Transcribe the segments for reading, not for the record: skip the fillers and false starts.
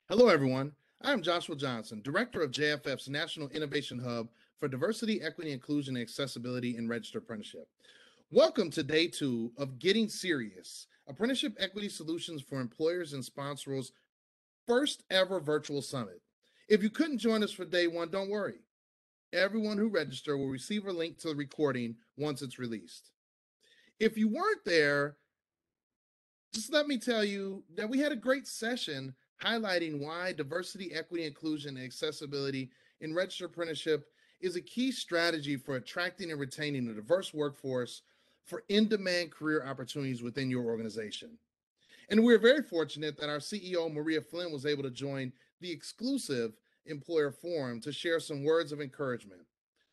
Hello, everyone. I'm Joshua Johnson, Director of JFF's National Innovation Hub for Diversity, Equity, Inclusion, and Accessibility in Registered Apprenticeship. Welcome to day 2 of Getting Serious, Apprenticeship Equity Solutions for Employers and Sponsors' first ever virtual summit. If you couldn't join us for day 1, don't worry. Everyone who registered will receive a link to the recording once it's released. If you weren't there, just let me tell you that we had a great session highlighting why diversity, equity, inclusion, and accessibility in registered apprenticeship is a key strategy for attracting and retaining a diverse workforce for in-demand career opportunities within your organization. And we're very fortunate that our CEO, Maria Flynn, was able to join the exclusive employer forum to share some words of encouragement.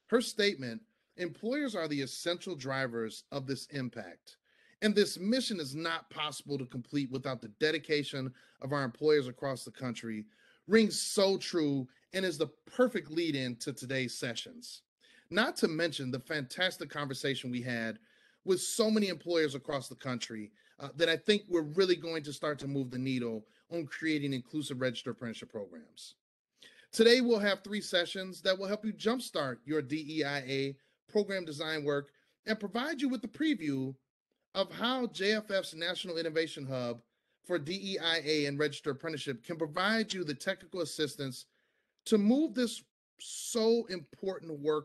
Her statement, employers are the essential drivers of this impact. And this mission is not possible to complete without the dedication of our employers across the country, rings so true and is the perfect lead in to today's sessions. Not to mention the fantastic conversation we had with so many employers across the country that I think we're really going to start to move the needle on creating inclusive registered apprenticeship programs. Today, we'll have 3 sessions that will help you jumpstart your DEIA program design work and provide you with a preview of how JFF's National Innovation Hub for DEIA and registered apprenticeship can provide you the technical assistance to move this so important work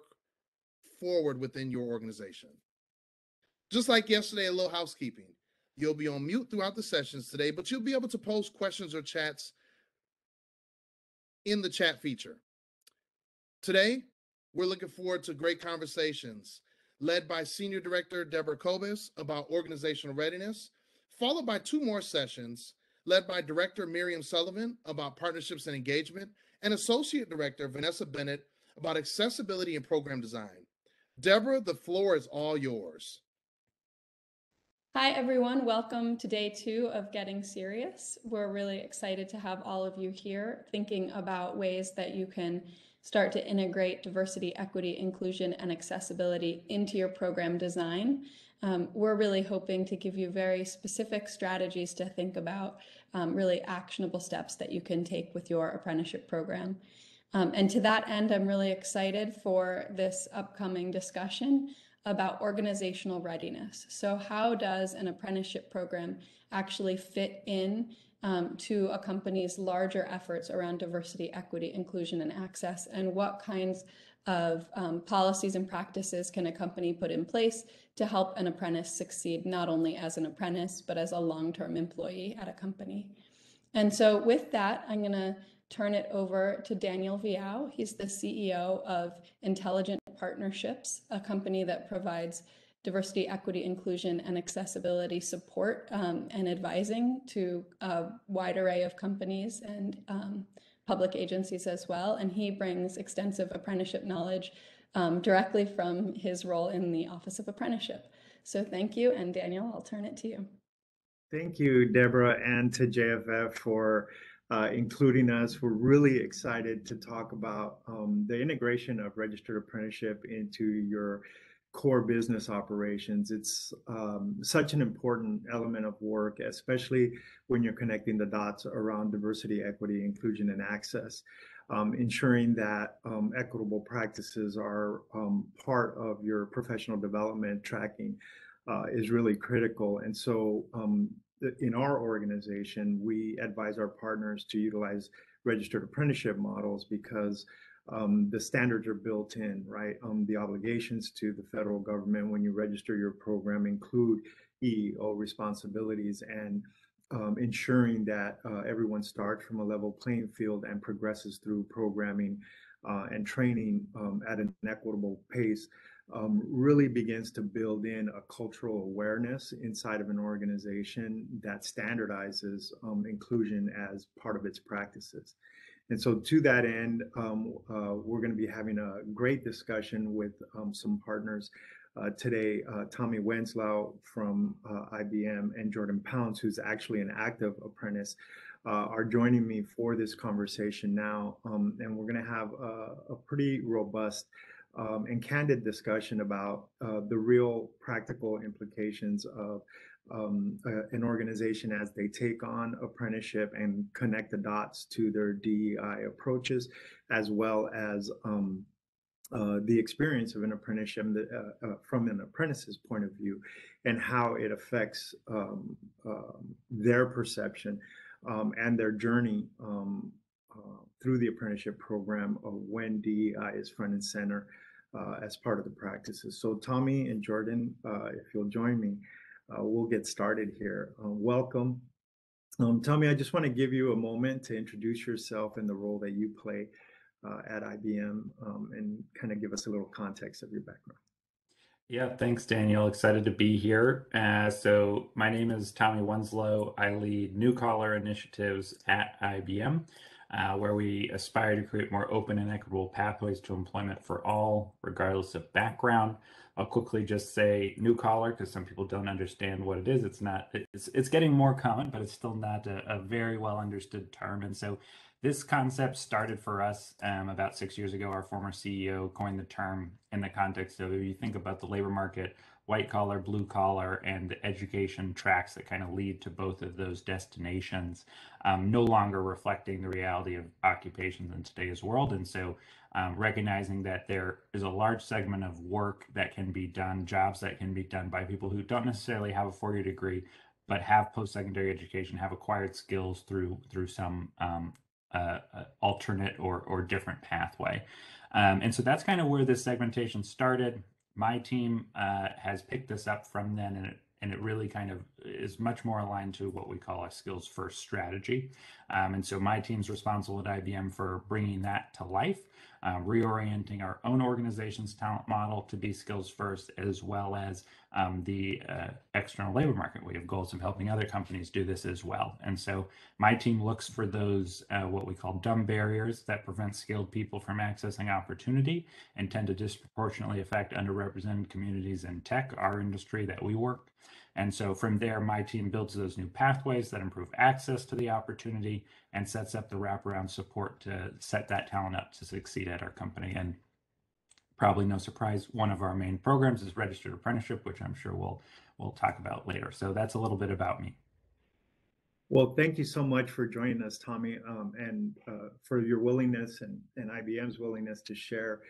forward within your organization. Just like yesterday, a little housekeeping. You'll be on mute throughout the sessions today, but you'll be able to post questions or chats in the chat feature. Today, we're looking forward to great conversations led by Senior Director Deborah Kobus about organizational readiness, followed by 2 more sessions led by Director Miriam Sullivan about partnerships and engagement, and Associate Director Vanessa Bennett about accessibility and program design. Deborah, the floor is all yours. Hi, everyone. Welcome to day 2 of Getting Serious. We're really excited to have all of you here thinking about ways that you can start to integrate diversity, equity, inclusion, and accessibility into your program design. We're really hoping to give you very specific strategies to think about, really actionable steps that you can take with your apprenticeship program. And to that end, I'm really excited for this upcoming discussion about organizational readiness. So how does an apprenticeship program actually fit in to a company's larger efforts around diversity, equity, inclusion, and access? And what kinds of policies and practices can a company put in place to help an apprentice succeed, not only as an apprentice, but as a long-term employee at a company? And so with that, I'm going to turn it over to Daniel Viao. He's the CEO of Intelligent Partnerships, a company that provides diversity, equity, inclusion, and accessibility support and advising to a wide array of companies and public agencies as well. And he brings extensive apprenticeship knowledge directly from his role in the Office of Apprenticeship. So thank you. And Daniel, I'll turn it to you. Thank you, Deborah, and to JFF for including us. We're really excited to talk about the integration of registered apprenticeship into your core business operations. It's such an important element of work, especially when you're connecting the dots around diversity, equity, inclusion, and access. Ensuring that equitable practices are part of your professional development tracking is really critical. And so in our organization, we advise our partners to utilize registered apprenticeship models because the standards are built in, right? The obligations to the federal government when you register your program include EEO responsibilities and ensuring that everyone starts from a level playing field and progresses through programming and training at an equitable pace. Really begins to build in a cultural awareness inside of an organization that standardizes inclusion as part of its practices. And so to that end, we're going to be having a great discussion with some partners today. Tommy Wenslau from IBM and Jordan Pounds, who's actually an active apprentice, are joining me for this conversation now. And we're going to have a pretty robust and candid discussion about the real practical implications of an organization as they take on apprenticeship and connect the dots to their DEI approaches, as well as the experience of an apprenticeship from an apprentice's point of view, and how it affects their perception and their journey through the apprenticeship program of when DEI is front and center as part of the practices. So Tommy and Jordan, if you'll join me, we'll get started here. Welcome. Tommy, I just want to give you a moment to introduce yourself and the role that you play at IBM and kind of give us a little context of your background. Yeah, thanks, Daniel. Excited to be here. So my name is Tommy Winslow. I lead New Collar initiatives at IBM, where we aspire to create more open and equitable pathways to employment for all, regardless of background. I'll quickly just say new collar because some people don't understand what it is. It's getting more common, but it's still not a very well understood term. And so this concept started for us about 6 years ago. Our former CEO coined the term in the context of, if you think about the labor market, white collar, blue collar, and the education tracks that kind of lead to both of those destinations, no longer reflecting the reality of occupations in today's world. And so recognizing that there is a large segment of work that can be done, jobs that can be done by people who don't necessarily have a four-year degree, but have post-secondary education, have acquired skills through some alternate or different pathway. And so that's kind of where this segmentation started. My team has picked this up from then, and it really kind of is much more aligned to what we call a skills first strategy. And so my team's responsible at IBM for bringing that to life, reorienting our own organization's talent model to be skills first, as well as the external labor market. We have goals of helping other companies do this as well. And so my team looks for those what we call dumb barriers that prevent skilled people from accessing opportunity and tend to disproportionately affect underrepresented communities in tech, our industry that we work. And so from there, my team builds those new pathways that improve access to the opportunity and sets up the wraparound support to set that talent up to succeed at our company. And probably no surprise, one of our main programs is Registered Apprenticeship, which I'm sure we'll talk about later. So that's a little bit about me. Well, thank you so much for joining us, Tommy, and for your willingness and IBM's willingness to share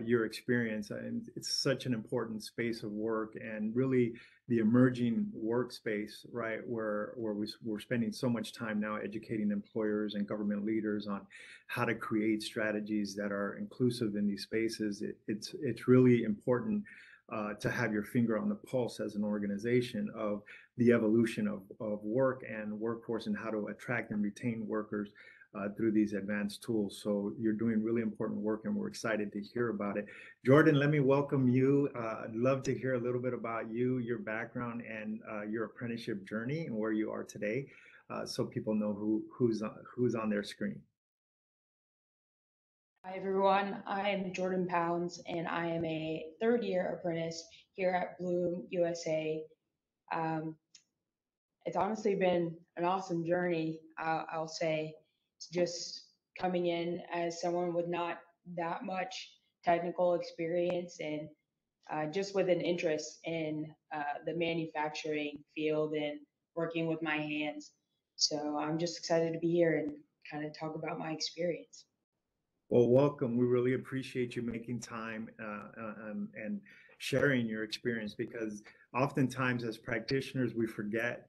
your experience. And it's such an important space of work, and really the emerging workspace, right, where we're spending so much time now educating employers and government leaders on how to create strategies that are inclusive in these spaces. It's really important to have your finger on the pulse as an organization of the evolution of work and workforce and how to attract and retain workers through these advanced tools. So you're doing really important work, and we're excited to hear about it. Jordan, let me welcome you. I'd love to hear a little bit about you, your background, and your apprenticeship journey and where you are today, so people know who's on their screen. Hi everyone, I am Jordan Pounds, and I am a third-year apprentice here at Bloom USA. It's honestly been an awesome journey, I'll say. It's just coming in as someone with not that much technical experience and just with an interest in the manufacturing field and working with my hands. So I'm just excited to be here and kind of talk about my experience. Well, welcome. We really appreciate you making time and sharing your experience, because oftentimes as practitioners, we forget,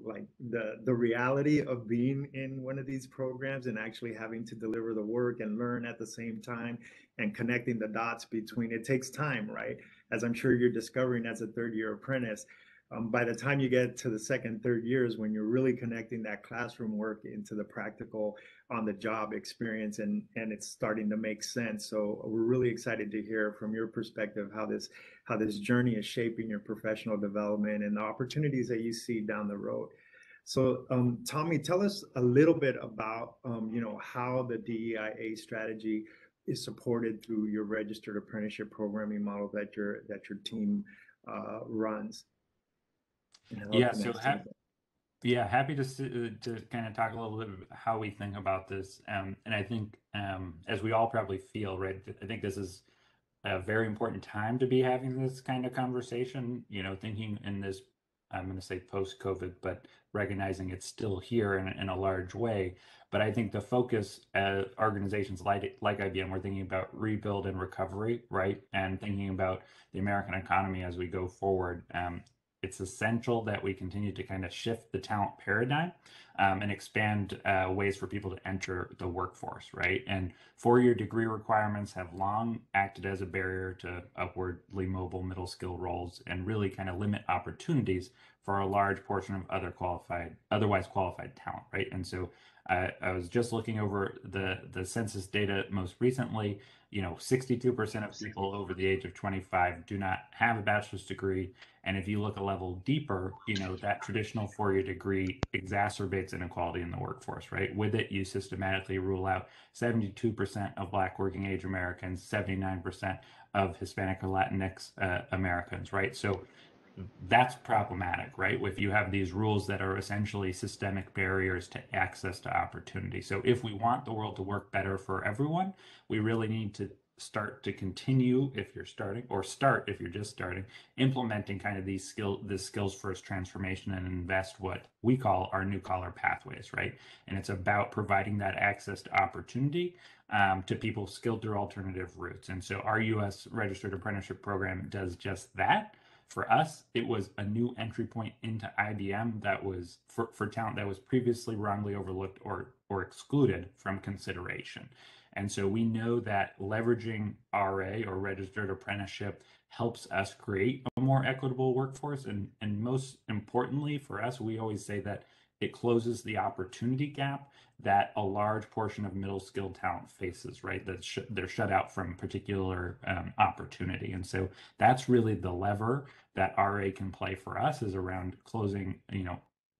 like the reality of being in one of these programs and actually having to deliver the work and learn at the same time and connecting the dots between. It takes time, right? As I'm sure you're discovering as a third-year apprentice. By the time you get to the second, third years, when you're really connecting that classroom work into the practical on-the-job experience, and it's starting to make sense. So we're really excited to hear from your perspective how this journey is shaping your professional development and the opportunities that you see down the road. So Tommy, tell us a little bit about how the DEIA strategy is supported through your registered apprenticeship programming model that your team runs. Happy to kind of talk a little bit about how we think about this. And I think, as we all probably feel, right, I think this is a very important time to be having this kind of conversation, thinking in this I'm going to say post-COVID, but recognizing it's still here in a large way. But I think the focus organizations like IBM, we're thinking about rebuild and recovery, right? And thinking about the American economy as we go forward. It's essential that we continue to kind of shift the talent paradigm and expand ways for people to enter the workforce, right? And four-year degree requirements have long acted as a barrier to upwardly mobile middle skill roles and really kind of limit opportunities for a large portion of otherwise qualified talent, right? And so I was just looking over the census data most recently. 62% of people over the age of 25 do not have a bachelor's degree. And if you look a level deeper, that traditional four-year degree exacerbates inequality in the workforce, right? With it, you systematically rule out 72% of Black working age Americans, 79% of Hispanic or Latinx Americans, right? So that's problematic, right? If you have these rules that are essentially systemic barriers to access to opportunity. So if we want the world to work better for everyone, we really need to start to continue if you're starting, or start if you're just starting, implementing kind of this skills first transformation and invest what we call our new collar pathways, right? And it's about providing that access to opportunity to people skilled through alternative routes. And so our U.S. Registered Apprenticeship Program does just that. For us, it was a new entry point into IBM that was for talent that was previously wrongly overlooked or excluded from consideration. And so we know that leveraging RA or registered apprenticeship helps us create a more equitable workforce. And most importantly for us, we always say that it closes the opportunity gap that a large portion of middle skilled talent faces, right? That they're shut out from particular opportunity. And so that's really the lever that RA can play for us, is around closing,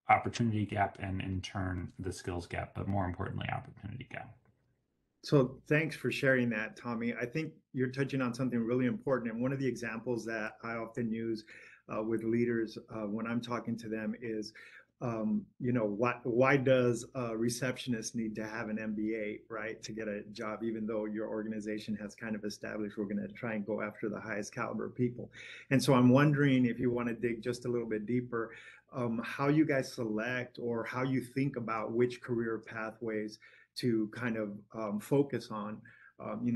opportunity gap and in turn the skills gap, but more importantly, opportunity gap. So thanks for sharing that, Tommy. I think you're touching on something really important. And one of the examples that I often use with leaders when I'm talking to them is, why does a receptionist need to have an MBA, right, to get a job, even though your organization has kind of established we're going to try and go after the highest caliber people? And so I'm wondering if you want to dig just a little bit deeper, how you guys select or how you think about which career pathways to kind of focus on,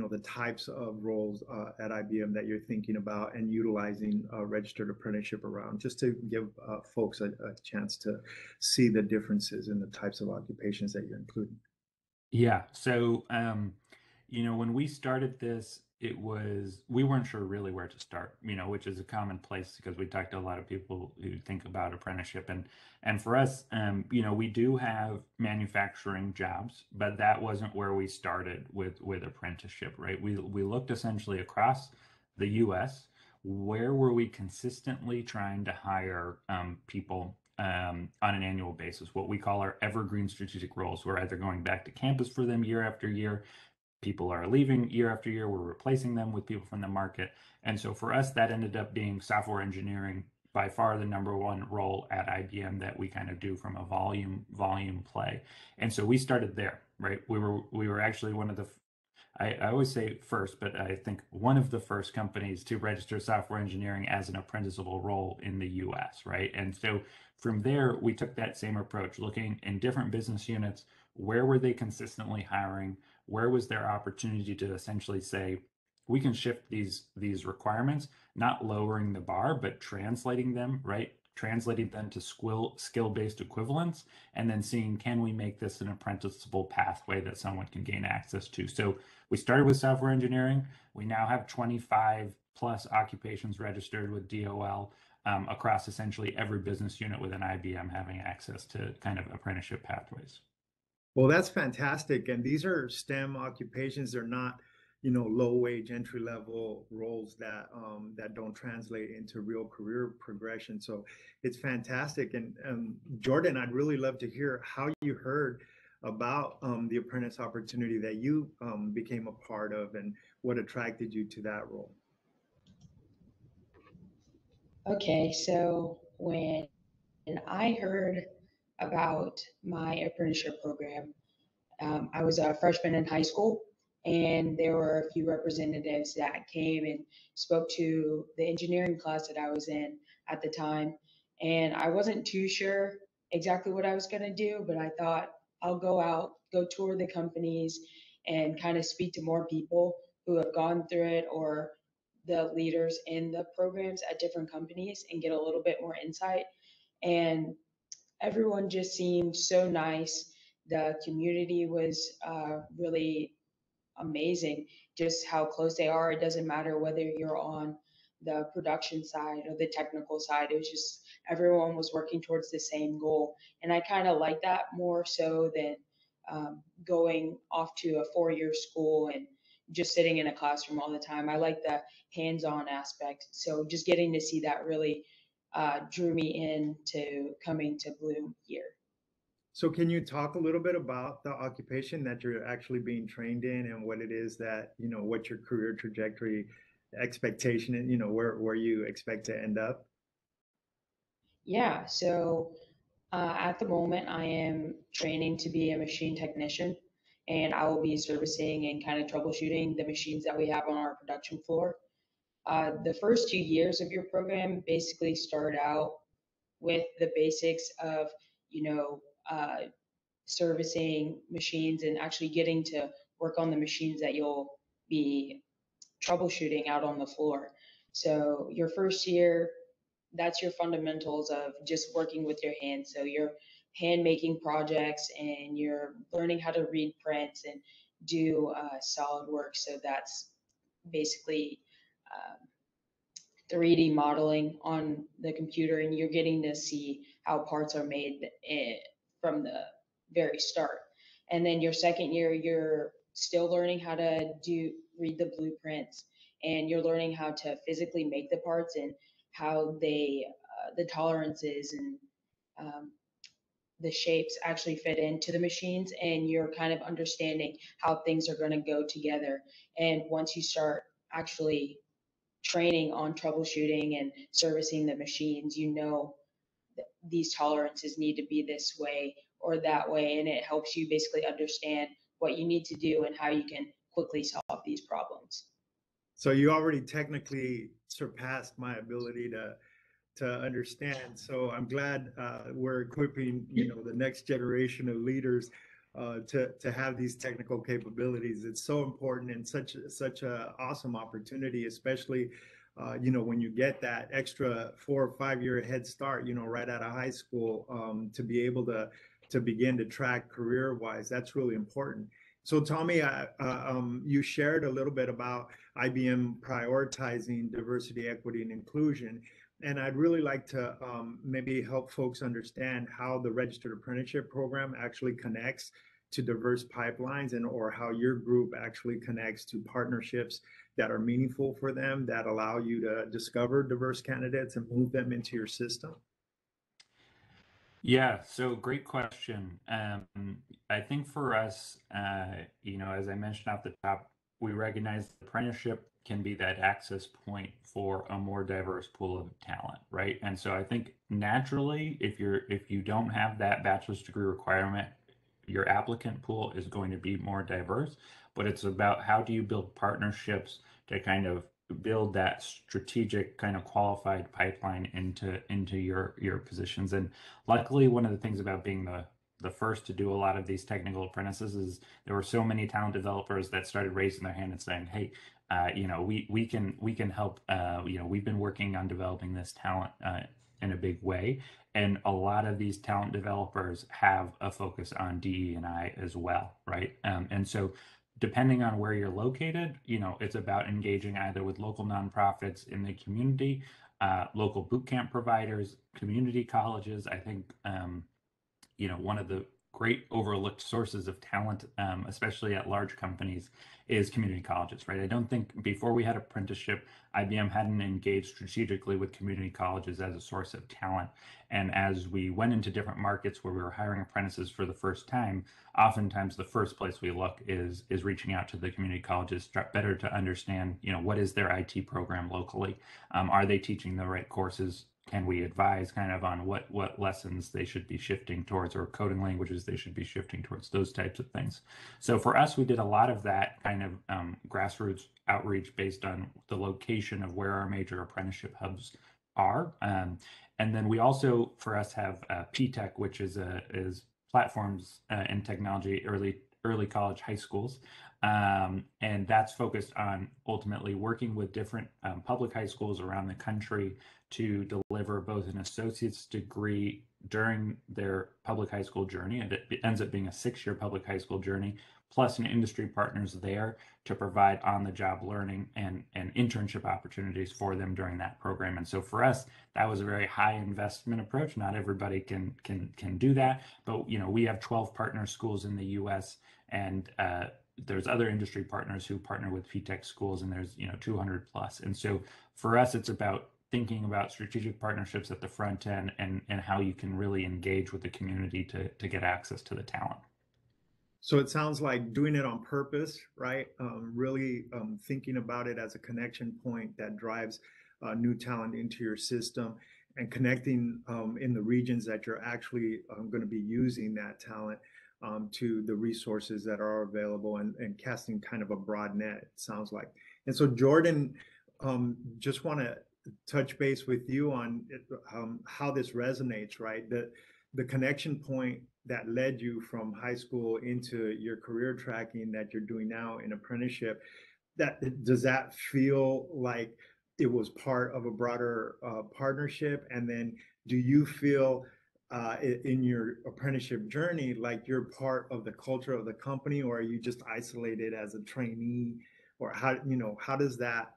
the types of roles at IBM that you're thinking about and utilizing registered apprenticeship around, just to give folks a chance to see the differences in the types of occupations that you're including. Yeah. So, when we started this, we weren't sure really where to start, which is a common place because we talked to a lot of people who think about apprenticeship. And for us, we do have manufacturing jobs, but that wasn't where we started with apprenticeship, right? We looked essentially across the US. Where were we consistently trying to hire people on an annual basis, what we call our evergreen strategic roles? We're either going back to campus for them year after year, people are leaving year after year, we're replacing them with people from the market. And so for us, that ended up being software engineering, by far the number one role at IBM that we kind of do from a volume play. And so we started there, right? We were actually one of the, I always say first, but I think one of the first companies to register software engineering as an apprenticeable role in the US, right? And so from there, we took that same approach, looking in different business units, where were they consistently hiring? Where was their opportunity to essentially say, we can shift these requirements, not lowering the bar, but translating them, right? Translating them to skill-based equivalents, and then seeing, can we make this an apprenticeable pathway that someone can gain access to? So we started with software engineering. We now have 25 plus occupations registered with DOL across essentially every business unit within IBM having access to kind of apprenticeship pathways. Well, that's fantastic. And these are STEM occupations. They're not, low wage entry level roles that don't translate into real career progression. So it's fantastic. And Jordan, I'd really love to hear how you heard about the apprentice opportunity that you became a part of, and what attracted you to that role. Okay, so when I heard about my apprenticeship program, I was a freshman in high school, and there were a few representatives that came and spoke to the engineering class that I was in at the time. And I wasn't too sure exactly what I was going to do, but I thought I'll go out, go tour the companies, and kind of speak to more people who have gone through it or the leaders in the programs at different companies and get a little bit more insight. And everyone just seemed so nice. The community was really amazing, just how close they are. It doesn't matter whether you're on the production side or the technical side. It was just everyone was working towards the same goal. And I kind of like that more so than going off to a 4-year school and just sitting in a classroom all the time. I like the hands-on aspect. So just getting to see that really drew me into coming to Bloom here. So can you talk a little bit about the occupation that you're actually being trained in and what it is that, what your career trajectory expectation and, where you expect to end up? Yeah, so at the moment, I am training to be a machine technician, and I will be servicing and kind of troubleshooting the machines that we have on our production floor. The first 2 years of your program basically start out with the basics of, you know, uh, servicing machines and actually getting to work on the machines that you'll be troubleshooting out on the floor. So your first year, that's your fundamentals of just working with your hands. So you're hand making projects and you're learning how to read prints and do SolidWorks. So that's basically 3D modeling on the computer, and you're getting to see how parts are made from the very start. And then your second year, you're still learning how to read the blueprints, and you're learning how to physically make the parts and how the tolerances and um, the shapes actually fit into the machines, and you're kind of understanding how things are going to go together. And once you start actually training on troubleshooting and servicing the machines, that these tolerances need to be this way or that way, and it helps you basically understand what you need to do and how you can quickly solve these problems. So you already technically surpassed my ability to understand. So I'm glad we're equipping, the next generation of leaders to have these technical capabilities. It's so important and such a awesome opportunity, especially when you get that extra 4 or 5 year head start, right out of high school, to be able to begin to track career wise. That's really important. So Tommy, you shared a little bit about IBM prioritizing diversity, equity, and inclusion. And I'd really like to maybe help folks understand how the Registered Apprenticeship Program actually connects to diverse pipelines or how your group actually connects to partnerships that are meaningful for them, that allow you to discover diverse candidates and move them into your system. Yeah, so great question. I think for us, as I mentioned off the top, we recognize the apprenticeship can be that access point for a more diverse pool of talent, right? And so I think naturally, if you don't have that bachelor's degree requirement, your applicant pool is going to be more diverse, but it's about how do you build partnerships to kind of build that strategic kind of qualified pipeline into your positions. And luckily, one of the things about being the first to do a lot of these technical apprentices is there were so many talent developers that started raising their hand and saying, "Hey, we can help. We've been working on developing this talent in a big way." And a lot of these talent developers have a focus on DE&I as well, right? And so depending on where you're located, it's about engaging either with local nonprofits in the community, local boot camp providers, community colleges. I think, one of the great overlooked sources of talent, especially at large companies, is community colleges, right? I don't think before we had apprenticeship, IBM hadn't engaged strategically with community colleges as a source of talent. And as we went into different markets where we were hiring apprentices for the first time, oftentimes the first place we look is reaching out to the community colleges better to understand, what is their IT program locally? Are they teaching the right courses? Can we advise kind of on what lessons they should be shifting towards or coding languages they should be shifting towards, those types of things. So for us, we did a lot of that kind of grassroots outreach based on the location of where our major apprenticeship hubs are. And then we also, for us, have PTech, which is platforms and technology, early college, high schools. And that's focused on ultimately working with different public high schools around the country to deliver both an associate's degree during their public high school journey. And it ends up being a 6-year public high school journey, plus an industry partners there to provide on-the-job learning and internship opportunities for them during that program. And so for us, that was a very high investment approach. Not everybody can do that, but we have 12 partner schools in the U.S. and there's other industry partners who partner with PTech schools, and there's 200 plus. And so for us, it's about thinking about strategic partnerships at the front end and how you can really engage with the community to get access to the talent. So it sounds like doing it on purpose, right? Really thinking about it as a connection point that drives new talent into your system, and connecting in the regions that you're actually going to be using that talent to the resources that are available, and casting kind of a broad net, it sounds like. And so Jordan, just want to touch base with you on how this resonates, right? The connection point that led you from high school into your career tracking that you're doing now in apprenticeship, does that feel like it was part of a broader partnership? And then do you feel in your apprenticeship journey like you're part of the culture of the company, or are you just isolated as a trainee? Or how does that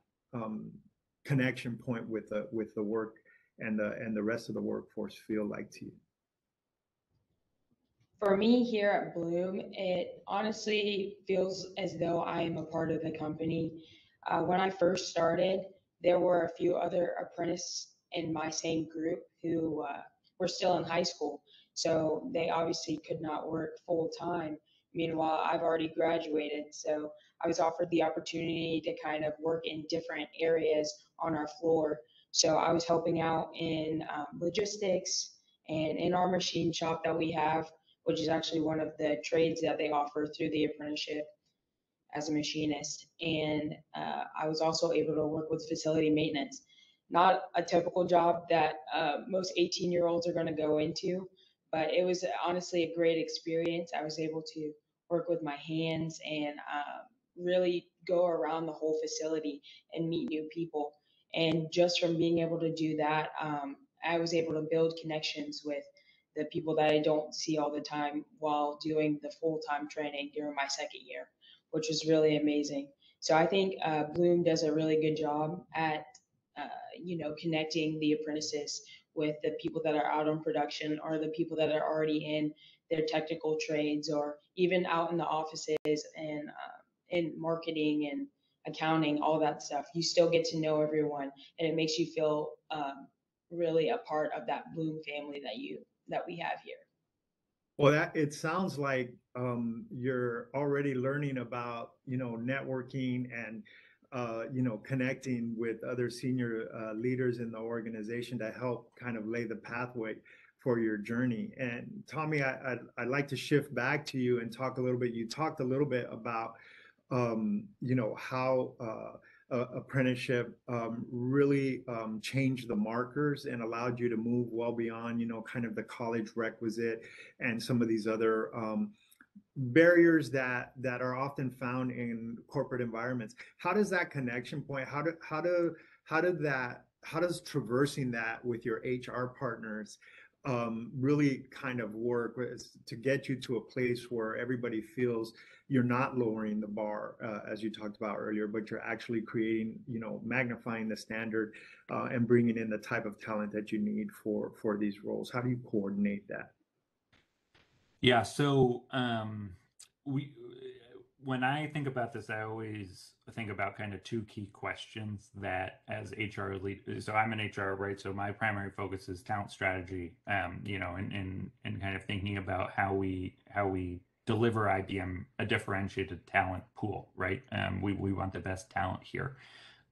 connection point with the work and the rest of the workforce feel like to you? For me here at Bloom, it honestly feels as though I am a part of the company. When I first started, there were a few other apprentices in my same group who were still in high school, so they obviously could not work full time. Meanwhile, I've already graduated, so I was offered the opportunity to kind of work in different areas on our floor. So I was helping out in logistics and in our machine shop that we have, which is actually one of the trades that they offer through the apprenticeship as a machinist. And I was also able to work with facility maintenance. Not a typical job that most 18-year-olds are going to go into, but it was honestly a great experience. I was able to work with my hands and really go around the whole facility and meet new people. And just from being able to do that, I was able to build connections with the people that I don't see all the time while doing the full-time training during my second year, which was really amazing. So I think Bloom does a really good job at, connecting the apprentices with the people that are out on production, or the people that are already in their technical trades, or even out in the offices and in marketing and accounting, all that stuff. You still get to know everyone, and it makes you feel really a part of that Bloom family that we have here. Well, it sounds like you're already learning about networking and connecting with other senior leaders in the organization to help kind of lay the pathway for your journey. And Tommy, I'd like to shift back to you and talk a little bit. You talked a little bit about how apprenticeship really changed the markers and allowed you to move well beyond kind of the college requisite and some of these other barriers that are often found in corporate environments. How does that connection point, how does traversing that with your HR partners really kind of work to get you to a place where everybody feels you're not lowering the bar, as you talked about earlier, but you're actually creating, magnifying the standard and bringing in the type of talent that you need for these roles? How do you coordinate that? Yeah, so when I think about this, I always think about kind of two key questions that as HR lead. So I'm an HR, right? So my primary focus is talent strategy, and kind of thinking about how we deliver IBM a differentiated talent pool, right? We want the best talent here.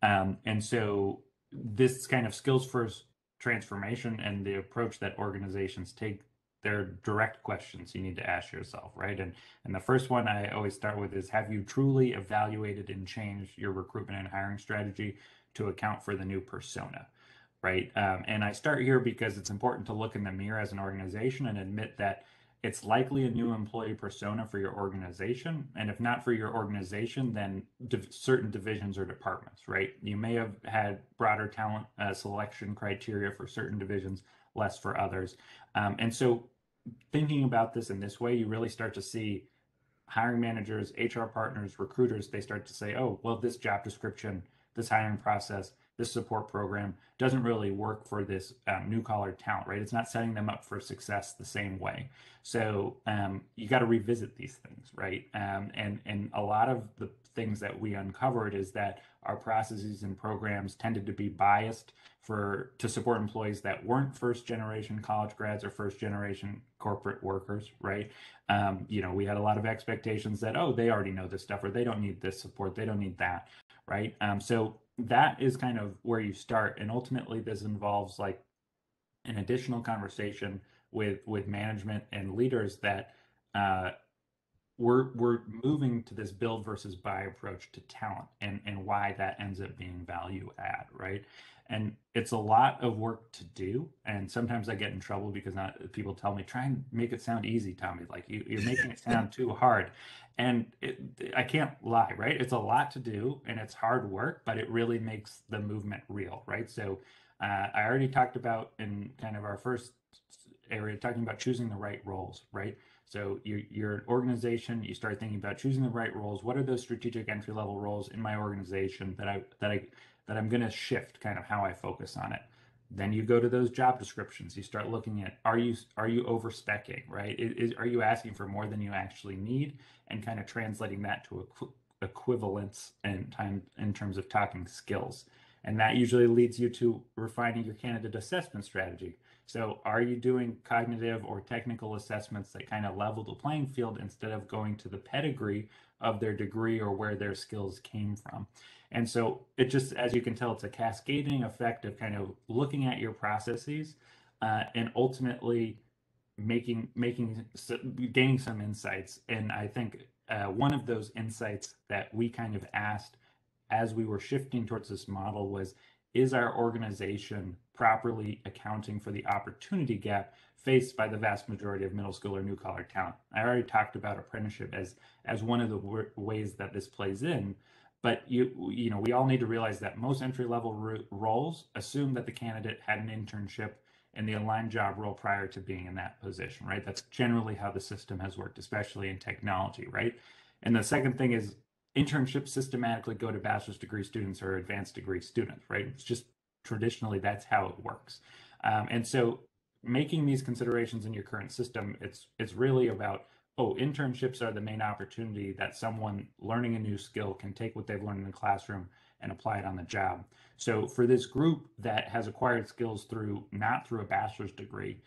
And so this kind of skills first transformation and the approach that organizations take, they're direct questions you need to ask yourself, right? And the first one I always start with is, have you truly evaluated and changed your recruitment and hiring strategy to account for the new persona, right? And I start here because it's important to look in the mirror as an organization and admit that it's likely a new employee persona for your organization. And if not for your organization, then certain divisions or departments, right? You may have had broader talent selection criteria for certain divisions, less for others. And so thinking about this in this way, you really start to see hiring managers, HR partners, recruiters, they start to say, oh, well, this job description, this hiring process, this support program doesn't really work for this new collar talent, right? It's not setting them up for success the same way. So you got to revisit these things, right? And a lot of the things that we uncovered is that our processes and programs tended to be biased to support employees that weren't first generation college grads or first generation corporate workers, right? We had a lot of expectations that, oh, they already know this stuff, or they don't need this support, they don't need that, right? So that is kind of where you start. And ultimately, this involves like an additional conversation with management and leaders that we're moving to this build versus buy approach to talent, and why that ends up being value add, right? And it's a lot of work to do. And sometimes I get in trouble because people tell me, try and make it sound easy, Tommy. Like you're making it sound too hard. And I can't lie, right? It's a lot to do and it's hard work, but it really makes the movement real, right? So I already talked about in kind of our first area, talking about choosing the right roles, right? So you're an organization, you start thinking about choosing the right roles. What are those strategic entry level roles in my organization that I'm going to shift kind of how I focus on it? Then you go to those job descriptions. You start looking at, are you overspecking, right? Are you asking for more than you actually need, and kind of translating that to equivalence and time in terms of talking skills. And that usually leads you to refining your candidate assessment strategy. So are you doing cognitive or technical assessments that kind of level the playing field instead of going to the pedigree of their degree or where their skills came from? And so it just, as you can tell, it's a cascading effect of kind of looking at your processes and ultimately gaining some insights. And I think one of those insights that we kind of asked as we were shifting towards this model was, is our organization properly accounting for the opportunity gap faced by the vast majority of middle school or new collar talent? I already talked about apprenticeship as one of the ways that this plays in, but we all need to realize that most entry level roles assume that the candidate had an internship in the aligned job role prior to being in that position, right? That's generally how the system has worked, especially in technology, right? And the second thing is, internships systematically go to bachelor's degree students or advanced degree students, right? It's just traditionally that's how it works. And so making these considerations in your current system, it's really about, internships are the main opportunity that someone learning a new skill can take what they've learned in the classroom and apply it on the job. So for this group that has acquired skills not through a bachelor's degree,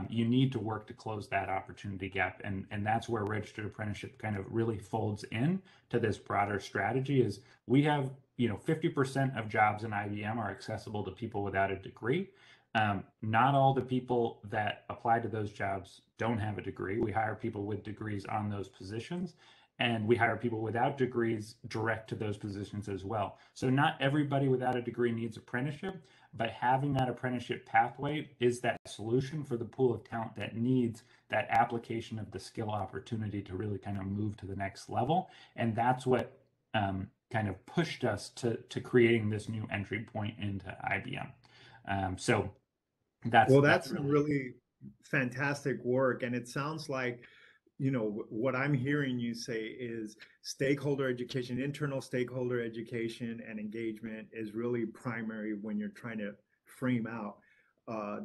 you need to work to close that opportunity gap. And that's where registered apprenticeship kind of really folds in to this broader strategy. Is we have, 50% of jobs in IBM are accessible to people without a degree. Not all the people that apply to those jobs don't have a degree. We hire people with degrees on those positions, and we hire people without degrees direct to those positions as well. So not everybody without a degree needs apprenticeship, but having that apprenticeship pathway is that solution for the pool of talent that needs that application of the skill opportunity to really kind of move to the next level. And that's what kind of pushed us to creating this new entry point into IBM. So that's really fantastic work. And it sounds like, what I'm hearing you say is stakeholder education, internal stakeholder education and engagement is really primary when you're trying to frame out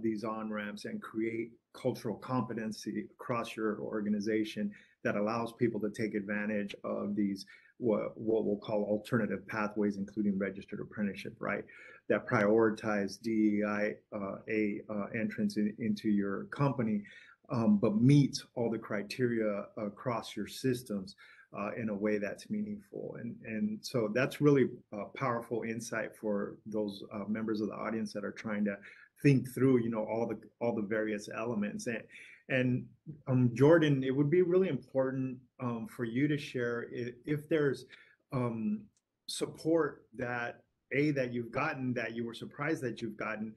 these on-ramps and create cultural competency across your organization that allows people to take advantage of these, what we'll call alternative pathways, including registered apprenticeship, right? That prioritize DEI entrance into your company, but meets all the criteria across your systems in a way that's meaningful. And so that's really a powerful insight for those members of the audience that are trying to think through, all the various elements. And Jordan, it would be really important for you to share if there's support that you've gotten, that you were surprised that you've gotten,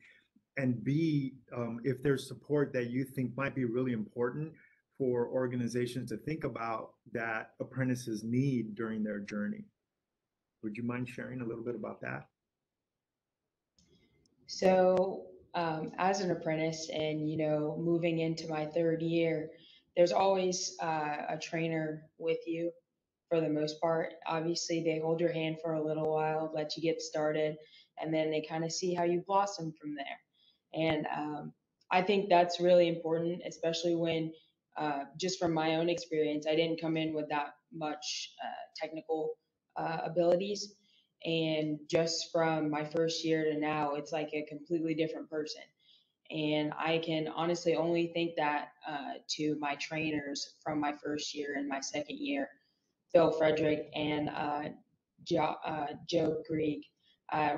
and B, if there's support that you think might be really important for organizations to think about that apprentices need during their journey. Would you mind sharing a little bit about that? So, as an apprentice and, moving into my third year, there's always a trainer with you for the most part. Obviously, they hold your hand for a little while, let you get started, and then they kind of see how you blossom from there. And I think that's really important, especially when, just from my own experience, I didn't come in with that much technical abilities. And just from my first year to now, it's like a completely different person. And I can honestly only think that to my trainers from my first year and my second year, Phil Frederick and Joe Krieg.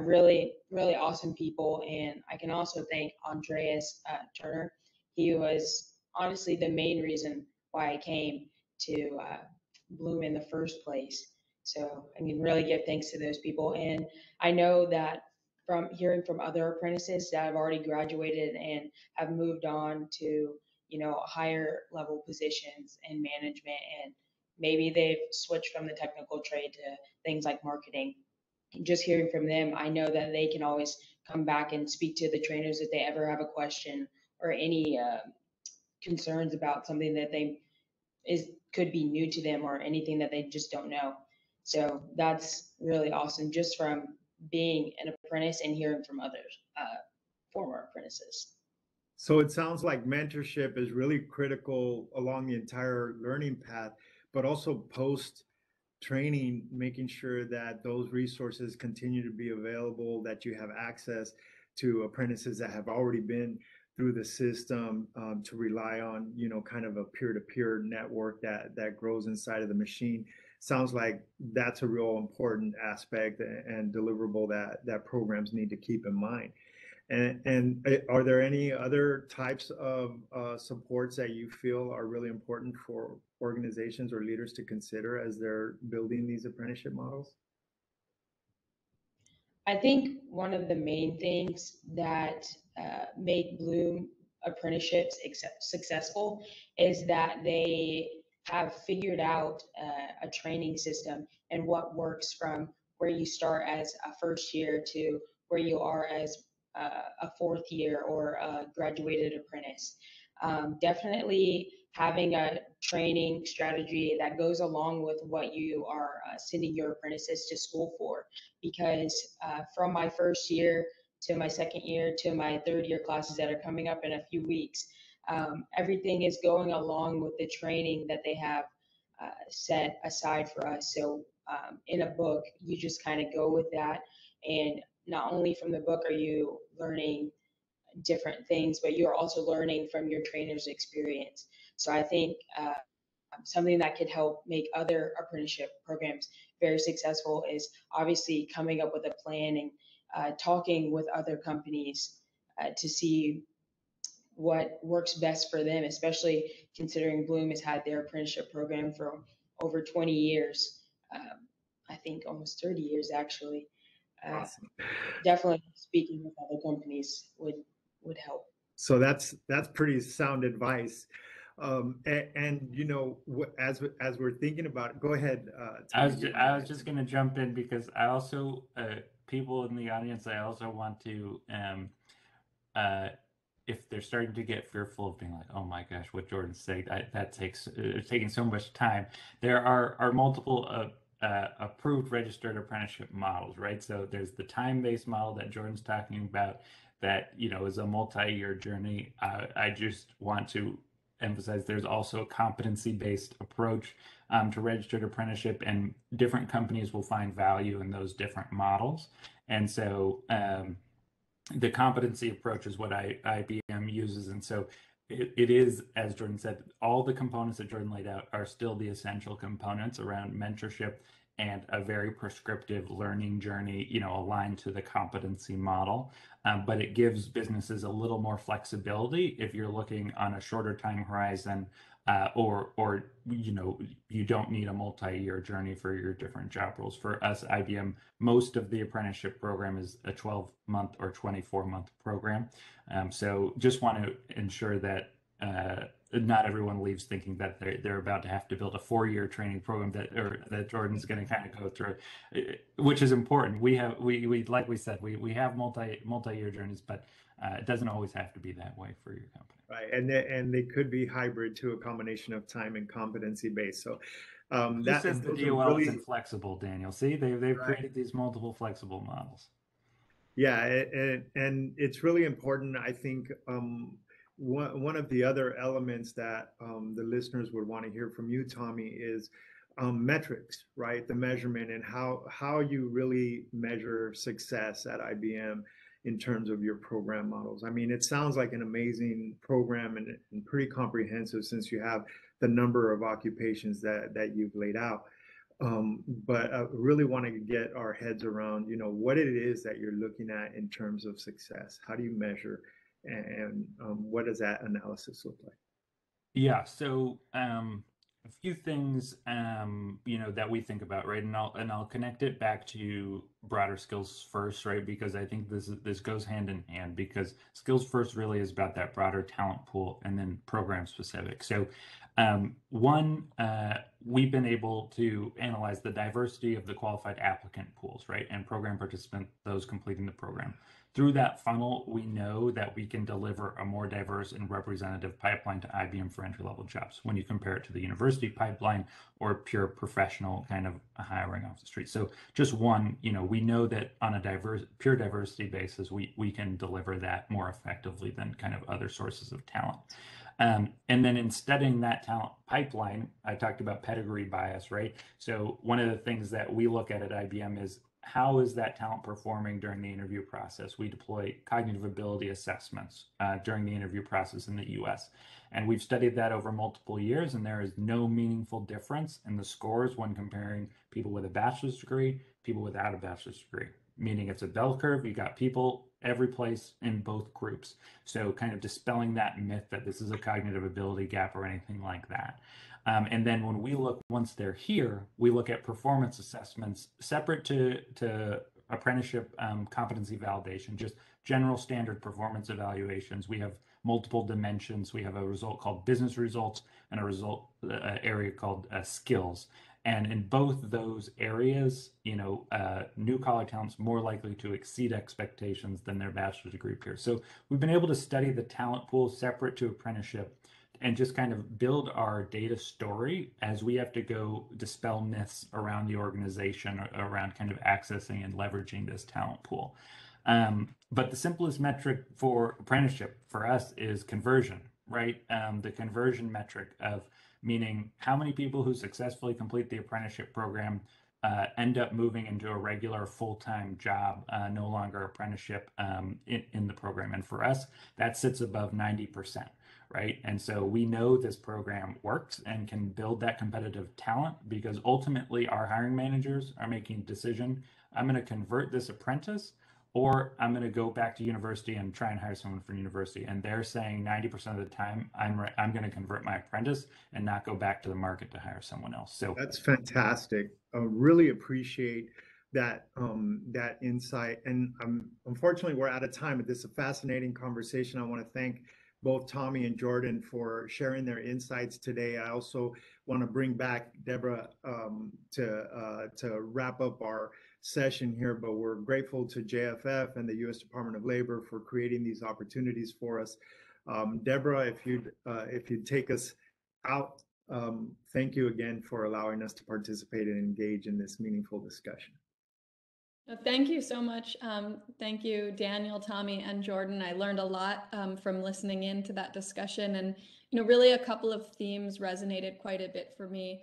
Really, really awesome people. And I can also thank Andreas Turner. He was honestly the main reason why I came to Bloom in the first place. So I can really give thanks to those people. And I know that from hearing from other apprentices that have already graduated and have moved on to, higher level positions in management, and maybe they've switched from the technical trade to things like marketing. Just hearing from them, I know that they can always come back and speak to the trainers if they ever have a question or any concerns about something that could be new to them or anything that they just don't know. So that's really awesome, just from being an apprentice and hearing from others, former apprentices. So it sounds like mentorship is really critical along the entire learning path, but also post training, making sure that those resources continue to be available, that you have access to apprentices that have already been through the system, to rely on, kind of a peer-to-peer network that grows inside of the machine. Sounds like that's a real important aspect and deliverable that programs need to keep in mind. And are there any other types of supports that you feel are really important for organizations or leaders to consider as they're building these apprenticeship models? I think one of the main things that make Bloom apprenticeships successful is that they have figured out a training system and what works from where you start as a first year to where you are as a fourth year or a graduated apprentice. Definitely having a training strategy that goes along with what you are sending your apprentices to school for. Because from my first year to my second year to my third year classes that are coming up in a few weeks, everything is going along with the training that they have set aside for us. So in a book, you just kind of go with that, and not only from the book are you learning different things, but you're also learning from your trainer's experience. So I think something that could help make other apprenticeship programs very successful is obviously coming up with a plan and talking with other companies to see what works best for them, especially considering Bloom has had their apprenticeship program for over 20 years. I think almost 30 years actually. Awesome. Definitely speaking with other companies would help. So that's pretty sound advice. And as we're thinking about it, go ahead. I was just going to jump in because I also people in the audience, I also want to if they're starting to get fearful of being like, oh my gosh, what Jordan's saying, that takes taking so much time. There are multiple approved registered apprenticeship models, right? So there's the time-based model that Jordan's talking about that, is a multi-year journey. I just want to emphasize there's also a competency-based approach to registered apprenticeship, and different companies will find value in those different models. And so the competency approach is what IBM uses. And so it is, as Jordan said, all the components that Jordan laid out are still the essential components around mentorship and a very prescriptive learning journey, aligned to the competency model. But it gives businesses a little more flexibility if you're looking on a shorter time horizon or you don't need a multi-year journey for your different job roles. For us, IBM, most of the apprenticeship program is a 12-month or 24-month program. So just want to ensure that not everyone leaves thinking that they're about to have to build a 4-year training program that Jordan's going to kind of go through, which is important. We like we said, we have multi-year journeys, but it doesn't always have to be that way for your company. Right, and they could be hybrid to a combination of time and competency based. So Who says the DOL isn't flexible, Daniel? See, they've Right. created these multiple flexible models. Yeah, and it's really important. I think one of the other elements that the listeners would want to hear from you, Tommy, is metrics, right? The measurement and how you really measure success at IBM in terms of your program models. I mean, it sounds like an amazing program and pretty comprehensive since you have the number of occupations that you've laid out. But I really want to get our heads around, what it is that you're looking at in terms of success. How do you measure, and what does that analysis look like? Yeah, so a few things that we think about, right? And I'll connect it back to broader skills first, right? Because I think this goes hand in hand, because skills first really is about that broader talent pool and then program specific. So we've been able to analyze the diversity of the qualified applicant pools, right? And program participant, those completing the program. Through that funnel, we know that we can deliver a more diverse and representative pipeline to IBM for entry-level jobs when you compare it to the university pipeline or pure professional kind of hiring off the street. So just one, we know that on a pure diversity basis, we can deliver that more effectively than kind of other sources of talent. And then in studying that talent pipeline, I talked about pedigree bias, right? So one of the things that we look at IBM is, how is that talent performing during the interview process? We deploy cognitive ability assessments during the interview process in the US. And we've studied that over multiple years, and there is no meaningful difference in the scores when comparing people with a bachelor's degree, people without a bachelor's degree. Meaning it's a bell curve, you got people every place in both groups. So kind of dispelling that myth that this is a cognitive ability gap or anything like that. And then when we look, once they're here, we look at performance assessments separate to apprenticeship competency validation, just general standard performance evaluations. We have multiple dimensions. We have a result called business results and a result area called skills. And in both those areas, new collar talent's more likely to exceed expectations than their bachelor's degree peers. So we've been able to study the talent pool separate to apprenticeship and just kind of build our data story as we have to go dispel myths around the organization, around kind of accessing and leveraging this talent pool. But the simplest metric for apprenticeship for us is conversion, right? The conversion metric of meaning how many people who successfully complete the apprenticeship program end up moving into a regular full-time job, no longer apprenticeship in the program. And for us, that sits above 90%. Right. And so we know this program works and can build that competitive talent, because ultimately our hiring managers are making a decision. I'm going to convert this apprentice, or I'm going to go back to university and try and hire someone from university. And they're saying 90% of the time, I'm going to convert my apprentice and not go back to the market to hire someone else. So that's fantastic. I really appreciate that that insight. And unfortunately, we're out of time, but this is a fascinating conversation. I want to thank both Tommy and Jordan for sharing their insights today. I also want to bring back Deborah to wrap up our session here, but we're grateful to JFF and the U.S. Department of Labor for creating these opportunities for us. Deborah, if you'd take us out, thank you again for allowing us to participate and engage in this meaningful discussion. Thank you so much. Thank you, Daniel, Tommy, and Jordan. I learned a lot from listening in to that discussion. And, really a couple of themes resonated quite a bit for me.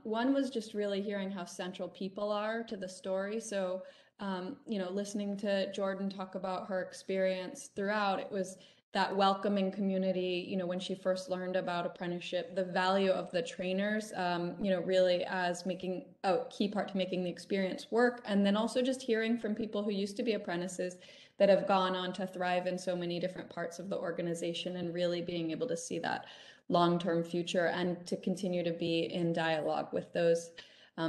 One was just really hearing how central people are to the story. So, listening to Jordan talk about her experience throughout, it was that welcoming community, when she first learned about apprenticeship, the value of the trainers, really as making a key part to making the experience work. And then also just hearing from people who used to be apprentices that have gone on to thrive in so many different parts of the organization, and really being able to see that long-term future, and to continue to be in dialogue with those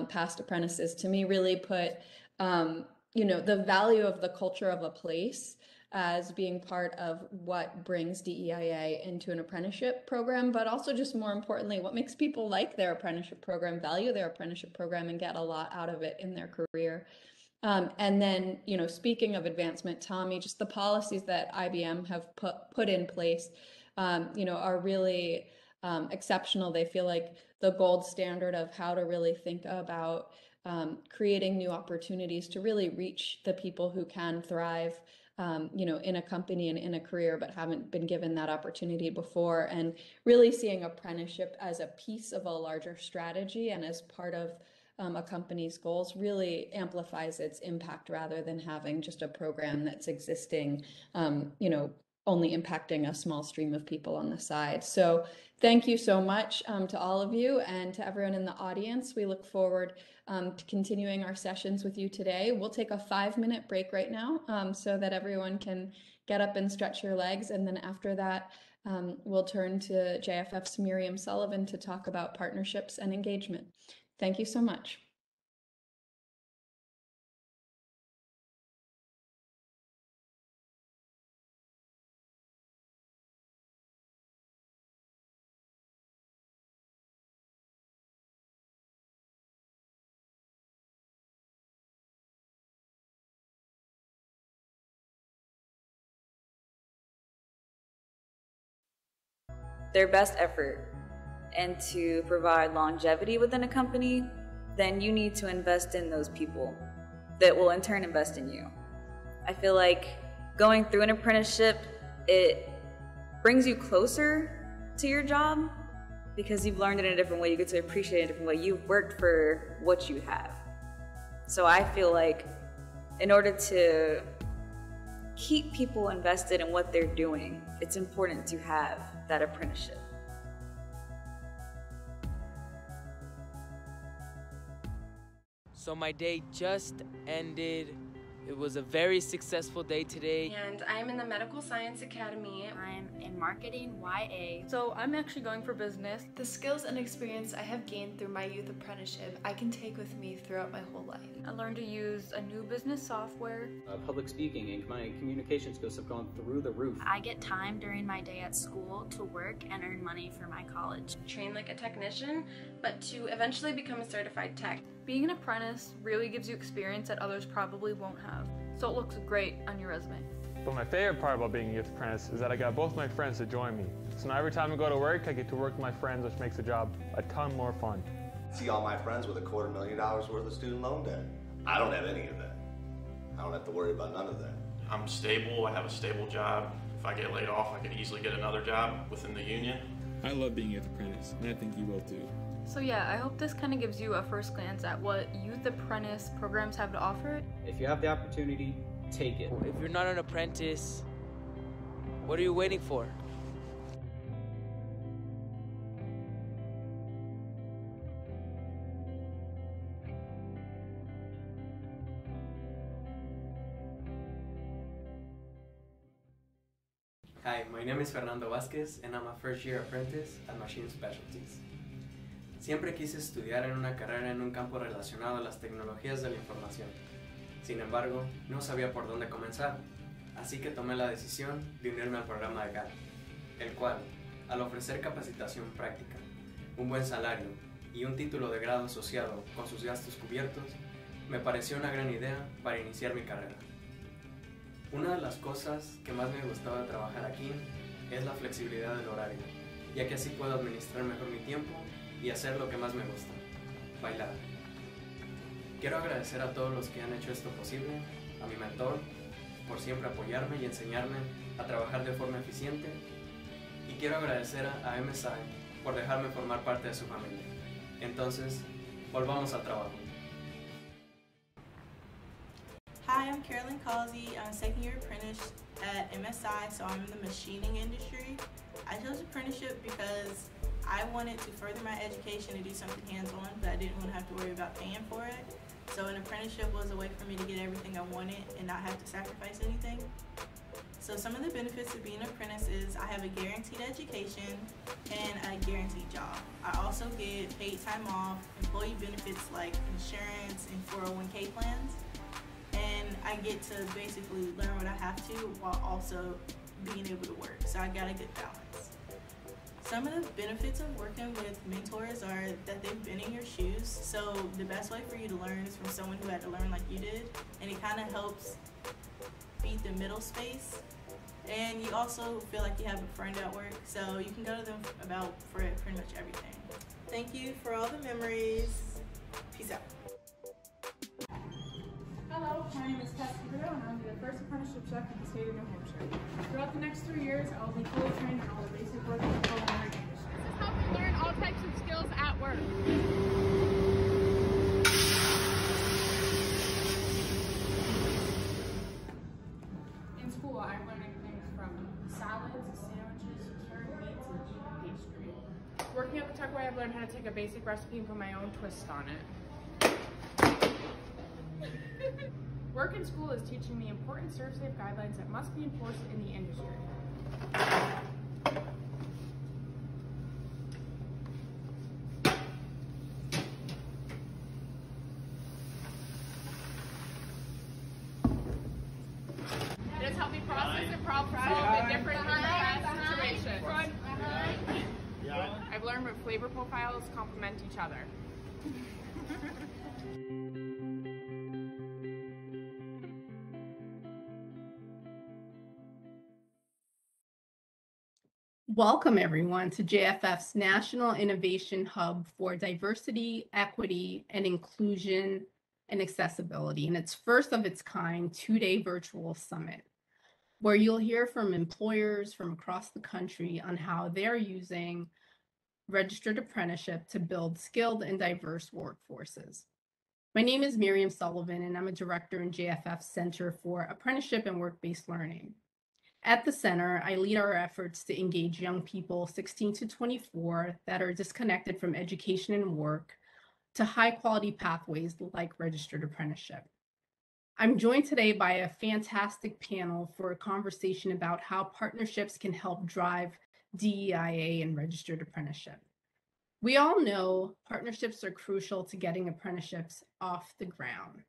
past apprentices, to me really put the value of the culture of a place as being part of what brings DEIA into an apprenticeship program, but also, just more importantly, what makes people like their apprenticeship program, value their apprenticeship program, and get a lot out of it in their career. And then, speaking of advancement, Tommy, just the policies that IBM have put in place, are really exceptional. They feel like the gold standard of how to really think about creating new opportunities to really reach the people who can thrive, in a company and in a career, but haven't been given that opportunity before. And really seeing apprenticeship as a piece of a larger strategy and as part of a company's goals really amplifies its impact, rather than having just a program that's existing, only impacting a small stream of people on the side. So thank you so much to all of you, and to everyone in the audience. We look forward to continuing our sessions with you today. We'll take a 5-minute break right now so that everyone can get up and stretch your legs. And then after that, we'll turn to JFF's Miriam Sullivan to talk about partnerships and engagement. Thank you so much. Their best effort and to provide longevity within a company, then you need to invest in those people that will in turn invest in you. I feel like going through an apprenticeship, it brings you closer to your job because you've learned it in a different way. You get to appreciate it in a different way. You've worked for what you have. So I feel like in order to keep people invested in what they're doing, it's important to have that apprenticeship. So my day just ended. It was a very successful day today. And I'm in the Medical Science Academy. I'm in Marketing YA. So I'm actually going for business. The skills and experience I have gained through my youth apprenticeship, I can take with me throughout my whole life. I learned to use a new business software. Public speaking and my communication skills have gone through the roof. I get time during my day at school to work and earn money for my college. Train like a technician, but to eventually become a certified tech. Being an apprentice really gives you experience that others probably won't have, so it looks great on your resume. But my favorite part about being a youth apprentice is that I got both my friends to join me. So now every time I go to work, I get to work with my friends, which makes the job a ton more fun. See all my friends with $250,000 worth of student loan debt. I don't have any of that. I don't have to worry about none of that. I'm stable, I have a stable job. If I get laid off, I can easily get another job within the union. I love being a youth apprentice, and I think you will too. So yeah, I hope this kind of gives you a first glance at what youth apprentice programs have to offer. If you have the opportunity, take it. If you're not an apprentice, what are you waiting for? Hi, my name is Fernando Vázquez and I'm a first-year apprentice at Machine Specialties. Siempre quise estudiar en una carrera en un campo relacionado a las tecnologías de la información. Sin embargo, no sabía por dónde comenzar, así que tomé la decisión de unirme al programa de GAD, el cual, al ofrecer capacitación práctica, un buen salario y un título de grado asociado con sus gastos cubiertos, me pareció una gran idea para iniciar mi carrera. Una de las cosas que más me gustaba de trabajar aquí es la flexibilidad del horario, ya que así puedo administrar mejor mi tiempo y hacer lo que más me gusta, bailar. Quiero agradecer a todos los que han hecho esto posible, a mi mentor por siempre apoyarme y enseñarme a trabajar de forma eficiente, y quiero agradecer a MSI por dejarme formar parte de su familia. Entonces, volvamos al trabajo. Hi, I'm Carolyn Causey. I'm a second-year apprentice at MSI, so I'm in the machining industry. I chose apprenticeship because I wanted to further my education and do something hands-on, but I didn't want to have to worry about paying for it. So an apprenticeship was a way for me to get everything I wanted and not have to sacrifice anything. So some of the benefits of being an apprentice is I have a guaranteed education and a guaranteed job. I also get paid time off, employee benefits like insurance and 401k plans, and I get to basically learn what I have to while also being able to work. So I got a good balance. Some of the benefits of working with mentors are that they've been in your shoes. So the best way for you to learn is from someone who had to learn like you did, and it kind of helps beat the middle space. And you also feel like you have a friend at work, so you can go to them for pretty much everything. Thank you for all the memories. Peace out. Hello, my name is Tess Cabrera, and I'm the first apprenticeship chef in the state of New Hampshire. Throughout the next 3 years, I will be fully trained in all the basic work of the culinary industry. This is helping learn all types of skills at work. In school, I'm learning things from salads, sandwiches, cured meats, and even pastry. Working at the Tuckway, I've learned how to take a basic recipe and put my own twist on it. Work in school is teaching me important ServSafe guidelines that must be enforced in the industry. It has helped me process and problem solve in different situations. I've learned what flavor profiles complement each other. Welcome everyone to JFF's National Innovation Hub for Diversity, Equity, and Inclusion and Accessibility, and its first of its kind 2-day virtual summit, where you'll hear from employers from across the country on how they're using registered apprenticeship to build skilled and diverse workforces. My name is Miriam Sullivan, and I'm a director in JFF's Center for Apprenticeship and Work-Based Learning. At the center, I lead our efforts to engage young people 16 to 24 that are disconnected from education and work to high-quality pathways like registered apprenticeship. I'm joined today by a fantastic panel for a conversation about how partnerships can help drive DEIA and registered apprenticeship. We all know partnerships are crucial to getting apprenticeships off the ground.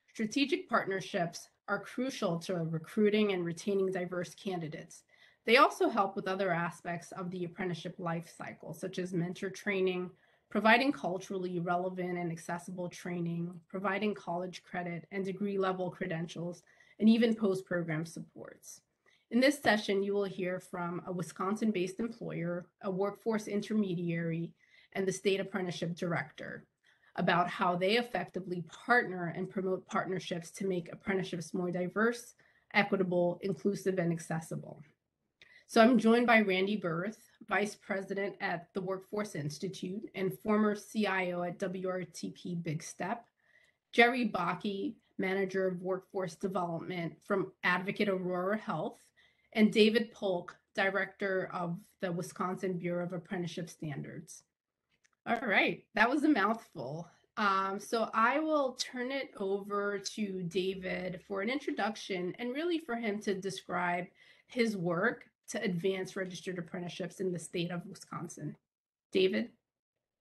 Strategic partnerships are crucial to recruiting and retaining diverse candidates. They also help with other aspects of the apprenticeship life cycle, such as mentor training, providing culturally relevant and accessible training, providing college credit and degree-level credentials, and even post-program supports. In this session, you will hear from a Wisconsin-based employer, a workforce intermediary, and the state apprenticeship director about how they effectively partner and promote partnerships to make apprenticeships more diverse, equitable, inclusive, and accessible. So I'm joined by Randy Berth, Vice President at the Workforce Institute and former CIO at WRTP Big Step, Jerry Bakke, Manager of Workforce Development from Advocate Aurora Health, and David Polk, Director of the Wisconsin Bureau of Apprenticeship Standards. All right, that was a mouthful. So I will turn it over to David for an introduction and really for him to describe his work to advance registered apprenticeships in the state of Wisconsin. David?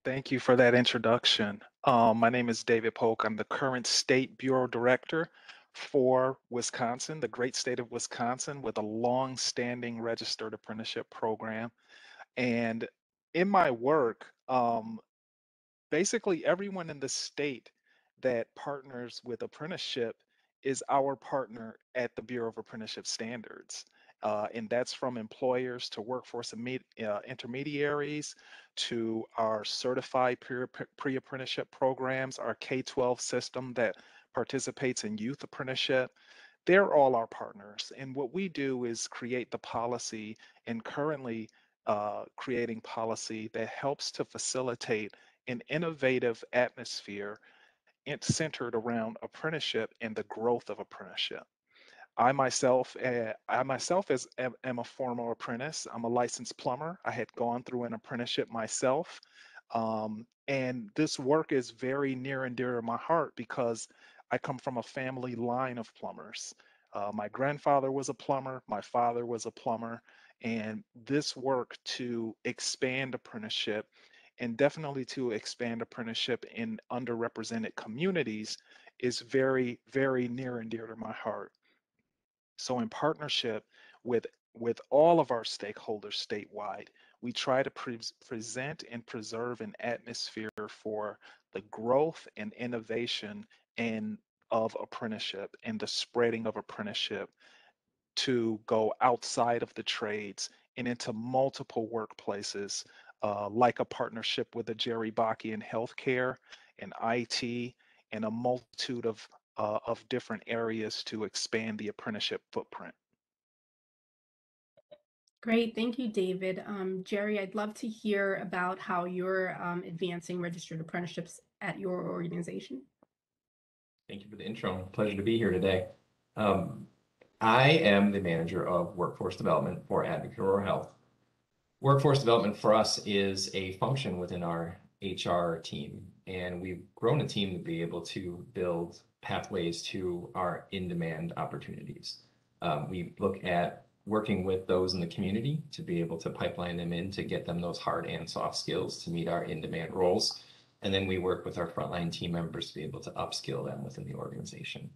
Thank you for that introduction. My name is David Polk. I'm the current State Bureau Director for Wisconsin, the great state of Wisconsin, with a long-standing registered apprenticeship program. And in my work, basically everyone in the state that partners with apprenticeship is our partner at the Bureau of Apprenticeship Standards. And that's from employers to workforce intermediaries to our certified pre-apprenticeship programs, our K-12 system that participates in youth apprenticeship. They're all our partners. And what we do is create the policy, and currently creating policy that helps to facilitate an innovative atmosphere centered around apprenticeship and the growth of apprenticeship. I myself am a former apprentice. I'm a licensed plumber. I had gone through an apprenticeship myself. And this work is very near and dear to my heart because I come from a family line of plumbers. My grandfather was a plumber, my father was a plumber, and this work to expand apprenticeship and definitely to expand apprenticeship in underrepresented communities is very, very near and dear to my heart. So in partnership with all of our stakeholders statewide, we try to present and preserve an atmosphere for the growth and innovation and of apprenticeship and the spreading of apprenticeship to go outside of the trades and into multiple workplaces, like a partnership with a Jerry Baki in healthcare and IT and a multitude of different areas to expand the apprenticeship footprint. Great, thank you, David. Jerry, I'd love to hear about how you're advancing registered apprenticeships at your organization. Thank you for the intro. Pleasure to be here today. I am the manager of workforce development for Advocate Aurora Health. Workforce development for us is a function within our HR team, and we've grown a team to be able to build pathways to our in-demand opportunities. We look at working with those in the community to be able to pipeline them in to get them those hard and soft skills to meet our in-demand roles. And then we work with our frontline team members to be able to upskill them within the organization.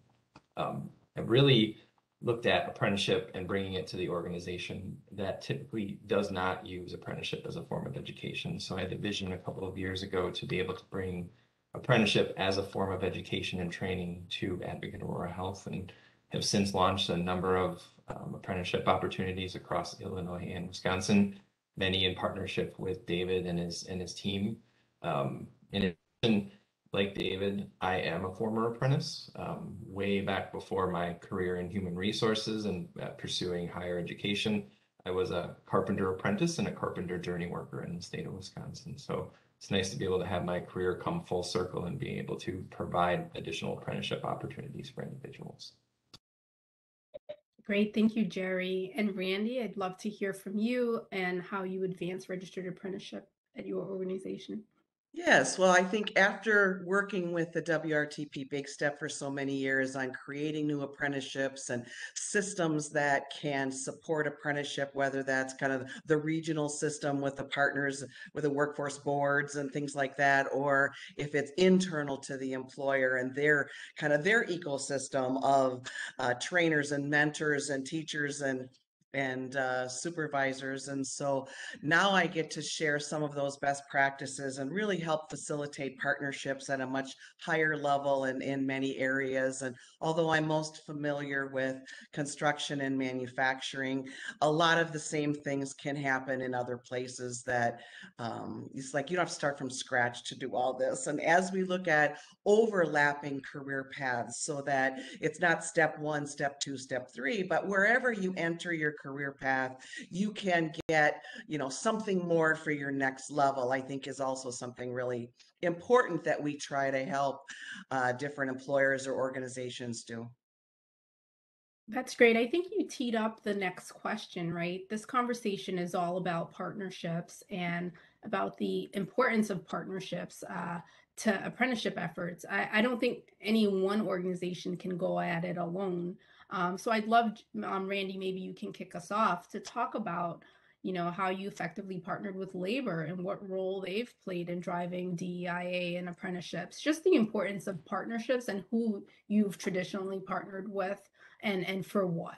I've really looked at apprenticeship and bringing it to the organization that typically does not use apprenticeship as a form of education. So I had the vision a couple of years ago to be able to bring apprenticeship as a form of education and training to Advocate Aurora Health, and have since launched a number of apprenticeship opportunities across Illinois and Wisconsin, many in partnership with David and his team. In addition, like David, I am a former apprentice. Way back before my career in human resources and pursuing higher education, I was a carpenter apprentice and a carpenter journey worker in the state of Wisconsin. So it's nice to be able to have my career come full circle and be able to provide additional apprenticeship opportunities for individuals. Great, thank you, Jerry. And Randy, I'd love to hear from you and how you advance registered apprenticeship at your organization. Yes, well, I think after working with the WRTP Big Step for so many years on creating new apprenticeships and systems that can support apprenticeship, whether that's kind of the regional system with the partners, with the workforce boards and things like that, or if it's internal to the employer and their kind of their ecosystem of trainers and mentors and teachers and supervisors. And so now I get to share some of those best practices and really help facilitate partnerships at a much higher level and in many areas. And although I'm most familiar with construction and manufacturing, a lot of the same things can happen in other places that it's like you don't have to start from scratch to do all this. And as we look at overlapping career paths so that it's not step one, step two, step three, but wherever you enter your career path, you can get, something more for your next level, I think is also something really important that we try to help different employers or organizations do. That's great. I think you teed up the next question, right? This conversation is all about partnerships and about the importance of partnerships to apprenticeship efforts. I don't think any one organization can go at it alone. So I'd love, Randy, maybe you can kick us off to talk about, how you effectively partnered with labor and what role they've played in driving DEIA and apprenticeships, just the importance of partnerships and who you've traditionally partnered with and for what.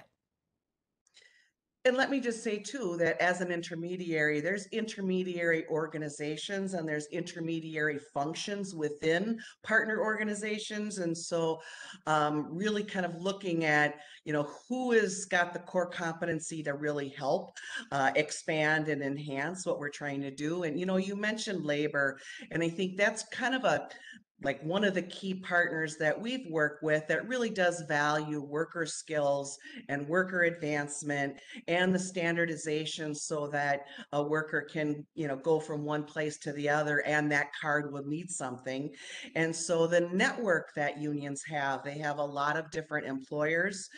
And let me just say too, that as an intermediary, there's intermediary organizations and there's intermediary functions within partner organizations. And so really kind of looking at, who has got the core competency to really help expand and enhance what we're trying to do. And, you mentioned labor, and I think that's kind of like one of the key partners that we've worked with that really does value worker skills and worker advancement and the standardization so that a worker can, go from one place to the other and that card will mean something. And so the network that unions have, they have a lot of different employers.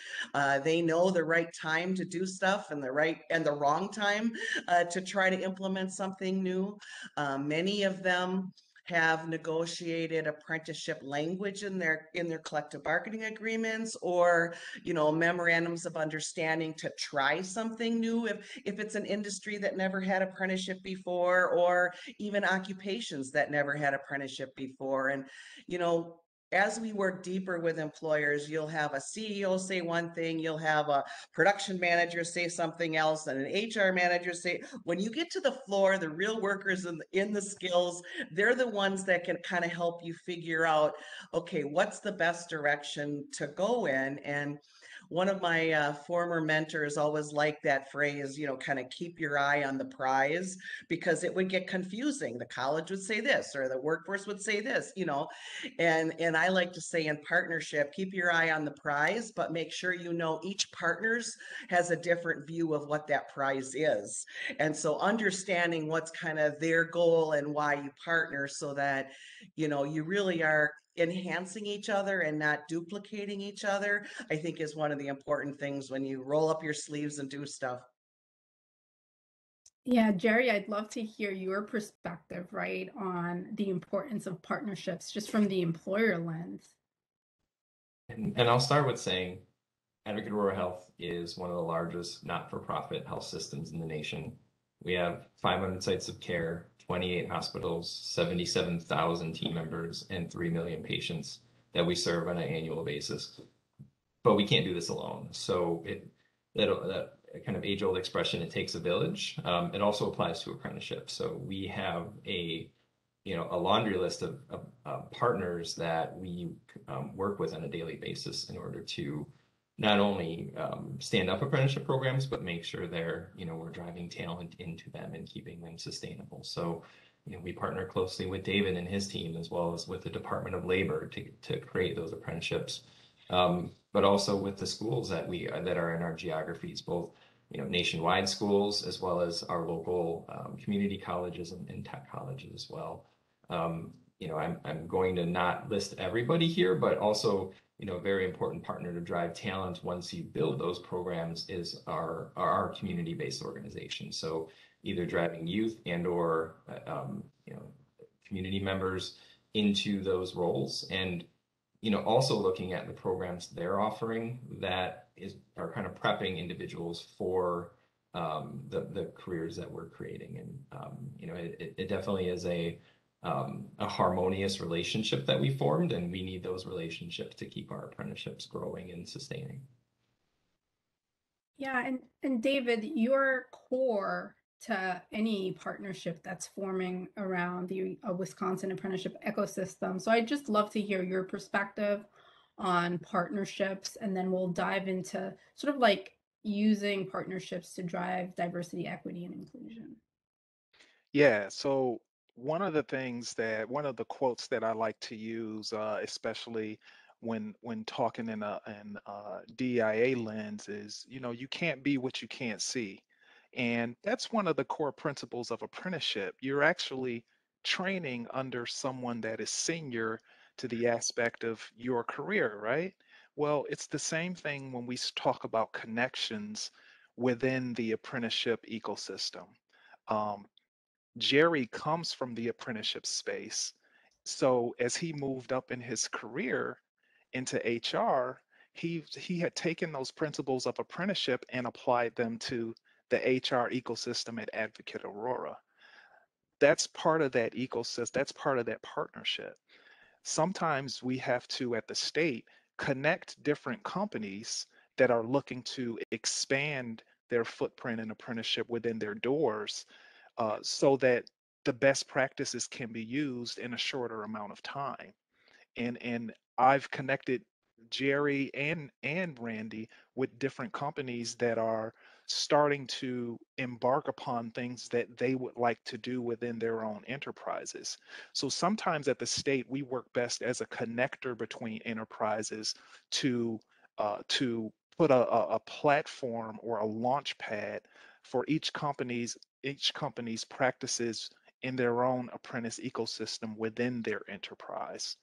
They know the right time to do stuff and the right and the wrong time to try to implement something new. Many of them have negotiated apprenticeship language in their collective bargaining agreements, or memorandums of understanding to try something new if it's an industry that never had apprenticeship before, or even occupations that never had apprenticeship before. And as we work deeper with employers, you'll have a CEO say one thing, you'll have a production manager say something else, and an HR manager say. When you get to the floor, the real workers in the skills, they're the ones that can kind of help you figure out, okay, what's the best direction to go in. And one of my former mentors always liked that phrase, kind of keep your eye on the prize, because it would get confusing. The college would say this, or the workforce would say this, and I like to say in partnership, keep your eye on the prize, but make sure each partners has a different view of what that prize is. And so understanding what's kind of their goal and why you partner, so that you really are enhancing each other and not duplicating each other, I think is one of the important things when you roll up your sleeves and do stuff. Yeah, Jerry, I'd love to hear your perspective, right, on the importance of partnerships just from the employer lens. And I'll start with saying Advocate Aurora Health is one of the largest not-for-profit health systems in the nation. We have 500 sites of care, 28 hospitals, 77,000 team members, and 3 million patients that we serve on an annual basis. But we can't do this alone. So that kind of age-old expression, it takes a village. It also applies to apprenticeships. So we have a laundry list of partners that we work with on a daily basis in order to not only stand up apprenticeship programs, but make sure we're driving talent into them and keeping them sustainable. So, we partner closely with David and his team, as well as with the Department of Labor to create those apprenticeships, but also with the schools that are in our geographies, both nationwide schools, as well as our local community colleges and tech colleges as well. I'm going to not list everybody here, but also, a very important partner to drive talent once you build those programs is our community-based organization. So either driving youth and or community members into those roles, and also looking at the programs they're offering that are kind of prepping individuals for the careers that we're creating. And it definitely is a harmonious relationship that we formed, and we need those relationships to keep our apprenticeships growing and sustaining. Yeah, and David, you're core to any partnership that's forming around the Wisconsin apprenticeship ecosystem. So I'd just love to hear your perspective on partnerships, and then we'll dive into sort of like using partnerships to drive diversity, equity, and inclusion. Yeah, so one of the quotes that I like to use, especially when talking in a DEIA lens, is you can't be what you can't see. And that's one of the core principles of apprenticeship. You're actually training under someone that is senior to the aspect of your career, right? Well, it's the same thing when we talk about connections within the apprenticeship ecosystem. Jerry comes from the apprenticeship space. So as he moved up in his career into HR, he had taken those principles of apprenticeship and applied them to the HR ecosystem at Advocate Aurora. That's part of that ecosystem, that's part of that partnership. Sometimes we have to, at the state, connect different companies that are looking to expand their footprint and apprenticeship within their doors, so that the best practices can be used in a shorter amount of time. And I've connected Jerry and Randy with different companies that are starting to embark upon things that they would like to do within their own enterprises. So sometimes at the state, we work best as a connector between enterprises to put a platform or a launch pad for each company's practices in their own apprentice ecosystem within their enterprise.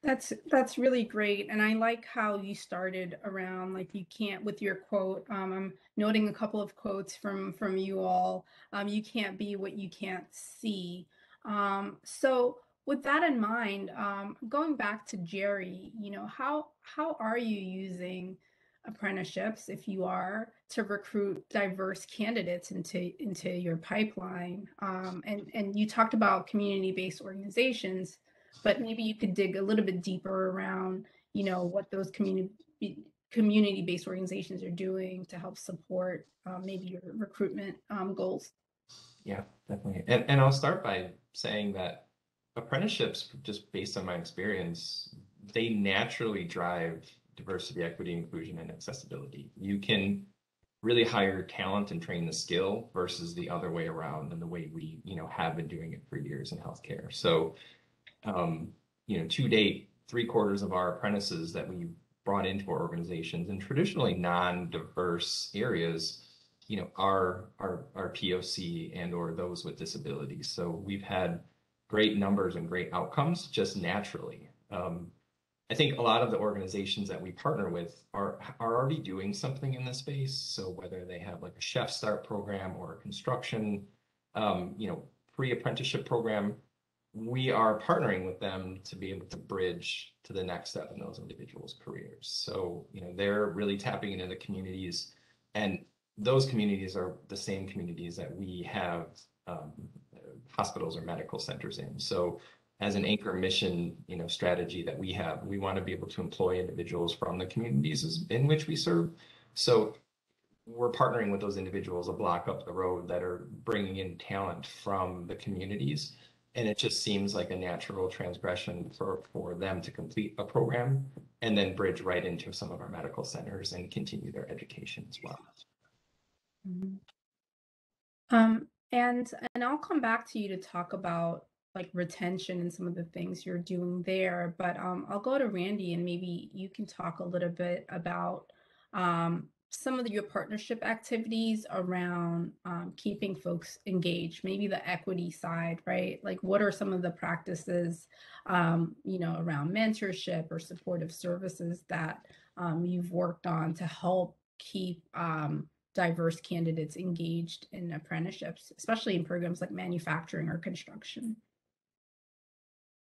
That's really great, and I like how you started around like you can't with your quote. I'm noting a couple of quotes from you all. You can't be what you can't see. So with that in mind, going back to Jerry, how are you using apprenticeships, if you are, to recruit diverse candidates into your pipeline? And you talked about community-based organizations, but maybe you could dig a little bit deeper around, what those community-based organizations are doing to help support maybe your recruitment goals. Yeah, definitely. And I'll start by saying that apprenticeships, just based on my experience, they naturally drive diversity, equity, inclusion, and accessibility. You can really hire talent and train the skill versus the other way around, and the way we, have been doing it for years in healthcare. So, to date, 3/4 of our apprentices that we brought into our organizations in traditionally non-diverse areas, are POC and or those with disabilities. So we've had great numbers and great outcomes just naturally. I think a lot of the organizations that we partner with are already doing something in this space. So whether they have like a Chef Start program or a construction, pre-apprenticeship program, we are partnering with them to be able to bridge to the next step in those individuals' careers. So, they're really tapping into the communities, and those communities are the same communities that we have hospitals or medical centers in. So as an anchor mission, strategy that we have, we want to be able to employ individuals from the communities in which we serve. So we're partnering with those individuals a block up the road that are bringing in talent from the communities. And it just seems like a natural transgression for them to complete a program and then bridge right into some of our medical centers and continue their education as well. And I'll come back to you to talk about like retention and some of the things you're doing there, but I'll go to Randy, and maybe you can talk a little bit about some of your partnership activities around keeping folks engaged, maybe the equity side, right? Like what are some of the practices, around mentorship or supportive services that you've worked on to help keep diverse candidates engaged in apprenticeships, especially in programs like manufacturing or construction?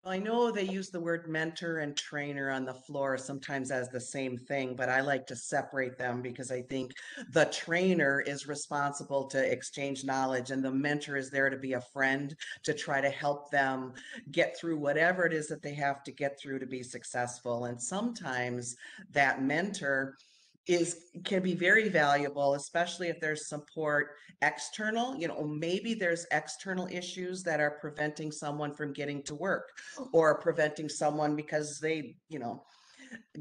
Well, I know they use the word mentor and trainer on the floor sometimes as the same thing, but I like to separate them because I think the trainer is responsible to exchange knowledge, and the mentor is there to be a friend to try to help them get through whatever it is that they have to get through to be successful. And sometimes that mentor can be very valuable, especially if there's support external. Maybe there's external issues that are preventing someone from getting to work, or preventing someone because they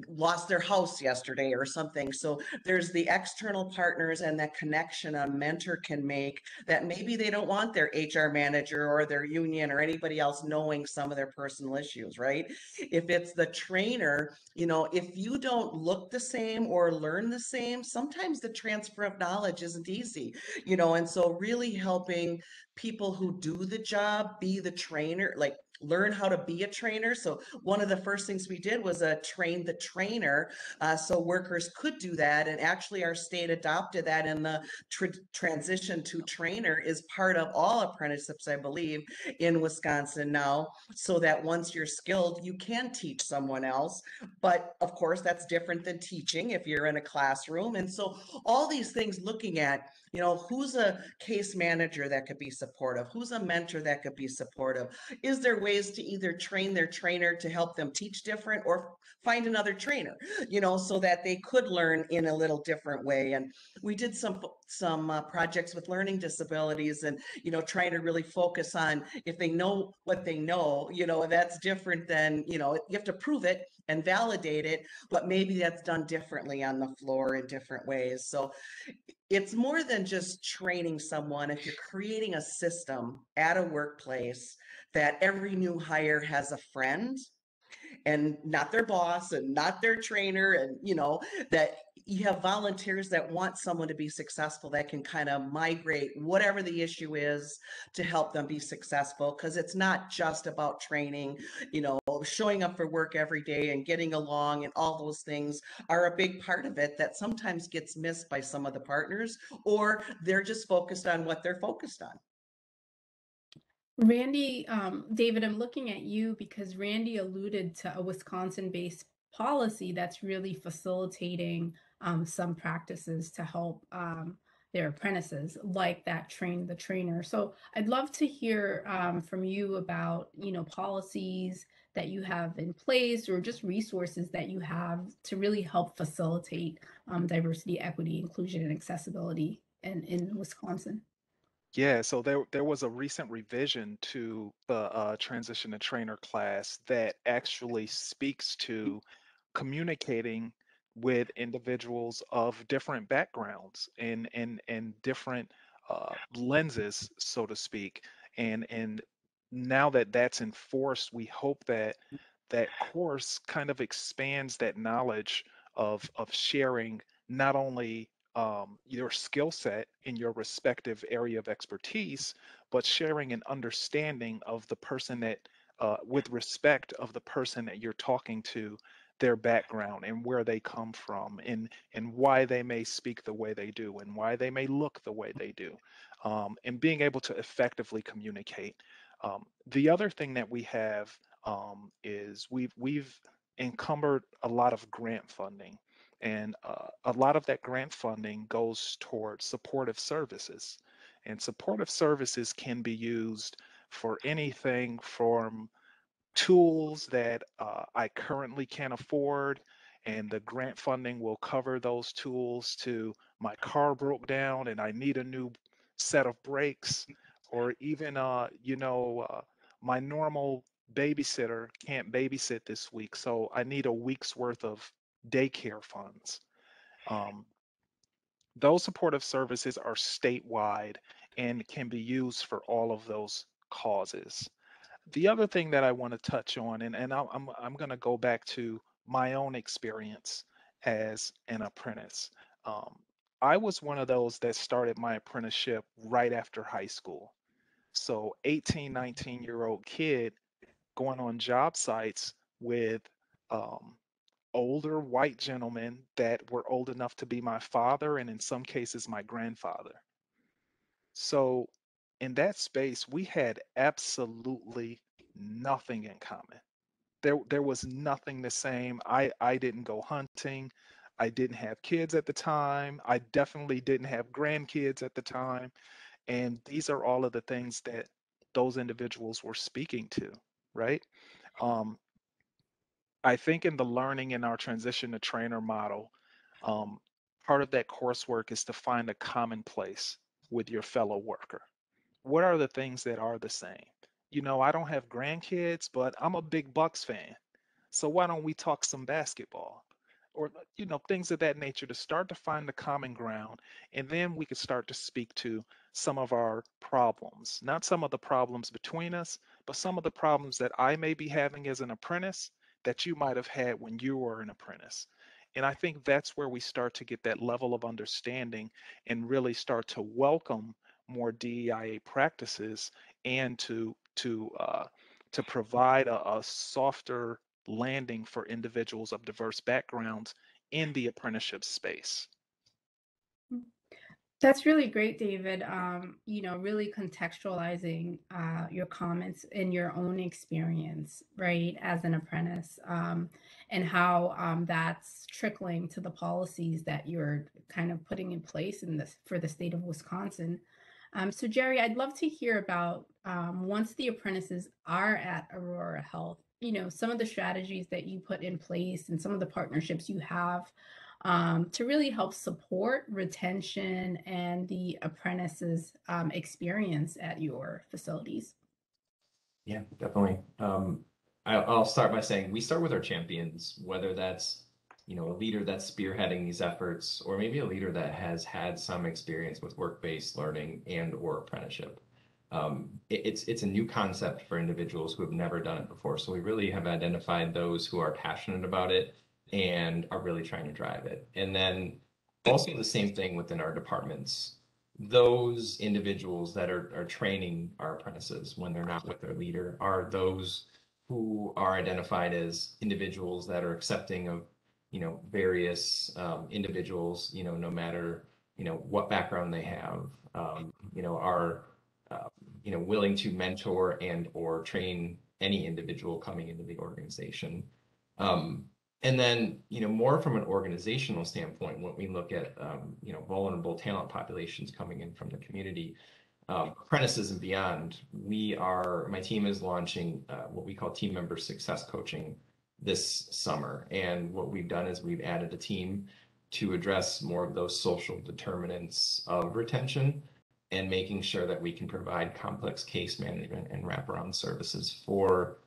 lost their house yesterday or something. So there's the external partners and that connection a mentor can make that maybe they don't want their HR manager or their union or anybody else knowing some of their personal issues, right? If it's the trainer, if you don't look the same or learn the same, sometimes the transfer of knowledge isn't easy, and so really helping people who do the job be the trainer, like learn how to be a trainer. So one of the first things we did was train the trainer, so workers could do that. And actually our state adopted that, and the transition to trainer is part of all apprenticeships, I believe, in Wisconsin now, so that once you're skilled, you can teach someone else. But of course, that's different than teaching if you're in a classroom. And so all these things, looking at, who's a case manager that could be supportive? Who's a mentor that could be supportive? Is there ways to either train their trainer to help them teach different, or find another trainer, so that they could learn in a little different way? And we did some projects with learning disabilities, and, trying to really focus on if they know what they know, that's different than, you have to prove it and validate it, but maybe that's done differently on the floor in different ways. So it's more than just training someone. If you're creating a system at a workplace that every new hire has a friend, and not their boss and not their trainer, and that you have volunteers that want someone to be successful, that can kind of migrate whatever the issue is to help them be successful, because it's not just about training. Showing up for work every day and getting along, and all those things are a big part of it that sometimes gets missed by some of the partners, or they're just focused on what they're focused on. Randy, David, I'm looking at you because Randy alluded to a Wisconsin-based policy that's really facilitating some practices to help their apprentices, like that train the trainer. So I'd love to hear from you about, policies that you have in place, or just resources that you have to really help facilitate diversity, equity, inclusion, and accessibility in Wisconsin. Yeah, so there was a recent revision to the transition to trainer class that actually speaks to communicating with individuals of different backgrounds and different lenses, so to speak. And now that that's enforced, we hope that that course kind of expands that knowledge of sharing not only your skill set in your respective area of expertise, but sharing an understanding of the person that, with respect of the person that you're talking to, their background and where they come from, and why they may speak the way they do, and why they may look the way they do, and being able to effectively communicate. The other thing that we have is we've encumbered a lot of grant funding. And a lot of that grant funding goes towards supportive services. And supportive services can be used for anything from tools that I currently can't afford, and the grant funding will cover those tools, to my car broke down and I need a new set of brakes, or even, my normal babysitter can't babysit this week, so I need a week's worth of daycare funds. Um, those supportive services are statewide and can be used for all of those causes. The other thing that I want to touch on, and I'm going to go back to my own experience as an apprentice. Um, I was one of those that started my apprenticeship right after high school. So 18, 19-year-old kid going on job sites with um, older white gentlemen that were old enough to be my father, and in some cases my grandfather. So in that space, we had absolutely nothing in common. There was nothing the same. I didn't go hunting. I didn't have kids at the time. I definitely didn't have grandkids at the time. And these are all of the things that those individuals were speaking to, right? Um, I think in the learning in our transition to trainer model, um, part of that coursework is to find a common place with your fellow worker. What are the things that are the same? I don't have grandkids, but I'm a big Bucks fan. So why don't we talk some basketball? Or, things of that nature, to start to find the common ground. And then we could start to speak to some of our problems, not some of the problems between us, but some of the problems that I may be having as an apprentice that you might have had when you were an apprentice. And I think that's where we start to get that level of understanding and really start to welcome more DEIA practices, and to provide a softer landing for individuals of diverse backgrounds in the apprenticeship space. That's really great, David. Really contextualizing your comments in your own experience, right, as an apprentice, and how that's trickling to the policies that you're kind of putting in place for the state of Wisconsin. So Jerry, I'd love to hear about once the apprentices are at Aurora Health, some of the strategies that you put in place and some of the partnerships you have to really help support retention and the apprentices' experience at your facilities. Yeah, definitely. I'll start by saying we start with our champions, whether that's a leader that's spearheading these efforts, or maybe a leader that has had some experience with work-based learning and or apprenticeship. It's a new concept for individuals who have never done it before. So we really have identified those who are passionate about it and are really trying to drive it. And then also the same thing within our departments. Those individuals that are training our apprentices when they're not with their leader are those who are identified as individuals that are accepting of, various individuals, no matter, what background they have, are, willing to mentor and or train any individual coming into the organization. And then, more from an organizational standpoint, when we look at, vulnerable talent populations coming in from the community, apprentices and beyond, my team is launching what we call team member success coaching this summer. And what we've done is we've added a team to address more of those social determinants of retention and making sure that we can provide complex case management and wraparound services for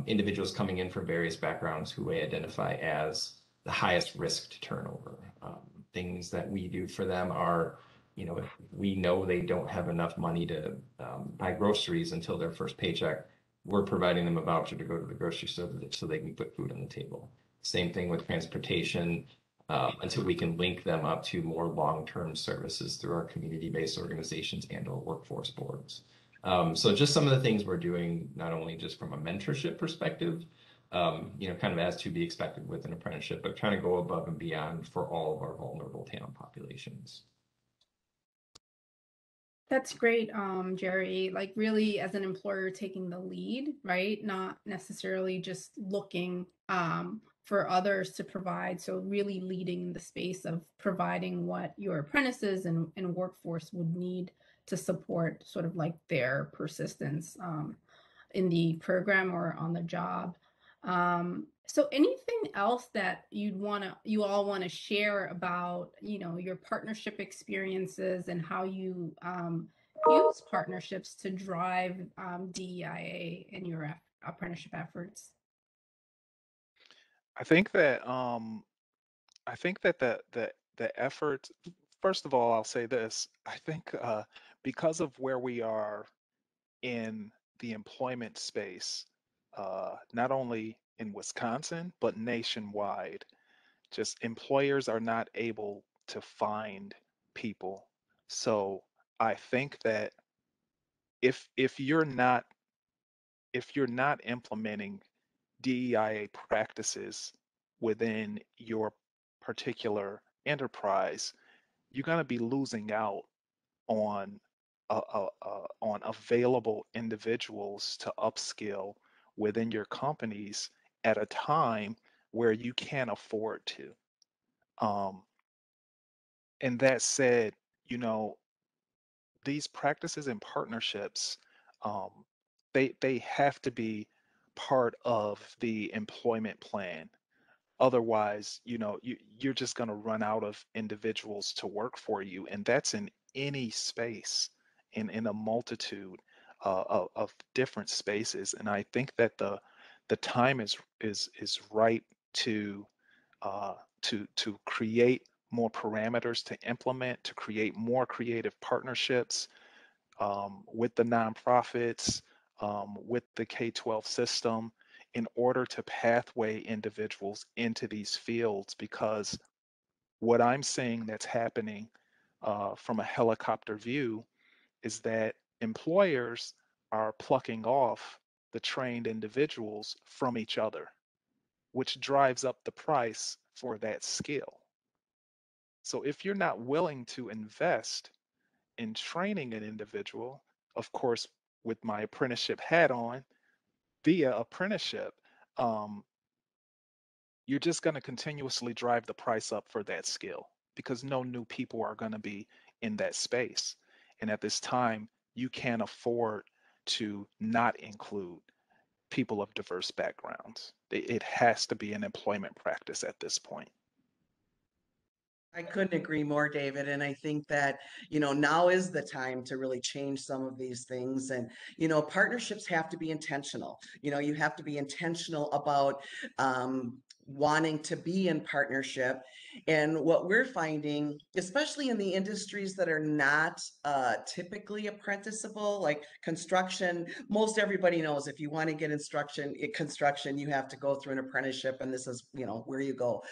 individuals coming in from various backgrounds who we identify as the highest risk to turnover. Things that we do for them are, if we know they don't have enough money to buy groceries until their first paycheck, we're providing them a voucher to go to the grocery store so they can put food on the table. Same thing with transportation, until we can link them up to more long-term services through our community-based organizations and or workforce boards. So just some of the things we're doing, not only just from a mentorship perspective, kind of as to be expected with an apprenticeship, but trying to go above and beyond for all of our vulnerable talent populations. That's great, Jerry. Like really as an employer taking the lead, right? Not necessarily just looking for others to provide. So really leading the space of providing what your apprentices and workforce would need to support sort of like their persistence in the program or on the job. So anything else that you all want to share about, your partnership experiences and how you use partnerships to drive DEIA in your apprenticeship efforts? I think that the effort. First of all, I'll say this. I think because of where we are in the employment space, not only in Wisconsin, but nationwide, just employers are not able to find people. So I think that if you're not implementing DEIA practices within your particular enterprise, you're going to be losing out on on available individuals to upskill within your companies at a time where you can't afford to. And that said, these practices and partnerships, they have to be part of the employment plan. Otherwise, you're just going to run out of individuals to work for you, and that's in any space, in a multitude of different spaces. And I think that the time is right to create more parameters to implement, to create more creative partnerships with the nonprofits, with the K-12 system, in order to pathway individuals into these fields. Because what I'm seeing that's happening from a helicopter view is that employers are plucking off the trained individuals from each other, which drives up the price for that skill. So if you're not willing to invest in training an individual, of course, with my apprenticeship hat on, via apprenticeship, you're just going to continuously drive the price up for that skill because no new people are going to be in that space. And at this time, you can't afford to not include people of diverse backgrounds. It has to be an employment practice at this point. I couldn't agree more, David. And I think that, now is the time to really change some of these things. And, partnerships have to be intentional. You have to be intentional about wanting to be in partnership. And what we're finding, especially in the industries that are not typically apprenticeable, like construction, most everybody knows if you want to get construction, you have to go through an apprenticeship, and this is, where you go.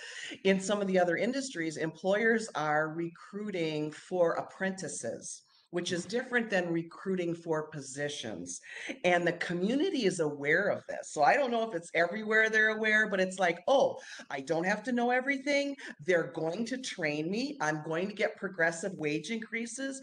In some of the other industries, employers are recruiting for apprentices, which is different than recruiting for positions. And the community is aware of this. So I don't know if it's everywhere they're aware, but it's like, oh, I don't have to know everything. They're going to train me. I'm going to get progressive wage increases.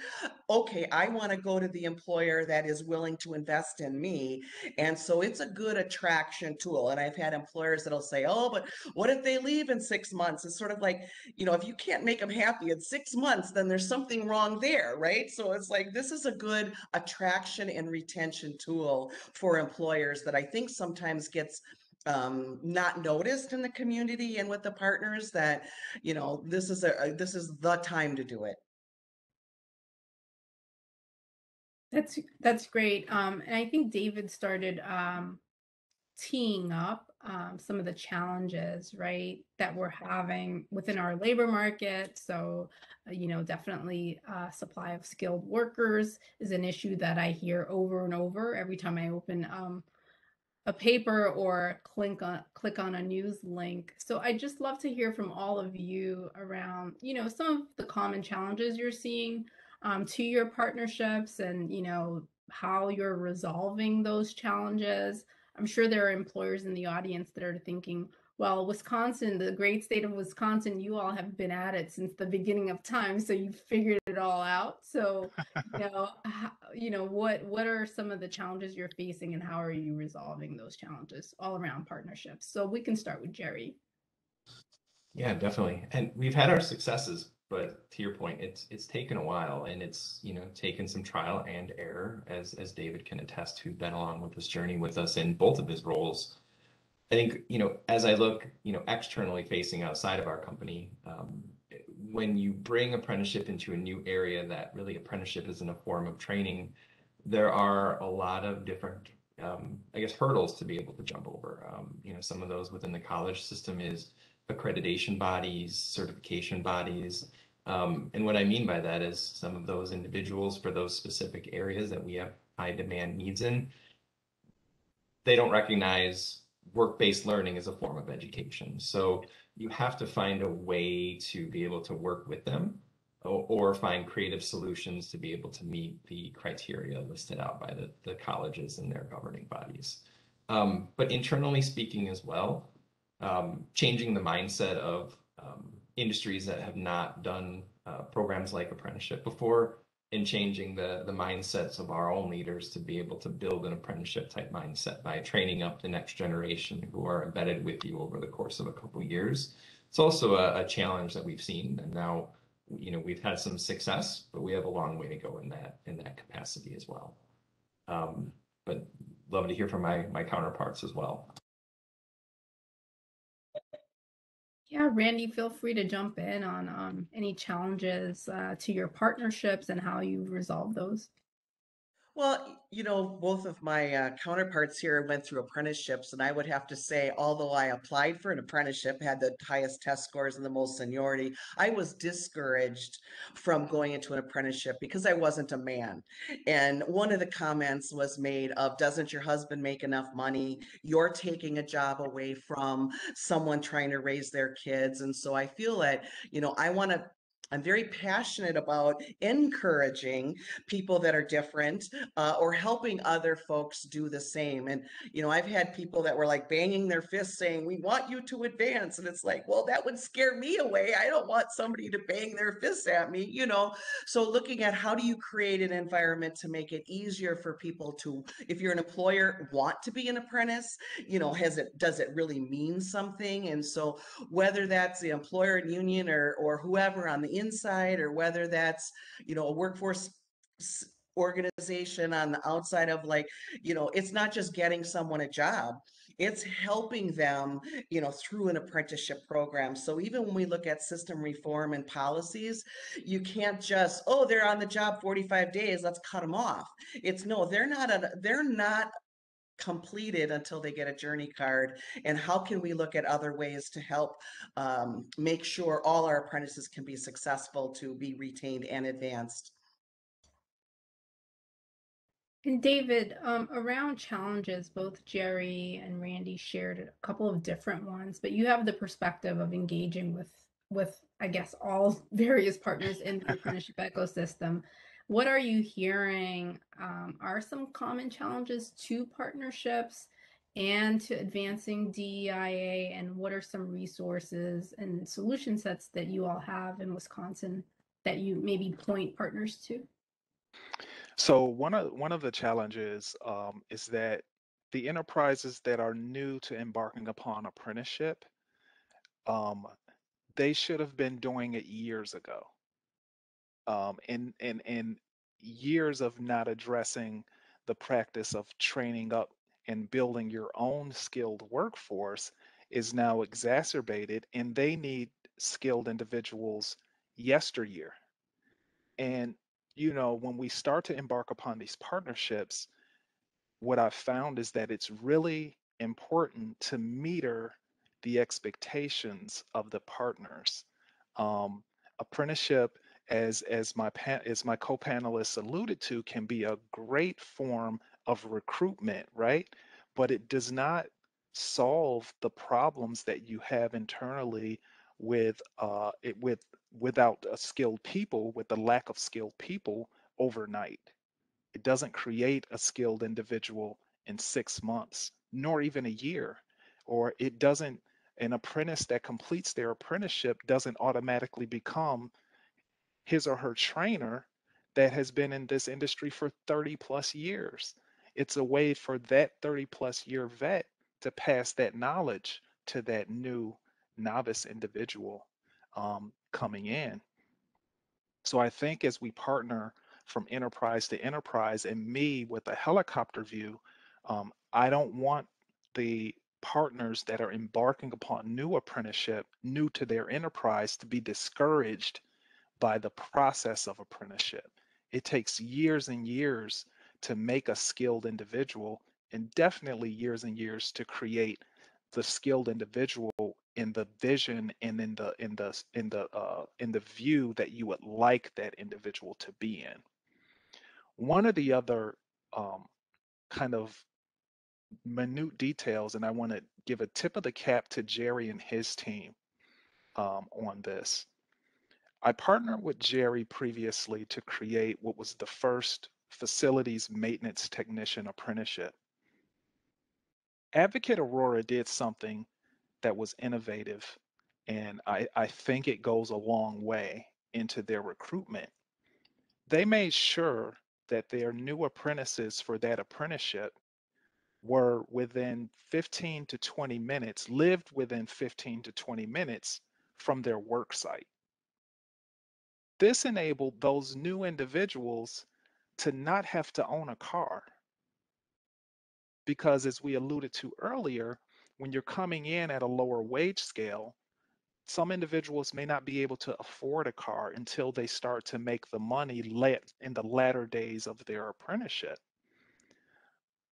Okay, I want to go to the employer that is willing to invest in me. And so it's a good attraction tool. And I've had employers that'll say, oh, but what if they leave in 6 months? It's sort of like, if you can't make them happy in 6 months, then there's something wrong there, right? So it's like, this is a good attraction and retention tool for employers that I think sometimes gets not noticed in the community and with the partners, that, this is the time to do it. That's great. And I think David started teeing up some of the challenges, right, that we're having within our labor market. So, definitely supply of skilled workers is an issue that I hear over and over every time I open a paper or click on a news link. So I just love to hear from all of you around, some of the common challenges you're seeing to your partnerships, and, how you're resolving those challenges. I'm sure there are employers in the audience that are thinking, well, Wisconsin, the great state of Wisconsin, you all have been at it since the beginning of time, so you've figured it all out. So, what are some of the challenges you're facing, and how are you resolving those challenges all around partnerships? So we can start with Jerry. Yeah, definitely. And we've had our successes, but to your point, it's taken a while, and it's, taken some trial and error, as David can attest, who's been along with this journey with us in both of his roles. I think, as I look, externally facing outside of our company, when you bring apprenticeship into a new area that really apprenticeship isn't a form of training, there are a lot of different, hurdles to be able to jump over. Some of those within the college system is accreditation bodies, certification bodies. And what I mean by that is some of those individuals for those specific areas that we have high demand needs in, they don't recognize work-based learning as a form of education. So you have to find a way to be able to work with them, or find creative solutions to be able to meet the criteria listed out by the colleges and their governing bodies. But internally speaking as well, changing the mindset of industries that have not done programs like apprenticeship before, and changing the mindsets of our own leaders to be able to build an apprenticeship type mindset by training up the next generation who are embedded with you over the course of a couple of years. It's also a challenge that we've seen, and now we've had some success, but we have a long way to go in that capacity as well. But love to hear from my counterparts as well. Yeah, Randy, feel free to jump in on any challenges to your partnerships and how you resolve those. Well, both of my counterparts here went through apprenticeships, and I would have to say, although I applied for an apprenticeship, had the highest test scores and the most seniority, I was discouraged from going into an apprenticeship because I wasn't a man. And one of the comments was made of, doesn't your husband make enough money? You're taking a job away from someone trying to raise their kids. And so I feel that, I'm very passionate about encouraging people that are different, or helping other folks do the same. And, I've had people that were like banging their fists saying, we want you to advance. And it's like, well, that would scare me away. I don't want somebody to bang their fists at me, So looking at how do you create an environment to make it easier for people to, if you're an employer, want to be an apprentice, does it really mean something? And so whether that's the employer and union or whoever on the inside, or whether that's, a workforce organization on the outside of it's not just getting someone a job, it's helping them, through an apprenticeship program. So even when we look at system reform and policies, you can't just, they're on the job 45 days, let's cut them off. It's no, they're not completed until they get a journey card, and how can we look at other ways to help make sure all our apprentices can be successful to be retained and advanced. And David, around challenges, both Jerry and Randy shared a couple of different ones, but you have the perspective of engaging with I guess all various partners in the apprenticeship ecosystem. What are you hearing are some common challenges to partnerships and to advancing DEIA, and what are some resources and solution sets that you all have in Wisconsin that you maybe point partners to? So one of the challenges is that the enterprises that are new to embarking upon apprenticeship, they should have been doing it years ago, and years of not addressing the practice of training up and building your own skilled workforce is now exacerbated, and they need skilled individuals yesteryear. And when we start to embark upon these partnerships, what I've found is that it's really important to meter the expectations of the partners. Apprenticeship, as my co-panelists alluded to, can be a great form of recruitment, right? But it does not solve the problems that you have internally with without skilled people, with the lack of skilled people overnight. It doesn't create a skilled individual in 6 months, nor even a year. Or it doesn't, an apprentice that completes their apprenticeship doesn't automatically become his or her trainer that has been in this industry for 30 plus years. It's a way for that 30 plus year vet to pass that knowledge to that new novice individual coming in. So I think as we partner from enterprise to enterprise, and me with a helicopter view, I don't want the partners that are embarking upon new apprenticeship, new to their enterprise, to be discouraged by the process of apprenticeship. It takes years and years to make a skilled individual, and definitely years and years to create the skilled individual in the vision and in the view that you would like that individual to be in. One of the other kind of minute details, and I want to give a tip of the cap to Jerry and his team on this. I partnered with Jerry previously to create what was the first facilities maintenance technician apprenticeship. Advocate Aurora did something that was innovative, and I think it goes a long way into their recruitment. They made sure that their new apprentices for that apprenticeship were within 15 to 20 minutes, lived within 15 to 20 minutes from their work site. This enabled those new individuals to not have to own a car. Because as we alluded to earlier, when you're coming in at a lower wage scale, some individuals may not be able to afford a car until they start to make the money in the latter days of their apprenticeship.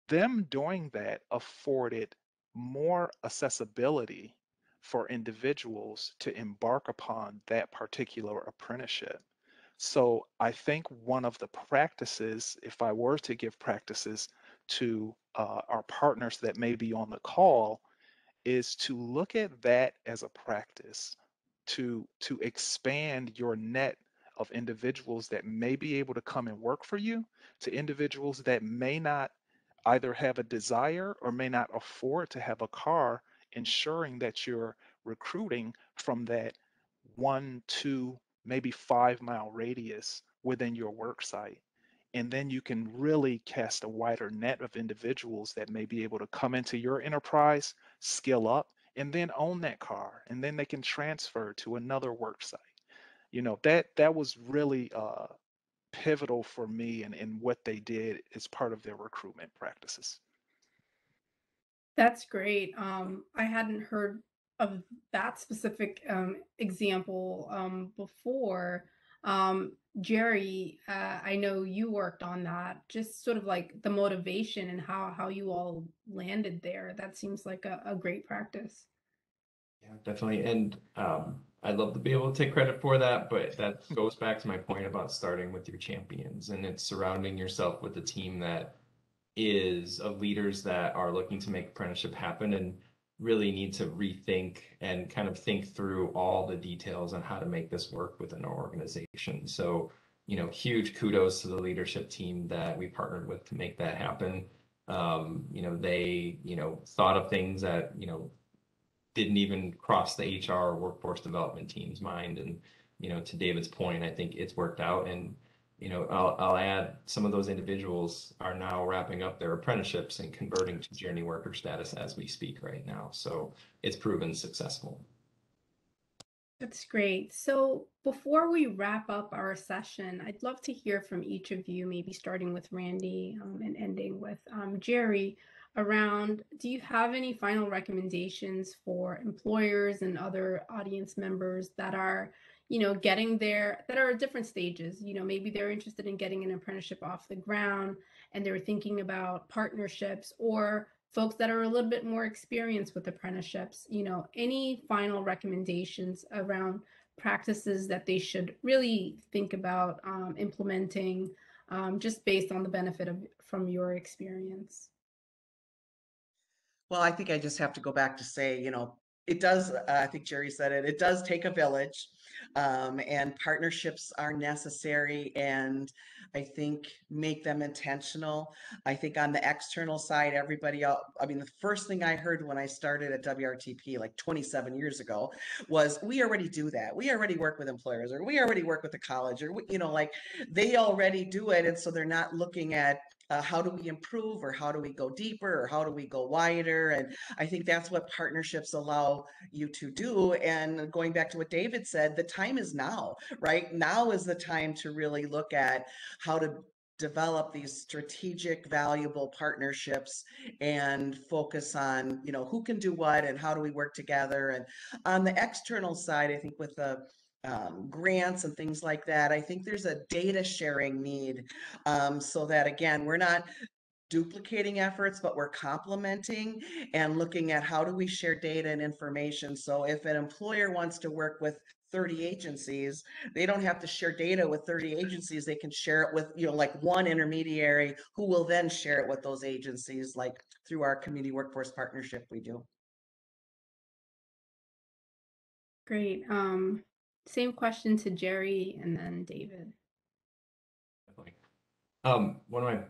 Them doing that afforded more accessibility for individuals to embark upon that particular apprenticeship. So I think one of the practices, if I were to give practices to our partners that may be on the call, is to look at that as a practice, to expand your net of individuals that may be able to come and work for you, to individuals that may not either have a desire or may not afford to have a car, ensuring that you're recruiting from that 1, 2, maybe 5 mile radius within your work site. And then you can really cast a wider net of individuals that may be able to come into your enterprise, skill up, and then own that car. And then they can transfer to another work site. That was really pivotal for me in what they did as part of their recruitment practices. That's great. I hadn't heard of that specific example before. Jerry, I know you worked on that, just sort of like the motivation and how you all landed there. That seems like a great practice. Yeah, definitely. And I'd love to be able to take credit for that, but that goes back to my point about starting with your champions, and it's surrounding yourself with a team that is of leaders that are looking to make apprenticeship happen and really need to rethink and kind of think through all the details on how to make this work within our organization. So, huge kudos to the leadership team that we partnered with to make that happen. They, thought of things that, didn't even cross the HR workforce development team's mind. And, to David's point, I think it's worked out. And, I'll add some of those individuals are now wrapping up their apprenticeships and converting to journey worker status as we speak right now. So it's proven successful. That's great. So before we wrap up our session, I'd love to hear from each of you, maybe starting with Randy and ending with Jerry, around, do you have any final recommendations for employers and other audience members that are getting there, that are at different stages? Maybe they're interested in getting an apprenticeship off the ground and they're thinking about partnerships, or folks that are a little bit more experienced with apprenticeships. Any final recommendations around practices that they should really think about implementing, just based on the benefit from your experience? Well, I think I just have to go back to say, it does, I think Jerry said it does take a village, and partnerships are necessary, and I think make them intentional. I think on the external side, everybody else, the first thing I heard when I started at WRTP like 27 years ago was, we already do that. We already work with employers, or we already work with the college, or, like they already do it. And so they're not looking at how do we improve, or how do we go deeper, or how do we go wider? And I think that's what partnerships allow you to do. And going back to what David said, the time is now, right? Now is the time to really look at how to develop these strategic, valuable partnerships and focus on, who can do what and how do we work together. And on the external side, I think with the grants and things like that, I think there's a data sharing need, so that, again, we're not duplicating efforts, but we're complementing and looking at how do we share data and information. So if an employer wants to work with 30 agencies, they don't have to share data with 30 agencies. They can share it with, like one intermediary who will then share it with those agencies, like through our community workforce partnership we do. Great. Same question to Jerry and then David. One of my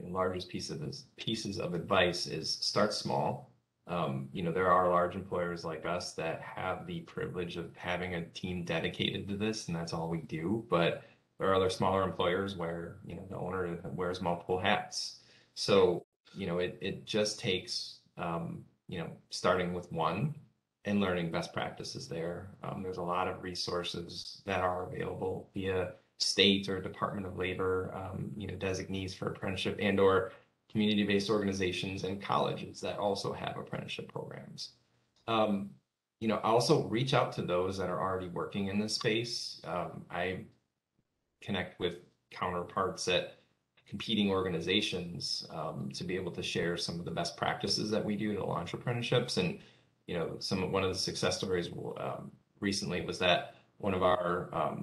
largest pieces of advice is start small. There are large employers like us that have the privilege of having a team dedicated to this, and that's all we do. But there are other smaller employers where, the owner wears multiple hats. So, it just takes, starting with one and learning best practices there. There's a lot of resources that are available via state or Department of Labor, designees for apprenticeship, and or community-based organizations and colleges that also have apprenticeship programs. Also reach out to those that are already working in this space. I connect with counterparts at competing organizations to be able to share some of the best practices that we do to launch apprenticeships. And one of the success stories recently was that one of our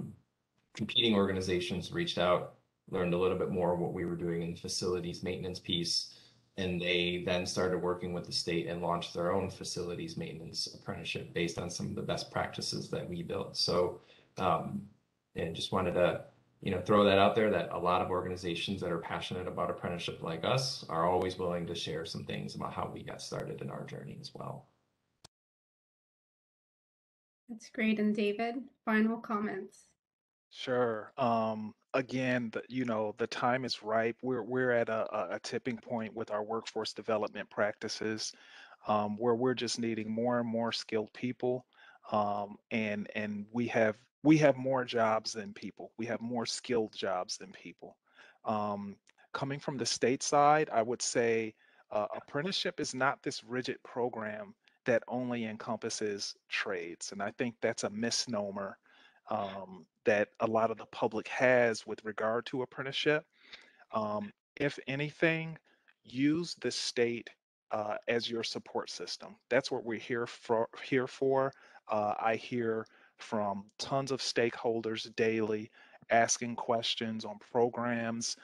competing organizations reached out, learned a little bit more of what we were doing in the facilities maintenance piece, and they then started working with the state and launched their own facilities maintenance apprenticeship based on some of the best practices that we built. So, and just wanted to, throw that out there, that a lot of organizations that are passionate about apprenticeship like us are always willing to share some things about how we got started in our journey as well. That's great. And David, final comments? Sure. Again, the time is ripe. We're at a tipping point with our workforce development practices, where we're just needing more and more skilled people, and we have more jobs than people. We have more skilled jobs than people. Coming from the state side, I would say apprenticeship is not this rigid program that only encompasses trades, and I think that's a misnomer. that a lot of the public has with regard to apprenticeship. If anything, use the state as your support system. That's what we're here for. I hear from tons of stakeholders daily asking questions on programs.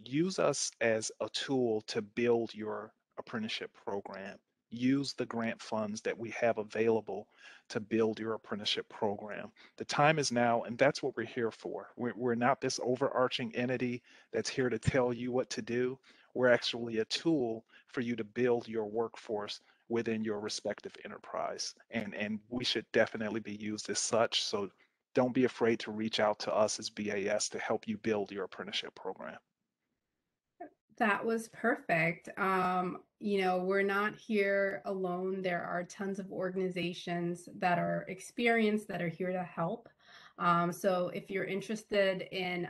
Use us as a tool to build your apprenticeship program. Use the grant funds that we have available to build your apprenticeship program. The time is now, and that's what we're here for. We're not this overarching entity that's here to tell you what to do. We're actually a tool for you to build your workforce within your respective enterprise. And we should definitely be used as such. So don't be afraid to reach out to us as BAS to help you build your apprenticeship program. That was perfect. You know, we're not here alone. There are tons of organizations that are experienced that are here to help. So if you're interested in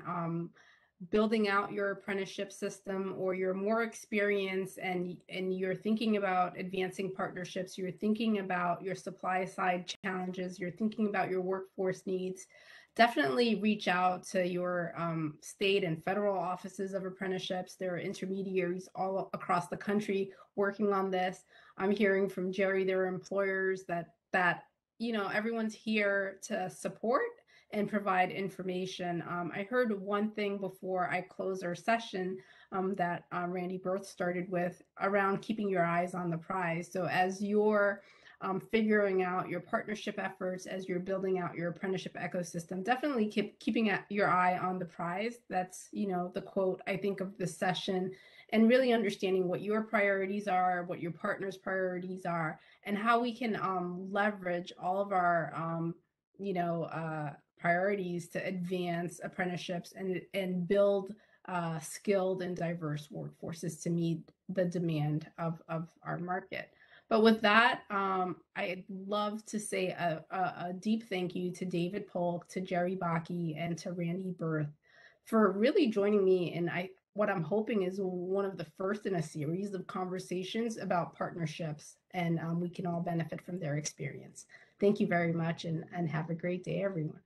building out your apprenticeship system, or you're more experienced and you're thinking about advancing partnerships, you're thinking about your supply side challenges, you're thinking about your workforce needs, definitely reach out to your state and federal offices of apprenticeships. There are intermediaries all across the country working on this. I'm hearing from Jerry, there are employers that you know, everyone's here to support and provide information. I heard one thing before I close our session that Randy Berth started with around keeping your eyes on the prize. So as you're figuring out your partnership efforts, as you're building out your apprenticeship ecosystem, definitely keeping your eye on the prize. That's, you know, the quote I think of this session, and really understanding what your priorities are, what your partner's priorities are, and how we can leverage all of our you know, priorities to advance apprenticeships and build skilled and diverse workforces to meet the demand of our market. But with that, I'd love to say a deep thank you to David Polk, to Jerry Bakke, and to Randy Berth for really joining me. And what I'm hoping is one of the first in a series of conversations about partnerships, and we can all benefit from their experience. Thank you very much, and have a great day, everyone.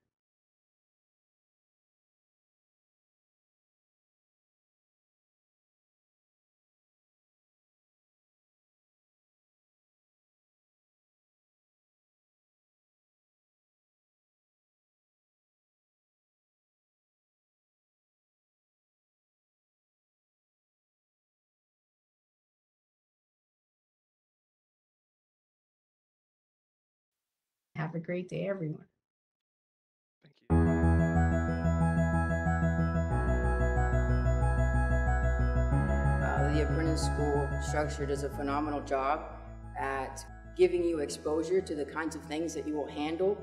Have a great day, everyone. The Apprentice School Structure does a phenomenal job at giving you exposure to the kinds of things that you will handle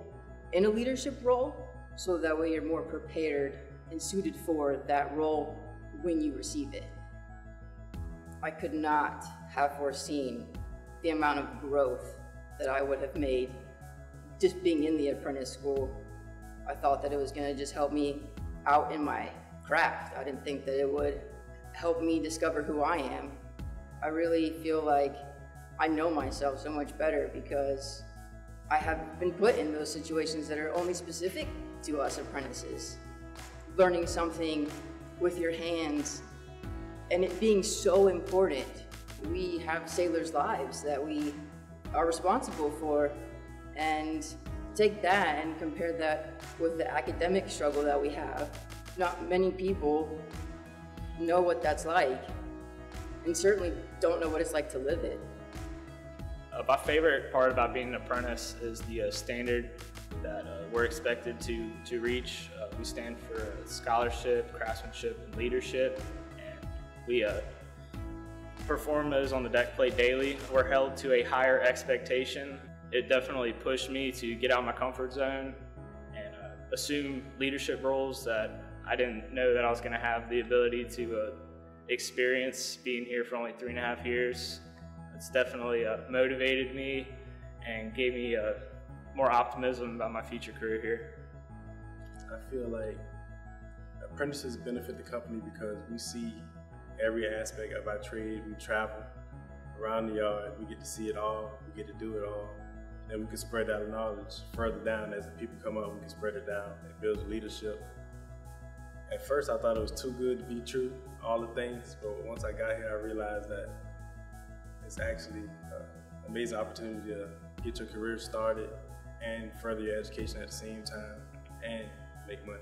in a leadership role, so that way you're more prepared and suited for that role when you receive it. I could not have foreseen the amount of growth that I would have made just being in the apprentice school. I thought that it was going to just help me out in my craft. I didn't think that it would help me discover who I am. I really feel like I know myself so much better because I have been put in those situations that are only specific to us apprentices. Learning something with your hands and it being so important. We have sailors' lives that we are responsible for, and take that and compare that with the academic struggle that we have. Not many people know what that's like, and certainly don't know what it's like to live it. My favorite part about being an apprentice is the standard that we're expected to reach. We stand for scholarship, craftsmanship, and leadership, and we perform those on the deck plate daily. We're held to a higher expectation. It definitely pushed me to get out of my comfort zone and assume leadership roles that I didn't know that I was going to have the ability to experience being here for only 3.5 years. It's definitely motivated me and gave me more optimism about my future career here. I feel like apprentices benefit the company because we see every aspect of our trade. We travel around the yard, we get to see it all, we get to do it all. then we can spread that knowledge further down. As the people come up, we can spread it down. It builds leadership. At first, I thought it was too good to be true, all the things, but once I got here, I realized that it's actually an amazing opportunity to get your career started and further your education at the same time and make money.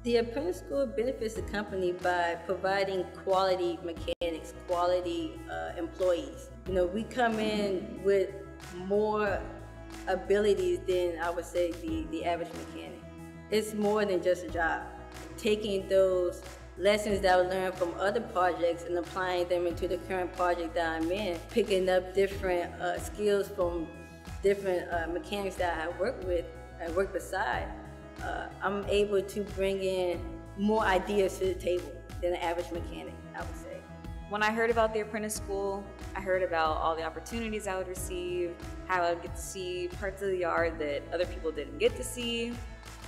The apprentice school benefits the company by providing quality mechanics, quality employees. You know, we come in with more abilities than I would say the average mechanic. It's more than just a job. Taking those lessons that I learned from other projects and applying them into the current project that I'm in, picking up different skills from different mechanics that I work with and work beside, I'm able to bring in more ideas to the table than an average mechanic, I would say. When I heard about the apprentice school, I heard about all the opportunities I would receive, how I would get to see parts of the yard that other people didn't get to see.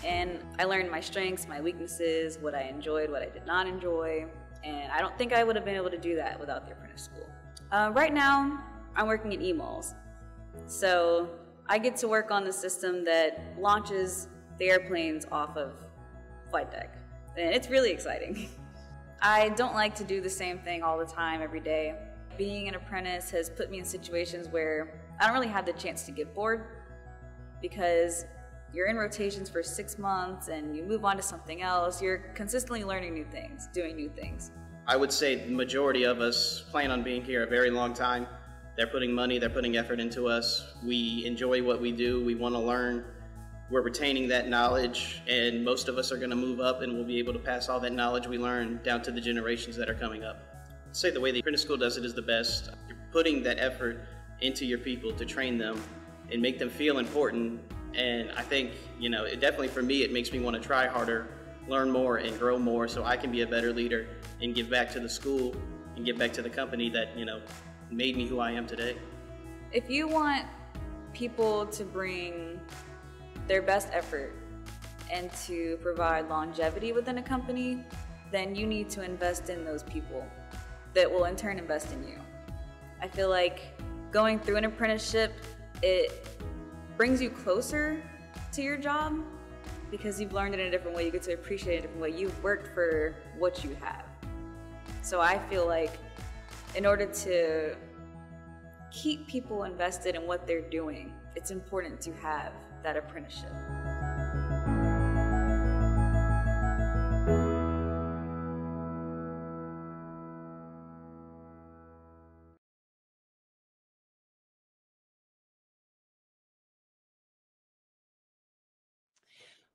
And I learned my strengths, my weaknesses, what I enjoyed, what I did not enjoy. And I don't think I would have been able to do that without the apprentice school. Right now, I'm working at EMALS. So I get to work on the system that launches the airplanes off of flight deck. And it's really exciting. I don't like to do the same thing all the time, every day. Being an apprentice has put me in situations where I don't really have the chance to get bored, because you're in rotations for 6 months and you move on to something else. You're consistently learning new things, doing new things. I would say the majority of us plan on being here a very long time. They're putting money, they're putting effort into us. We enjoy what we do, we want to learn. We're retaining that knowledge, and most of us are going to move up and we'll be able to pass all that knowledge we learn down to the generations that are coming up. I'd say the way the apprentice school does it is the best. You're putting that effort into your people to train them and make them feel important. And I think, you know, it definitely for me, it makes me want to try harder, learn more and grow more so I can be a better leader and give back to the school and give back to the company that, you know, made me who I am today. If you want people to bring their best effort and to provide longevity within a company, then you need to invest in those people that will in turn invest in you. I feel like going through an apprenticeship, it brings you closer to your job because you've learned it in a different way. You get to appreciate it in a different way. You've worked for what you have. So I feel like in order to keep people invested in what they're doing, it's important to have that apprenticeship.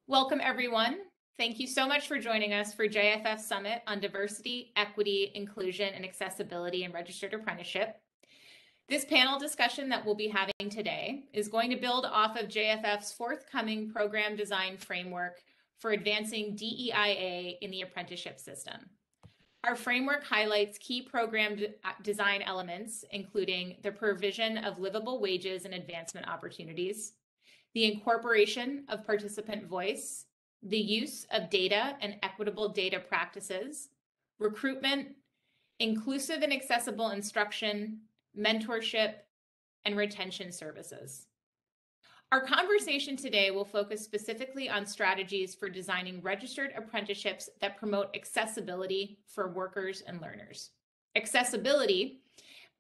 Welcome, everyone. Thank you so much for joining us for JFF Summit on Diversity, Equity, Inclusion, and Accessibility in Registered Apprenticeship. This panel discussion that we'll be having today is going to build off of JFF's forthcoming program design framework for advancing DEIA in the apprenticeship system. Our framework highlights key program design elements, including the provision of livable wages and advancement opportunities, the incorporation of participant voice, the use of data and equitable data practices, recruitment, inclusive and accessible instruction, mentorship, and retention services. Our conversation today will focus specifically on strategies for designing registered apprenticeships that promote accessibility for workers and learners. Accessibility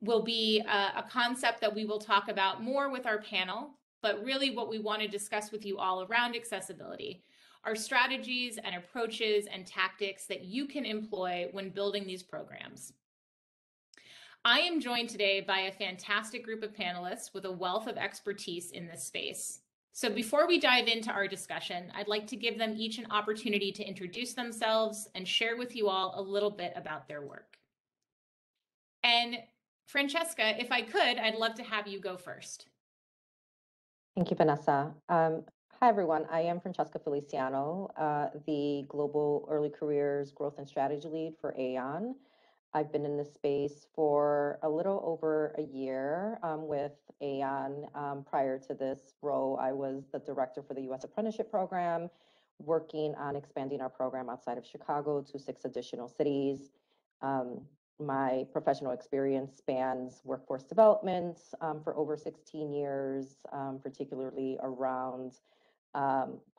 will be a concept that we will talk about more with our panel, but really what we want to discuss with you all around accessibility are strategies and approaches and tactics that you can employ when building these programs. I am joined today by a fantastic group of panelists with a wealth of expertise in this space. So before we dive into our discussion, I'd like to give them each an opportunity to introduce themselves and share with you all a little bit about their work. And Francesca, if I could, I'd love to have you go first. Thank you, Vanessa. Hi, everyone. I am Francesca Feliciano, the Global Early Careers Growth and Strategy Lead for Aon. I've been in this space for a little over a year with Aon. Prior to this role, I was the director for the U.S. Apprenticeship Program, working on expanding our program outside of Chicago to 6 additional cities. my professional experience spans workforce development for over 16 years, particularly around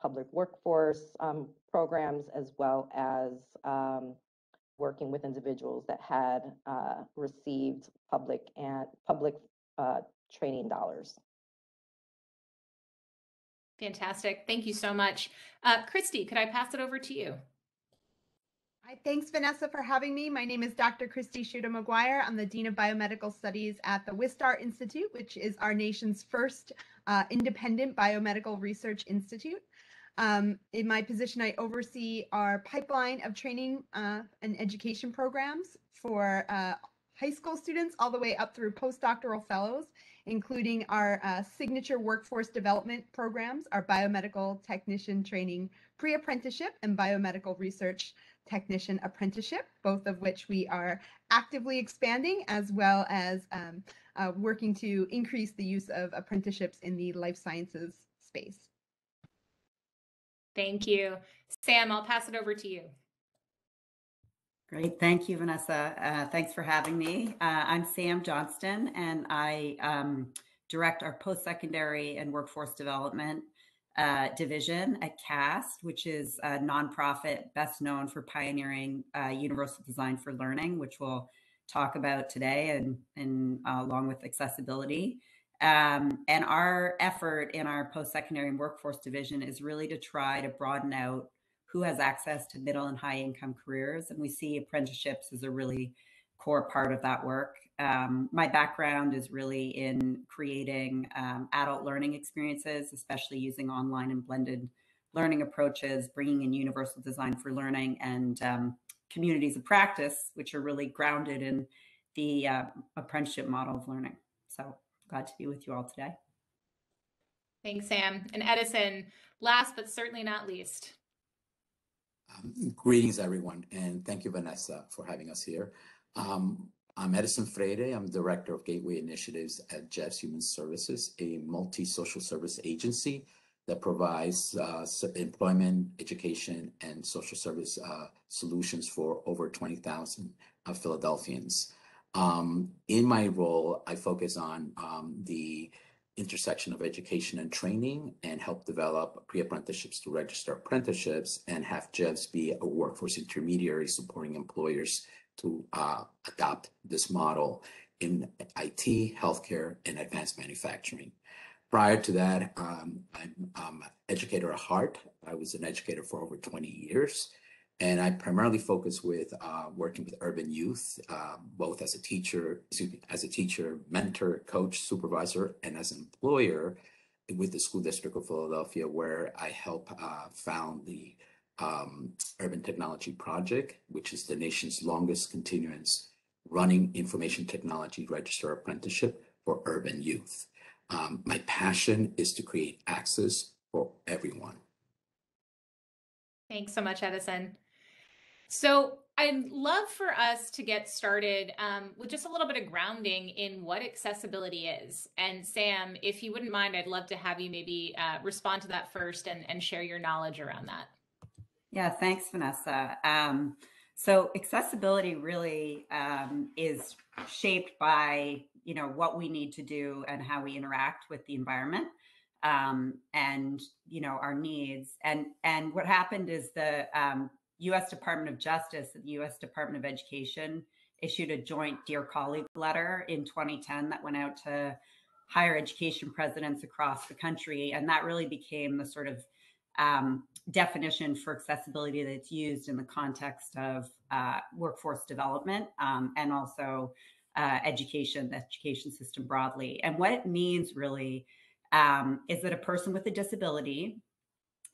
public workforce programs, as well as working with individuals that had received public training dollars. Fantastic. Thank you so much. Christy, could I pass it over to you? Hi, thanks, Vanessa, for having me. My name is Dr. Christy Schuter-McGuire. I'm the Dean of Biomedical Studies at the Wistar Institute, which is our nation's first independent biomedical research institute. In my position, I oversee our pipeline of training and education programs for high school students all the way up through postdoctoral fellows, including our signature workforce development programs, our biomedical technician training pre-apprenticeship and biomedical research technician apprenticeship, both of which we are actively expanding, as well as working to increase the use of apprenticeships in the life sciences space. Thank you. Sam, I'll pass it over to you. Great. Thank you, Vanessa. Thanks for having me. I'm Sam Johnston, and I direct our post-secondary and workforce development division at CAST, which is a nonprofit best known for pioneering universal design for learning, which we'll talk about today, and along with accessibility. And our effort in our post-secondary and workforce division is really to try to broaden out who has access to middle and high income careers. And we see apprenticeships as a really core part of that work. My background is really in creating adult learning experiences, especially using online and blended learning approaches, bringing in universal design for learning, and communities of practice, which are really grounded in the apprenticeship model of learning. So glad to be with you all today. Thanks, Sam. And Edison, last but certainly not least. Greetings, everyone, and thank you, Vanessa, for having us here. I'm Edison Freire. I'm Director of Gateway Initiatives at Jeffs Human Services, a multi-social service agency that provides employment, education, and social service solutions for over 20,000 Philadelphians. In my role, I focus on the intersection of education and training, and help develop pre-apprenticeships to register apprenticeships, and have Jeffs be a workforce intermediary supporting employers to adopt this model in IT, healthcare, and advanced manufacturing. Prior to that, I'm an educator at heart. I was an educator for over 20 years, and I primarily focus with working with urban youth, both as a teacher, mentor, coach, supervisor, and as an employer with the School District of Philadelphia, where I help found the Urban Technology Project, which is the nation's longest continuous running information technology register apprenticeship for urban youth. My passion is to create access for everyone. Thanks so much, Edison. So I'd love for us to get started with just a little bit of grounding in what accessibility is. And Sam, if you wouldn't mind, I'd love to have you maybe respond to that first and share your knowledge around that. Yeah, thanks, Vanessa. So accessibility really is shaped by, what we need to do and how we interact with the environment, and, our needs. And what happened is the U.S. Department of Justice and the U.S. Department of Education issued a joint Dear Colleague letter in 2010 that went out to higher education presidents across the country. And that really became the sort of definition for accessibility that's used in the context of workforce development, and also the education system broadly. And what it means really is that a person with a disability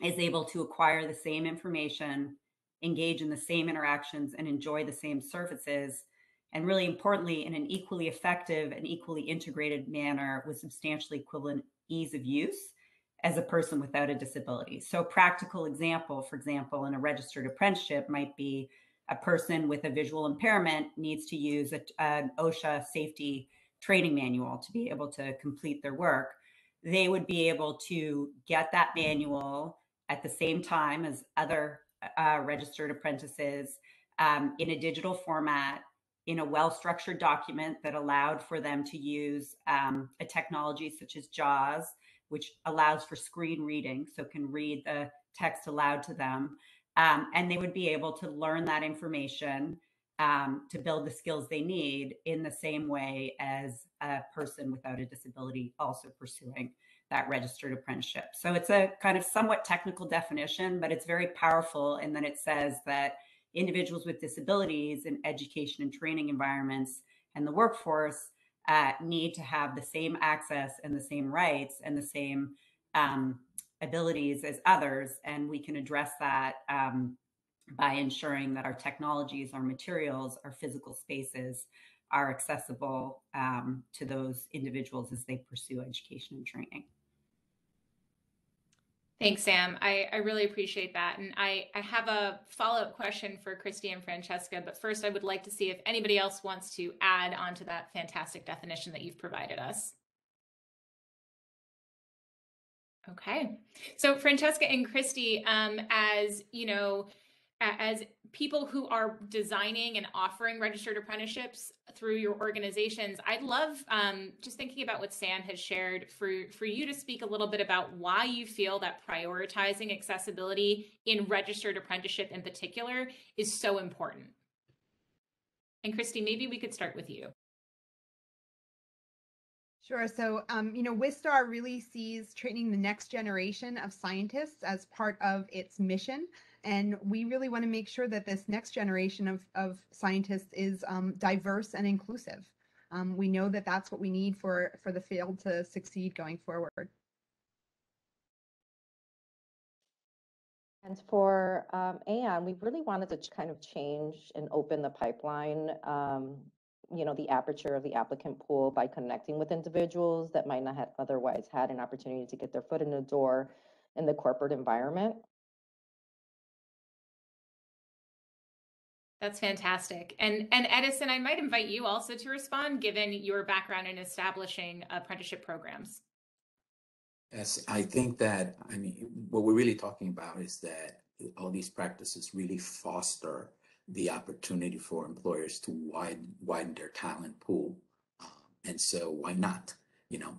is able to acquire the same information, engage in the same interactions, and enjoy the same services, and really importantly, in an equally effective and equally integrated manner with substantially equivalent ease of use as a person without a disability. So practical example, for example, in a registered apprenticeship might be a person with a visual impairment needs to use an OSHA safety training manual to be able to complete their work. They would be able to get that manual at the same time as other registered apprentices in a digital format, in a well-structured document that allowed for them to use a technology such as JAWS, which allows for screen reading, so can read the text aloud to them. And they would be able to learn that information to build the skills they need in the same way as a person without a disability also pursuing that registered apprenticeship. So it's a kind of somewhat technical definition, but it's very powerful in that it says that individuals with disabilities in education and training environments and the workforce need to have the same access and the same rights and the same abilities as others. And we can address that by ensuring that our technologies, our materials, our physical spaces are accessible to those individuals as they pursue education and training. Thanks, Sam. I really appreciate that. And I have a follow-up question for Christy and Francesca, but first I would like to see if anybody else wants to add on to that fantastic definition that you've provided us. Okay. So Francesca and Christy, as you know, as people who are designing and offering registered apprenticeships through your organizations, I'd love, just thinking about what Sam has shared, for you to speak a little bit about why you feel that prioritizing accessibility in registered apprenticeship in particular is so important. And Christy, maybe we could start with you. Sure. So, Wistar really sees training the next generation of scientists as part of its mission. And we really want to make sure that this next generation of scientists is diverse and inclusive. We know that that's what we need for the field to succeed going forward. And for Aon, we really wanted to kind of change and open the pipeline, the aperture of the applicant pool by connecting with individuals that might not have otherwise had an opportunity to get their foot in the door in the corporate environment. That's fantastic. And Edison, I might invite you also to respond, given your background in establishing apprenticeship programs. Yes, I think that, what we're really talking about is that all these practices really foster the opportunity for employers to widen their talent pool. And so why not?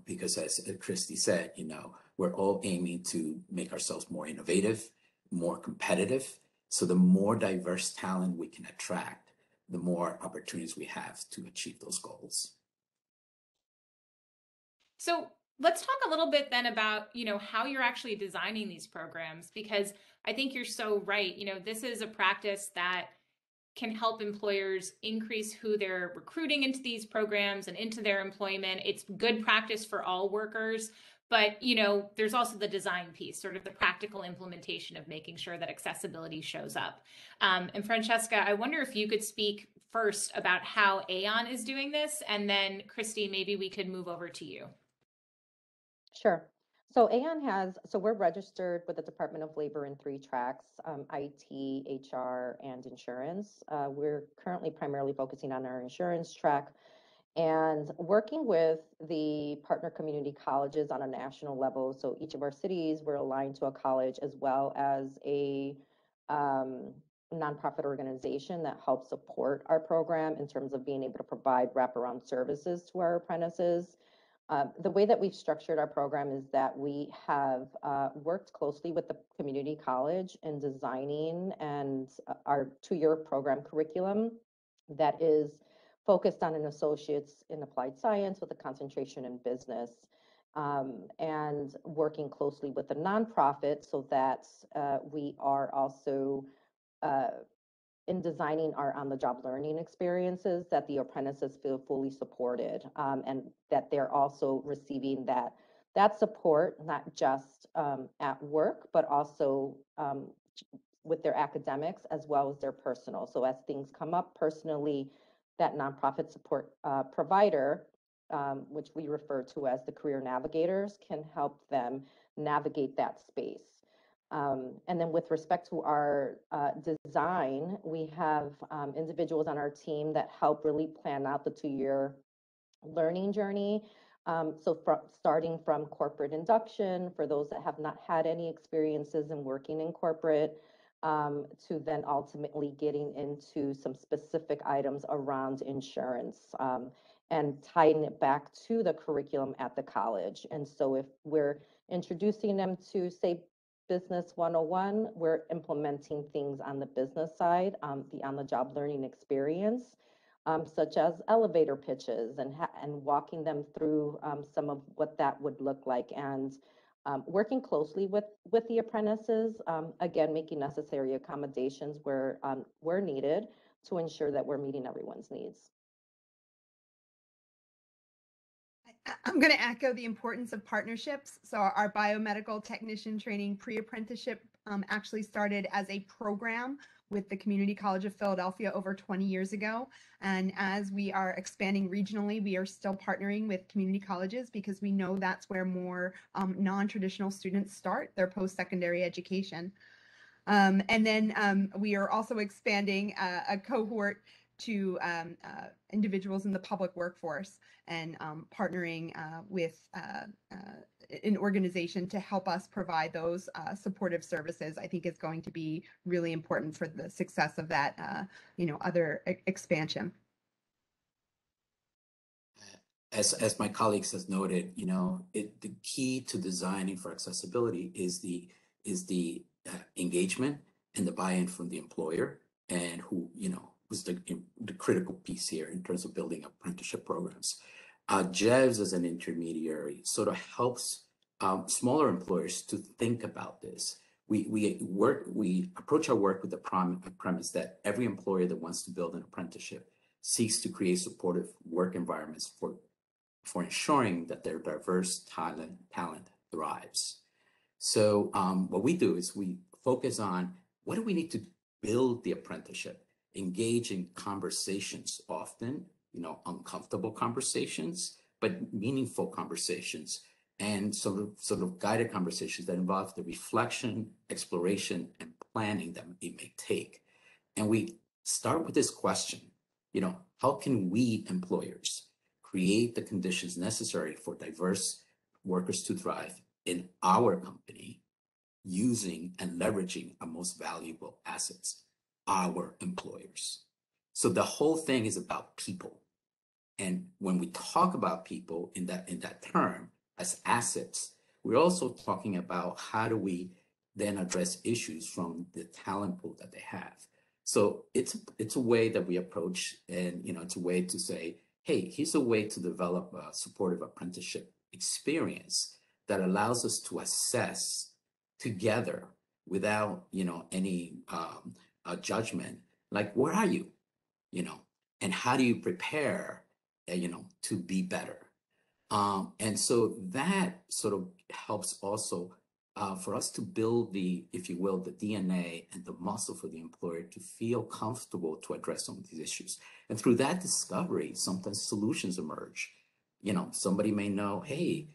Because as Christy said, we're all aiming to make ourselves more innovative, more competitive. So the more diverse talent we can attract, the more opportunities we have to achieve those goals. So let's talk a little bit then about, how you're actually designing these programs, because I think you're so right. This is a practice that can help employers increase who they're recruiting into these programs and into their employment. It's good practice for all workers. But, there's also the design piece, sort of the practical implementation of making sure that accessibility shows up. And Francesca, I wonder if you could speak first about how Aon is doing this, and then Christy, maybe we could move over to you. Sure. So Aon we're registered with the Department of Labor in 3 tracks, IT, HR, and insurance. We're currently primarily focusing on our insurance track, and working with the partner community colleges on a national level. So each of our cities, we're aligned to a college as well as a nonprofit organization that helps support our program in terms of being able to provide wraparound services to our apprentices. The way that we've structured our program is that we have worked closely with the community college in designing and our 2-year program curriculum that is focused on an associate's in applied science with a concentration in business, and working closely with the nonprofit so that we are also in designing our on-the-job learning experiences, that the apprentices feel fully supported, and that they're also receiving that support, not just at work, but also with their academics as well as their personal. So as things come up personally, that nonprofit support provider, which we refer to as the career navigators, can help them navigate that space. And then with respect to our design, we have individuals on our team that help really plan out the 2-year learning journey. Starting from corporate induction for those that have not had any experiences in working in corporate, to then ultimately getting into some specific items around insurance, and tying it back to the curriculum at the college. And so if we're introducing them to, say, Business 101, we're implementing things on the business side, the on-the-job learning experience, such as elevator pitches and walking them through some of what that would look like, and working closely with the apprentices, again, making necessary accommodations where needed to ensure that we're meeting everyone's needs. I'm going to echo the importance of partnerships. So our biomedical technician training pre-apprenticeship actually started as a program with the Community College of Philadelphia over 20 years ago. And as we are expanding regionally, we are still partnering with community colleges because we know that's where more non-traditional students start their post-secondary education. And then we are also expanding a cohort to individuals in the public workforce and partnering with an organization to help us provide those supportive services. I think is going to be really important for the success of that, other expansion. As my colleagues has noted, the key to designing for accessibility is the engagement and the buy-in from the employer, and who's the critical piece here in terms of building apprenticeship programs. JEVS as an intermediary sort of helps smaller employers to think about this. We approach our work with the premise that every employer that wants to build an apprenticeship seeks to create supportive work environments for ensuring that their diverse talent thrives. So what we do is we focus on what do we need to build the apprenticeship, engage in conversations, often, uncomfortable conversations, but meaningful conversations, and sort of guided conversations that involve the reflection, exploration, and planning that it may take. And we start with this question, how can we employers create the conditions necessary for diverse workers to thrive in our company, using and leveraging our most valuable assets, our employers. So the whole thing is about people. And when we talk about people in that term as assets, we're also talking about how do we then address issues from the talent pool that they have. So it's a way that we approach, and it's a way to say, hey, here's a way to develop a supportive apprenticeship experience that allows us to assess together without any judgment, like, where are you, and how do you prepare, to be better. And so that sort of helps also for us to build the, if you will, the DNA and the muscle for the employer to feel comfortable to address some of these issues. And through that discovery, sometimes solutions emerge. Somebody may know, hey,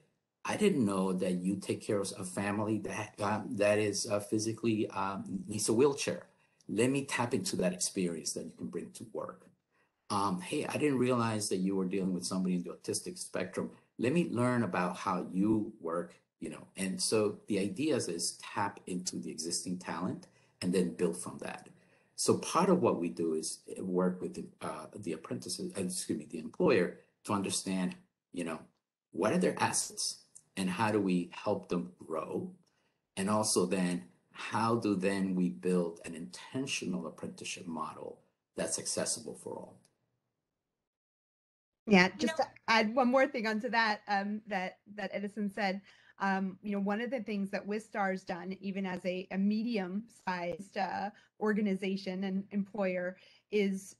I didn't know that you take care of a family that is physically needs a wheelchair. Let me tap into that experience that you can bring to work. Hey, I didn't realize that you were dealing with somebody in the autistic spectrum. Let me learn about how you work, And so the idea is tap into the existing talent and then build from that. So part of what we do is work with the apprentices, the employer, to understand, what are their assets and how do we help them grow? And also then, how do then we build an intentional apprenticeship model that's accessible for all? Yeah, just to add one more thing onto that, that Edison said, one of the things that Wistar's done, even as a medium-sized organization and employer, is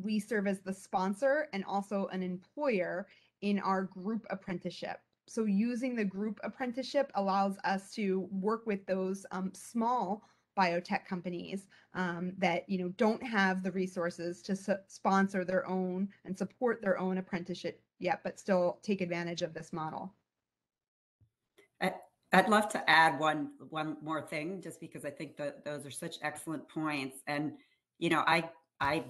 we serve as the sponsor and also an employer in our group apprenticeship. So using the group apprenticeship allows us to work with those small biotech companies that don't have the resources to sponsor their own and support their own apprenticeship yet, but still take advantage of this model. I'd love to add one more thing, just because I think that those are such excellent points. And I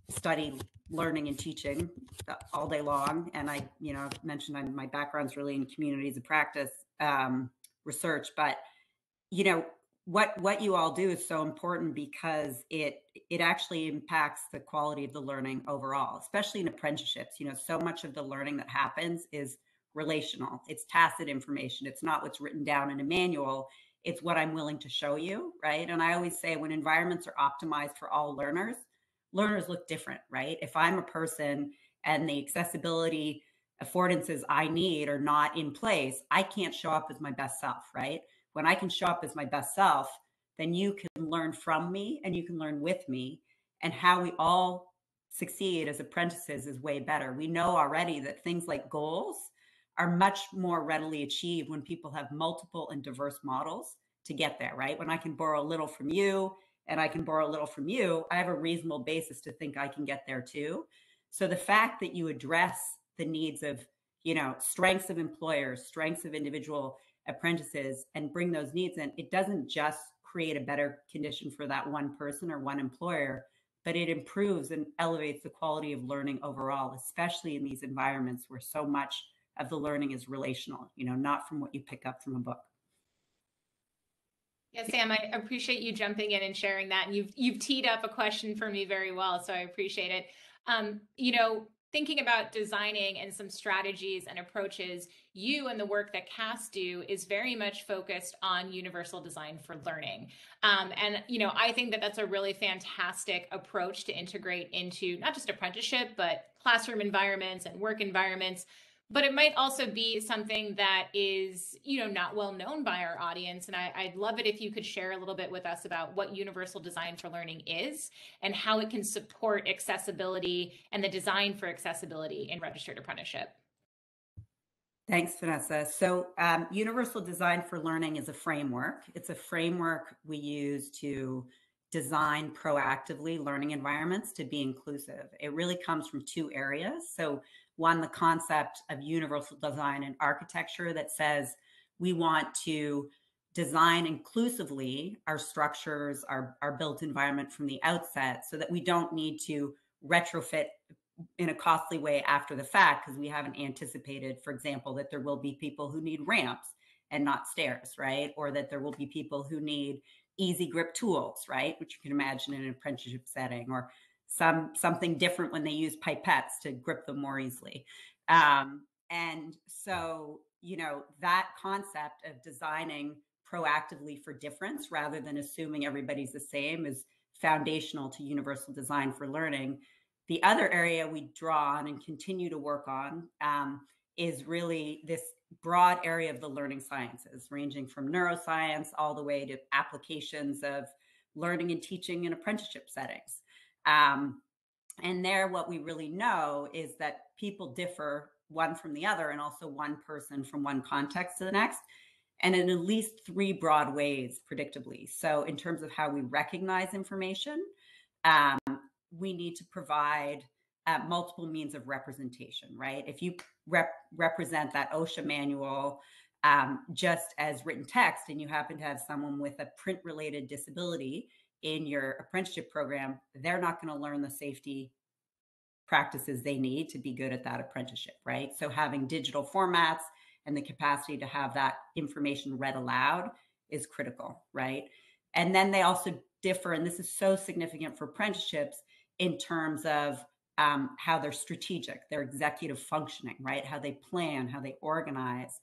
study learning and teaching all day long, and I mentioned my background's really in communities of practice research, but what you all do is so important because it actually impacts the quality of the learning overall, especially in apprenticeships. You know, so much of the learning that happens is relational. It's tacit information. It's not what's written down in a manual. It's what I'm willing to show you, right? And I always say when environments are optimized for all learners, learners look different, right? If I'm a person and the accessibility affordances I need are not in place, I can't show up as my best self, right? When I can show up as my best self, then you can learn from me and you can learn with me. And how we all succeed as apprentices is way better. We know already that things like goals are much more readily achieved when people have multiple and diverse models to get there, right? When I can borrow a little from you and I can borrow a little from you, I have a reasonable basis to think I can get there too. So the fact that you address the needs of, you know, strengths of employers, strengths of individual apprentices, and bring those needs in, it doesn't just create a better condition for that one person or one employer, but it improves and elevates the quality of learning overall, especially in these environments where so much of the learning is relational, you know, not from what you pick up from a book. Yeah, Sam, I appreciate you jumping in and sharing that. And you've teed up a question for me very well, so I appreciate it. You know, thinking about designing and some strategies and approaches, you and the work that CAST do is very much focused on universal design for learning. And, you know, I think that that's a really fantastic approach to integrate into not just apprenticeship, but classroom environments and work environments. But it might also be something that is, you know, not well known by our audience. And I'd love it if you could share a little bit with us about what universal design for learning is and how it can support accessibility and the design for accessibility in registered apprenticeship. Thanks, Vanessa. So universal design for learning is a framework. It's a framework we use to design proactively learning environments to be inclusive. It really comes from two areas. So one, the concept of universal design and architecture that says we want to design inclusively our structures, our built environment from the outset so that we don't need to retrofit in a costly way after the fact because we haven't anticipated, for example, that there will be people who need ramps and not stairs, right? Or that there will be people who need easy grip tools, right? Which you can imagine in an apprenticeship setting, or something different when they use pipettes to grip them more easily. And so, you know, that concept of designing proactively for difference rather than assuming everybody's the same is foundational to universal design for learning. The other area we draw on and continue to work on is really this broad area of the learning sciences, ranging from neuroscience all the way to applications of learning and teaching in apprenticeship settings. And there, what we really know is that people differ one from the other, and also one person from one context to the next, and in at least three broad ways, predictably. So in terms of how we recognize information, we need to provide multiple means of representation, right? If you represent that OSHA manual just as written text, and you happen to have someone with a print-related disability in your apprenticeship program, they're not going to learn the safety practices they need to be good at that apprenticeship, right? So having digital formats and the capacity to have that information read aloud is critical, right? And then they also differ, and this is so significant for apprenticeships, in terms of how they're strategic, their executive functioning, right? How they plan, how they organize,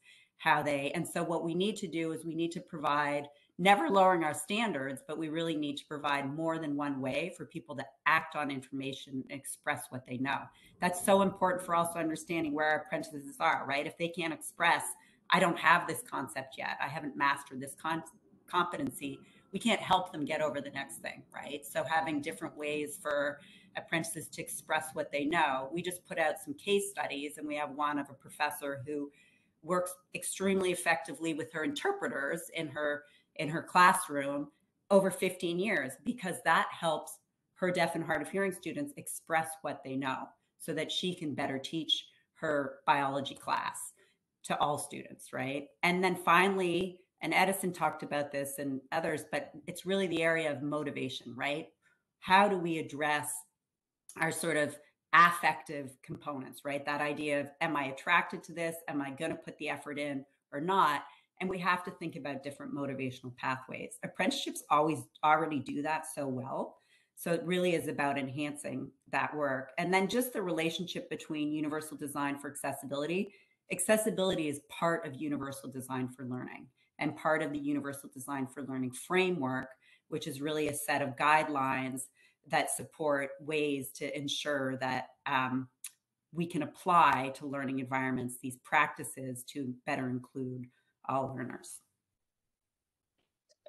and so what we need to do is we need to provide, never lowering our standards, but we really need to provide more than one way for people to act on information and express what they know. That's so important for also understanding where our apprentices are, right? If they can't express, I don't have this concept yet, I haven't mastered this competency, we can't help them get over the next thing, right? So having different ways for apprentices to express what they know. We just put out some case studies, and we have one of a professor who works extremely effectively with her interpreters in her classroom over 15 years, because that helps her deaf and hard of hearing students express what they know so that she can better teach her biology class to all students, right? And then finally, and Edison talked about this and others, but it's really the area of motivation, right? How do we address our sort of affective components, right? That idea of, am I attracted to this? Am I going to put the effort in or not? And we have to think about different motivational pathways. Apprenticeships always already do that so well. So it really is about enhancing that work. And then just the relationship between universal design for accessibility. Accessibility is part of universal design for learning and part of the universal design for learning framework, which is really a set of guidelines that support ways to ensure that we can apply to learning environments these practices to better include all learners.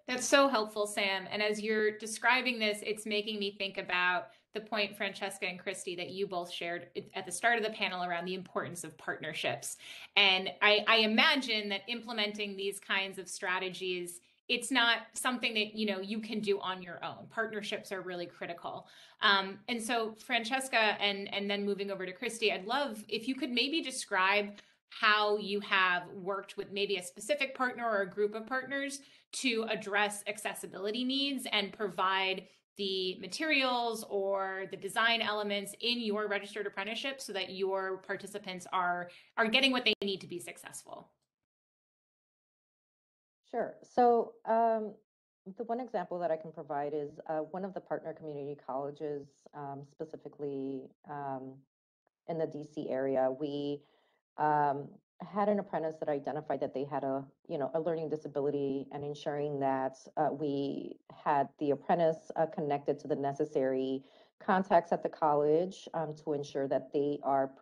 That's so helpful, Sam. And as you're describing this, it's making me think about the point, Francesca and Christy, that you both shared at the start of the panel around the importance of partnerships. And I imagine that implementing these kinds of strategies, it's not something that you can do on your own. Partnerships are really critical. And so Francesca, and then moving over to Christy, I'd love if you could maybe describe how you have worked with maybe a specific partner or a group of partners to address accessibility needs and provide the materials or the design elements in your registered apprenticeship so that your participants are getting what they need to be successful. Sure. So the one example that I can provide is one of the partner community colleges, specifically in the DC area. We had an apprentice that identified that they had a learning disability, and ensuring that we had the apprentice connected to the necessary contacts at the college to ensure that they are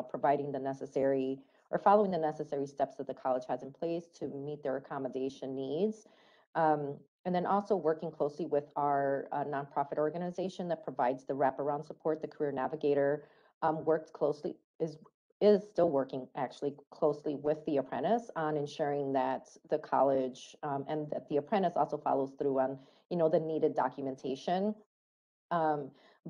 providing the necessary or following the necessary steps that the college has in place to meet their accommodation needs. And then also working closely with our nonprofit organization that provides the wraparound support, the Career Navigator, worked closely, is still working actually closely with the apprentice on ensuring that the college and that the apprentice also follows through on the needed documentation.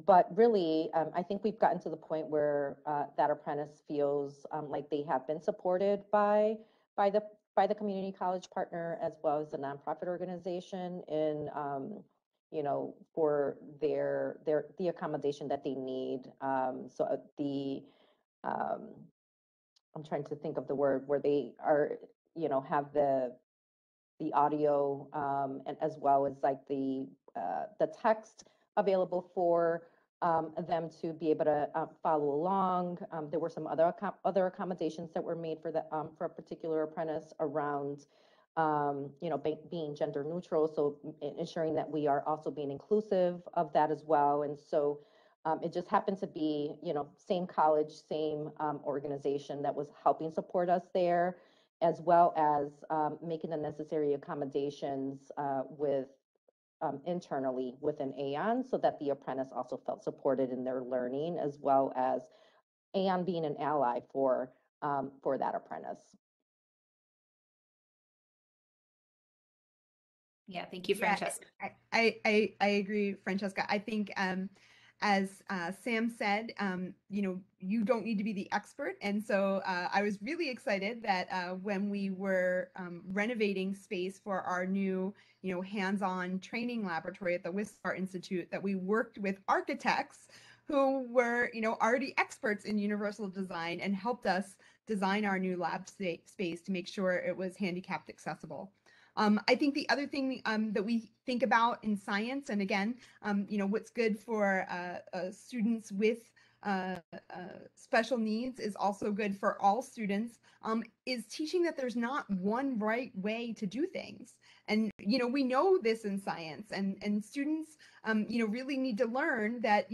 But really, I think we've gotten to the point where that apprentice feels like they have been supported by the community college partner as well as the nonprofit organization in for the accommodation that they need. I'm trying to think of the word where they are, have the audio and as well as like the text available for them to be able to follow along. There were some other accommodations that were made for for a particular apprentice around being gender neutral, so ensuring that we are also being inclusive of that as well. And so it just happened to be, same college, same organization that was helping support us there, as well as making the necessary accommodations internally within AON, so that the apprentice also felt supported in their learning, as well as AON being an ally for that apprentice. Yeah, thank you, Francesca. Yeah, I agree, Francesca. I think as Sam said, you don't need to be the expert. And so I was really excited that when we were renovating space for our new, hands-on training laboratory at the Wistar Institute, that we worked with architects who were, already experts in universal design and helped us design our new lab space to make sure it was handicapped accessible. I think the other thing that we think about in science, and again, what's good for students with special needs is also good for all students, is teaching that there's not one right way to do things. And, we know this in science, and students, really need to learn that,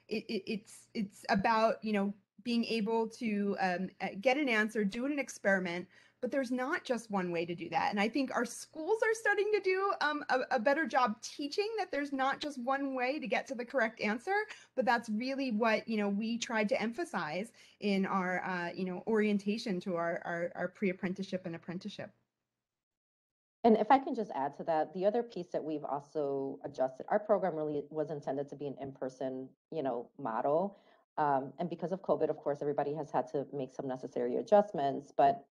it's about, being able to get an answer, do an experiment, but there's not just one way to do that. And I think our schools are starting to do a better job teaching that there's not just one way to get to the correct answer, but that's really what, we tried to emphasize in our, orientation to our pre-apprenticeship and apprenticeship. And if I can just add to that, the other piece that we've also adjusted, our program really was intended to be an in-person, model. And because of COVID, of course, everybody has had to make some necessary adjustments, but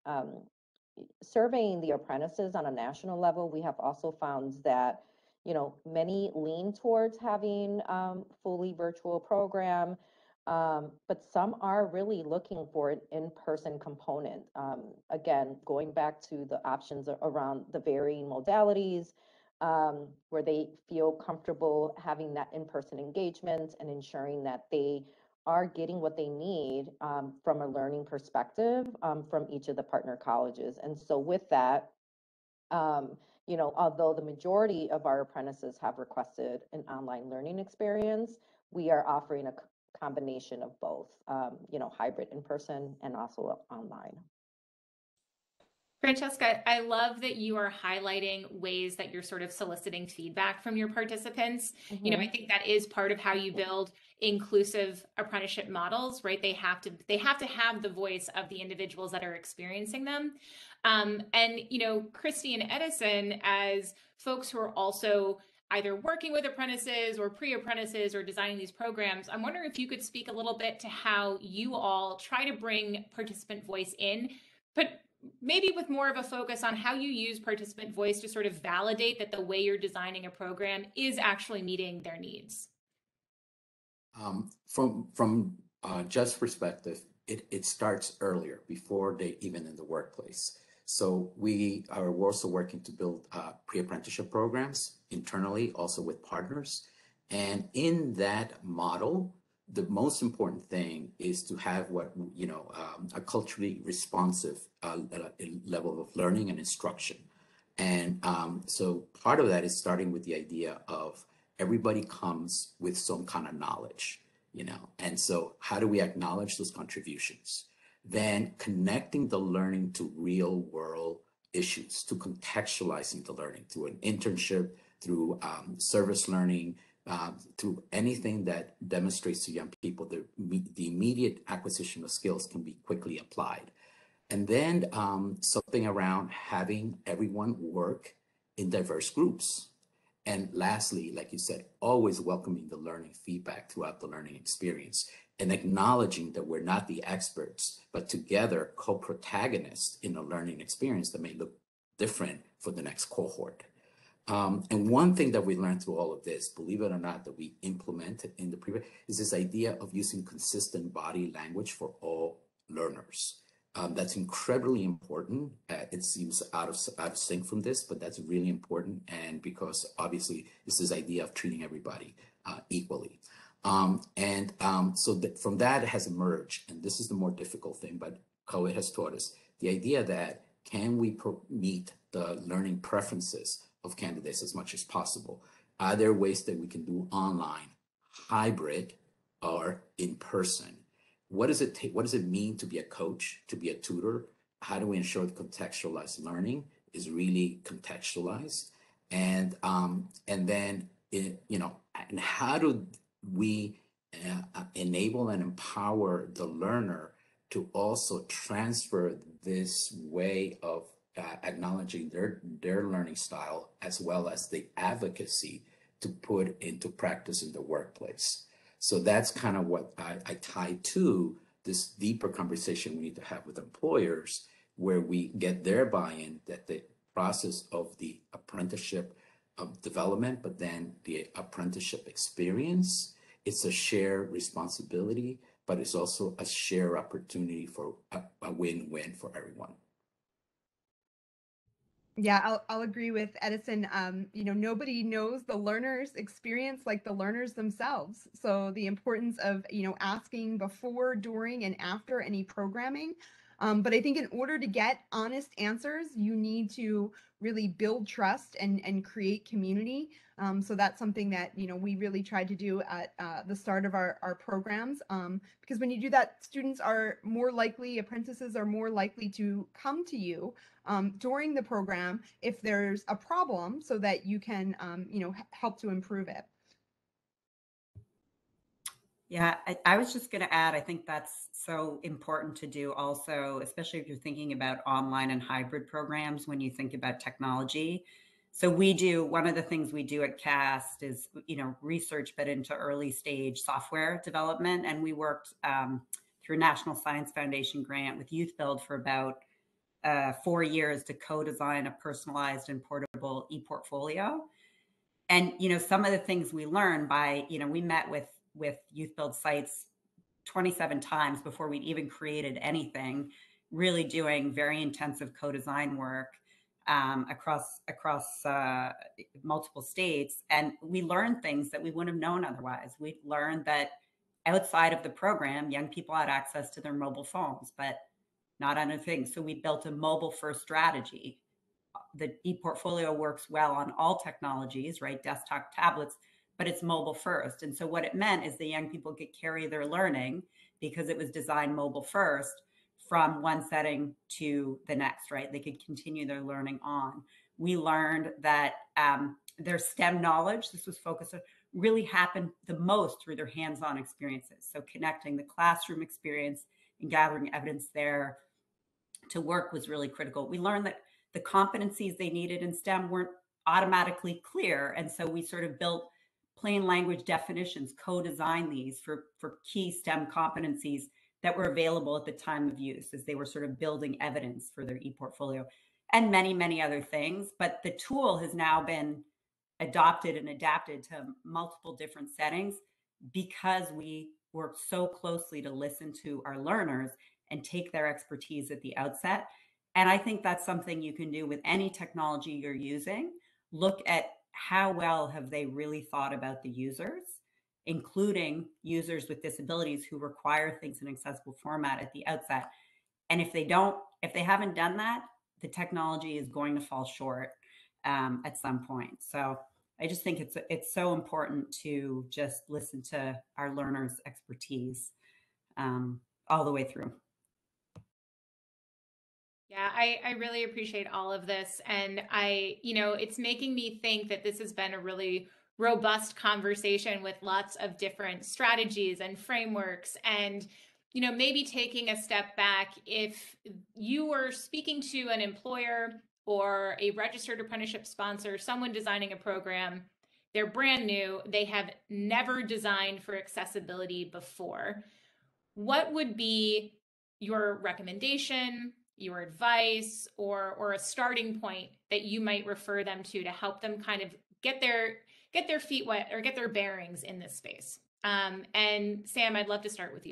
surveying the apprentices on a national level, we have also found that, many lean towards having fully virtual program. But some are really looking for an in-person component. Again, going back to the options around the varying modalities, where they feel comfortable having that in-person engagement and ensuring that they are getting what they need from a learning perspective from each of the partner colleges. And so with that, although the majority of our apprentices have requested an online learning experience, we are offering a combination of both, hybrid in person and also online. Francesca, I love that you are highlighting ways that you're sort of soliciting feedback from your participants. I think that is part of how you build inclusive apprenticeship models, right? They have to have the voice of the individuals that are experiencing them. Christy and Edison, as folks who are also either working with apprentices or pre-apprentices or designing these programs, I'm wondering if you could speak a little bit to how you all try to bring participant voice in, but maybe with more of a focus on how you use participant voice to sort of validate that the way you're designing a program is actually meeting their needs. From Jeff's perspective, it starts earlier, before they even in the workplace. So we are also working to build pre-apprenticeship programs internally, also with partners. And in that model, the most important thing is to have a culturally responsive level of learning and instruction. And so part of that is starting with the idea of everybody comes with some kind of knowledge, and so how do we acknowledge those contributions? Then connecting the learning to real world issues, to contextualizing the learning through an internship, through service learning, through anything that demonstrates to young people the immediate acquisition of skills can be quickly applied. And then something around having everyone work in diverse groups. And lastly, like you said, always welcoming the learning feedback throughout the learning experience and acknowledging that we're not the experts, but together co-protagonists in a learning experience that may look different for the next cohort. And one thing that we learned through all of this, believe it or not, that we implemented in the previous is this idea of using consistent body language for all learners. That's incredibly important. It seems out of sync from this, but that's really important. And because obviously it's this idea of treating everybody equally. So from that it has emerged, and this is the more difficult thing, but COVID has taught us the idea that can we meet the learning preferences of candidates as much as possible? Are there ways that we can do online, hybrid, or in person? What does it take? What does it mean to be a coach, to be a tutor? How do we ensure that contextualized learning is really contextualized? And then, and how do we enable and empower the learner to also transfer this way of acknowledging their learning style, as well as the advocacy to put into practice in the workplace? So that's kind of what I tie to this deeper conversation we need to have with employers, where we get their buy-in that the process of the apprenticeship development, but then the apprenticeship experience, it's a shared responsibility, but it's also a shared opportunity for a win-win for everyone. Yeah, I'll agree with Edison. Nobody knows the learner's experience like the learners themselves. So the importance of, asking before, during, and after any programming. But I think in order to get honest answers, you need to really build trust and create community. So that's something that, we really tried to do at the start of our programs. Because when you do that, apprentices are more likely to come to you during the program if there's a problem, so that you can, help to improve it. Yeah, I was just going to add, I think that's so important to do also, especially if you're thinking about online and hybrid programs when you think about technology. So one of the things we do at CAST is, research, but into early stage software development. And we worked through a National Science Foundation grant with Youth Build for about 4 years to co-design a personalized and portable e-portfolio. And, some of the things we learned by, we met with Youth Build sites 27 times before we'd even created anything, really doing very intensive co-design work across multiple states. And we learned things that we wouldn't have known otherwise. We learned that outside of the program, young people had access to their mobile phones, but not on other things. So we built a mobile first strategy. The ePortfolio works well on all technologies, right? Desktop, tablets, but it's mobile first. And so what it meant is the young people could carry their learning because it was designed mobile first from one setting to the next, right? They could continue their learning on. We learned that their STEM knowledge, this was focused on, really happened the most through their hands-on experiences. So connecting the classroom experience and gathering evidence there to work was really critical. We learned that the competencies they needed in STEM weren't automatically clear. And so we sort of built plain language definitions, co-designed these for key STEM competencies that were available at the time of use as they were sort of building evidence for their ePortfolio, and many, many other things. But the tool has now been adopted and adapted to multiple different settings because we work so closely to listen to our learners and take their expertise at the outset. And I think that's something you can do with any technology you're using. Look at how well have they really thought about the users, including users with disabilities who require things in accessible format at the outset. And if they haven't done that, the technology is going to fall short at some point. So I just think it's so important to just listen to our learners' expertise all the way through. Yeah, I really appreciate all of this. And it's making me think that this has been a really robust conversation with lots of different strategies and frameworks. And, maybe taking a step back, if you were speaking to an employer or a registered apprenticeship sponsor, someone designing a program, they're brand new, they have never designed for accessibility before, what would be your recommendation, your advice, or a starting point that you might refer them to help them kind of get their feet wet or get their bearings in this space? And Sam, I'd love to start with you.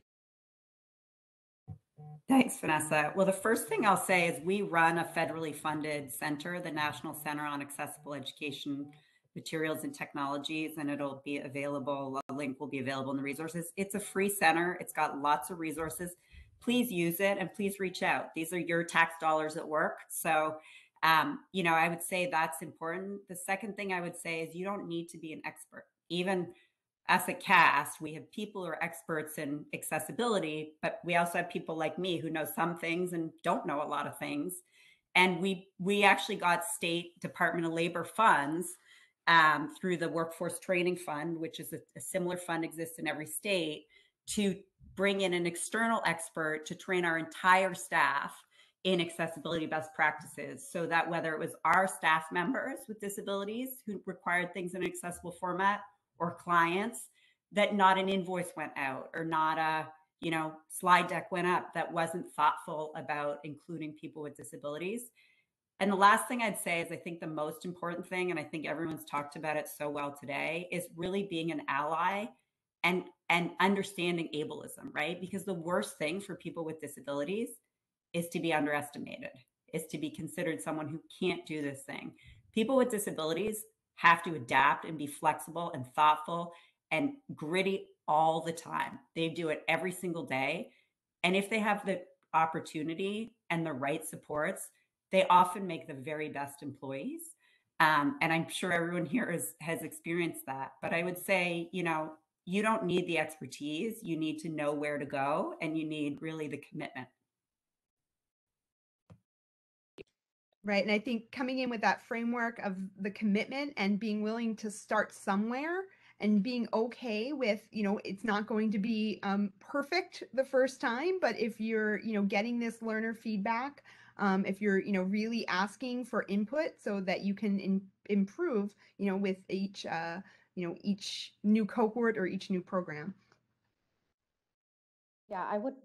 Thanks, Vanessa. Well, the first thing I'll say is we run a federally funded center, the National Center on Accessible Education Materials and Technologies, and it'll be available, a link will be available in the resources. It's a free center. It's got lots of resources. Please use it and please reach out. These are your tax dollars at work. So, I would say that's important. The second thing I would say is you don't need to be an expert. Even as a cast, we have people who are experts in accessibility, but we also have people like me who know some things and don't know a lot of things. And we actually got State Department of Labor funds through the Workforce Training Fund, which is a similar fund exists in every state, to bring in an external expert to train our entire staff in accessibility best practices, so that whether it was our staff members with disabilities who required things in an accessible format or clients, that not an invoice went out or not a slide deck went up that wasn't thoughtful about including people with disabilities. And the last thing I'd say is I think the most important thing, and I think everyone's talked about it so well today, is really being an ally and understanding ableism, right? Because the worst thing for people with disabilities is to be underestimated, is to be considered someone who can't do this thing. People with disabilities have to adapt and be flexible and thoughtful and gritty all the time. They do it every single day. And if they have the opportunity and the right supports, they often make the very best employees. And I'm sure everyone here has experienced that. But I would say, you don't need the expertise. You need to know where to go, and you need really the commitment. Right. And I think coming in with that framework of the commitment and being willing to start somewhere and being okay with, it's not going to be perfect the first time, but if you're, getting this learner feedback, if you're, really asking for input so that you can improve, with each new cohort or each new program. Yeah, I would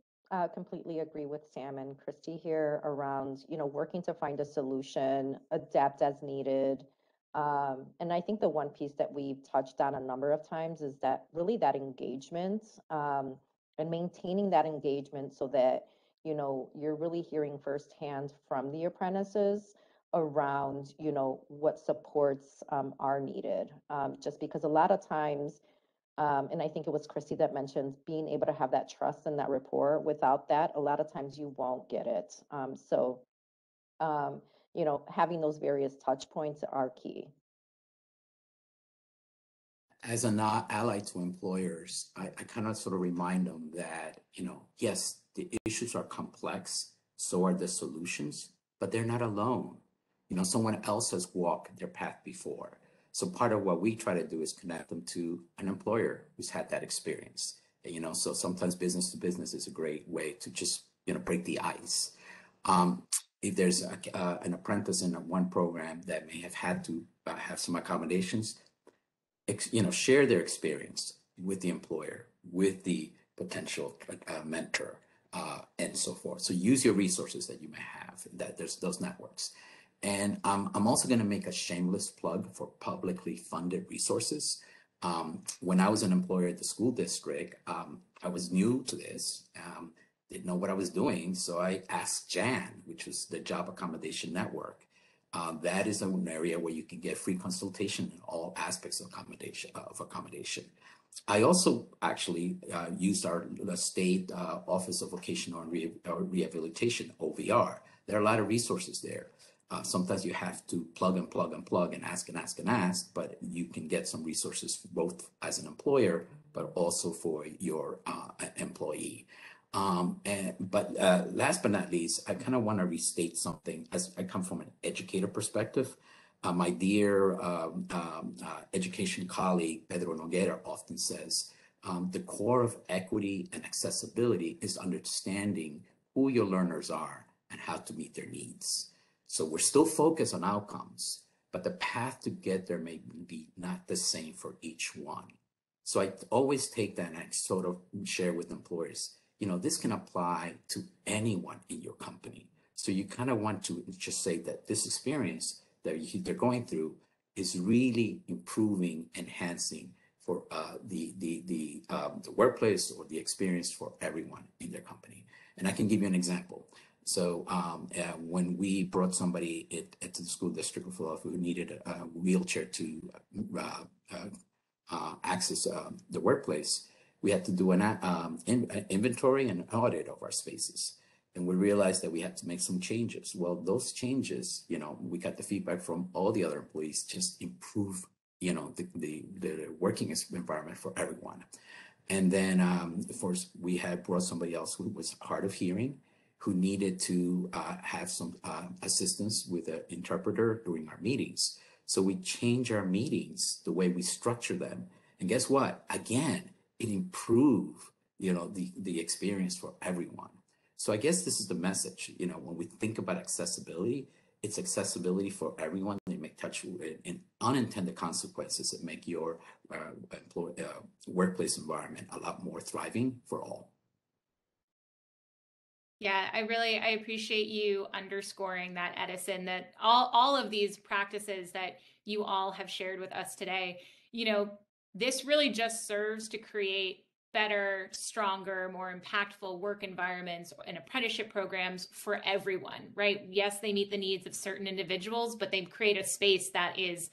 completely agree with Sam and Christy here around, working to find a solution, adapt as needed. And I think the one piece that we've touched on a number of times is that really that engagement. and maintaining that engagement so that, you know, you're really hearing firsthand from the apprentices around, you know, what supports are needed. Just because a lot of times, and I think it was Christy that mentioned being able to have that trust and that rapport. Without that, a lot of times you won't get it. You know, having those various touch points are key. As an ally to employers, I kind of sort of remind them that, you know, yes, the issues are complex, so are the solutions, but they're not alone. You know, someone else has walked their path before. So part of what we try to do is connect them to an employer who's had that experience. You know, so sometimes business to business is a great way to just, you know, break the ice. If there's an apprentice in one program that may have had to have some accommodations, you know, share their experience with the employer, with the potential mentor, and so forth. So use your resources that you may have, that there's those networks. And I'm also going to make a shameless plug for publicly funded resources. When I was an employer at the school district, I was new to this, didn't know what I was doing. So I asked JAN, which was the Job Accommodation Network. That is an area where you can get free consultation in all aspects of accommodation. I also actually used the state Office of Vocational and Rehabilitation, OVR. There are a lot of resources there. Sometimes you have to plug and plug and plug and ask and ask and ask, but you can get some resources both as an employer, but also for your employee. Last but not least, I kind of want to restate something as I come from an educator perspective. My dear education colleague, Pedro Noguera, often says, the core of equity and accessibility is understanding who your learners are and how to meet their needs. So we're still focused on outcomes, but the path to get there may be not the same for each one. So I always take that and I sort of share with employers, you know, this can apply to anyone in your company. So you kind of want to just say that this experience that they're going through is really improving, enhancing for the workplace or the experience for everyone in their company. And I can give you an example. So when we brought somebody at the school district of Philadelphia who needed a wheelchair to access the workplace, we had to do an inventory and audit of our spaces. And we realized that we had to make some changes. Well, those changes, you know, we got the feedback from all the other employees, just improve, you know, the working environment for everyone. And then, of course, we had brought somebody else who was hard of hearing, who needed to have some assistance with an interpreter during our meetings. So we change our meetings, the way we structure them. And guess what? Again, it improved, you know, the experience for everyone. So I guess this is the message, you know, when we think about accessibility, it's accessibility for everyone. They may touch in unintended consequences that make your workplace environment a lot more thriving for all. Yeah, I appreciate you underscoring that, Edison, that all of these practices that you all have shared with us today, you know, this really just serves to create better, stronger, more impactful work environments and apprenticeship programs for everyone, right? Yes, they meet the needs of certain individuals, but they create a space that is,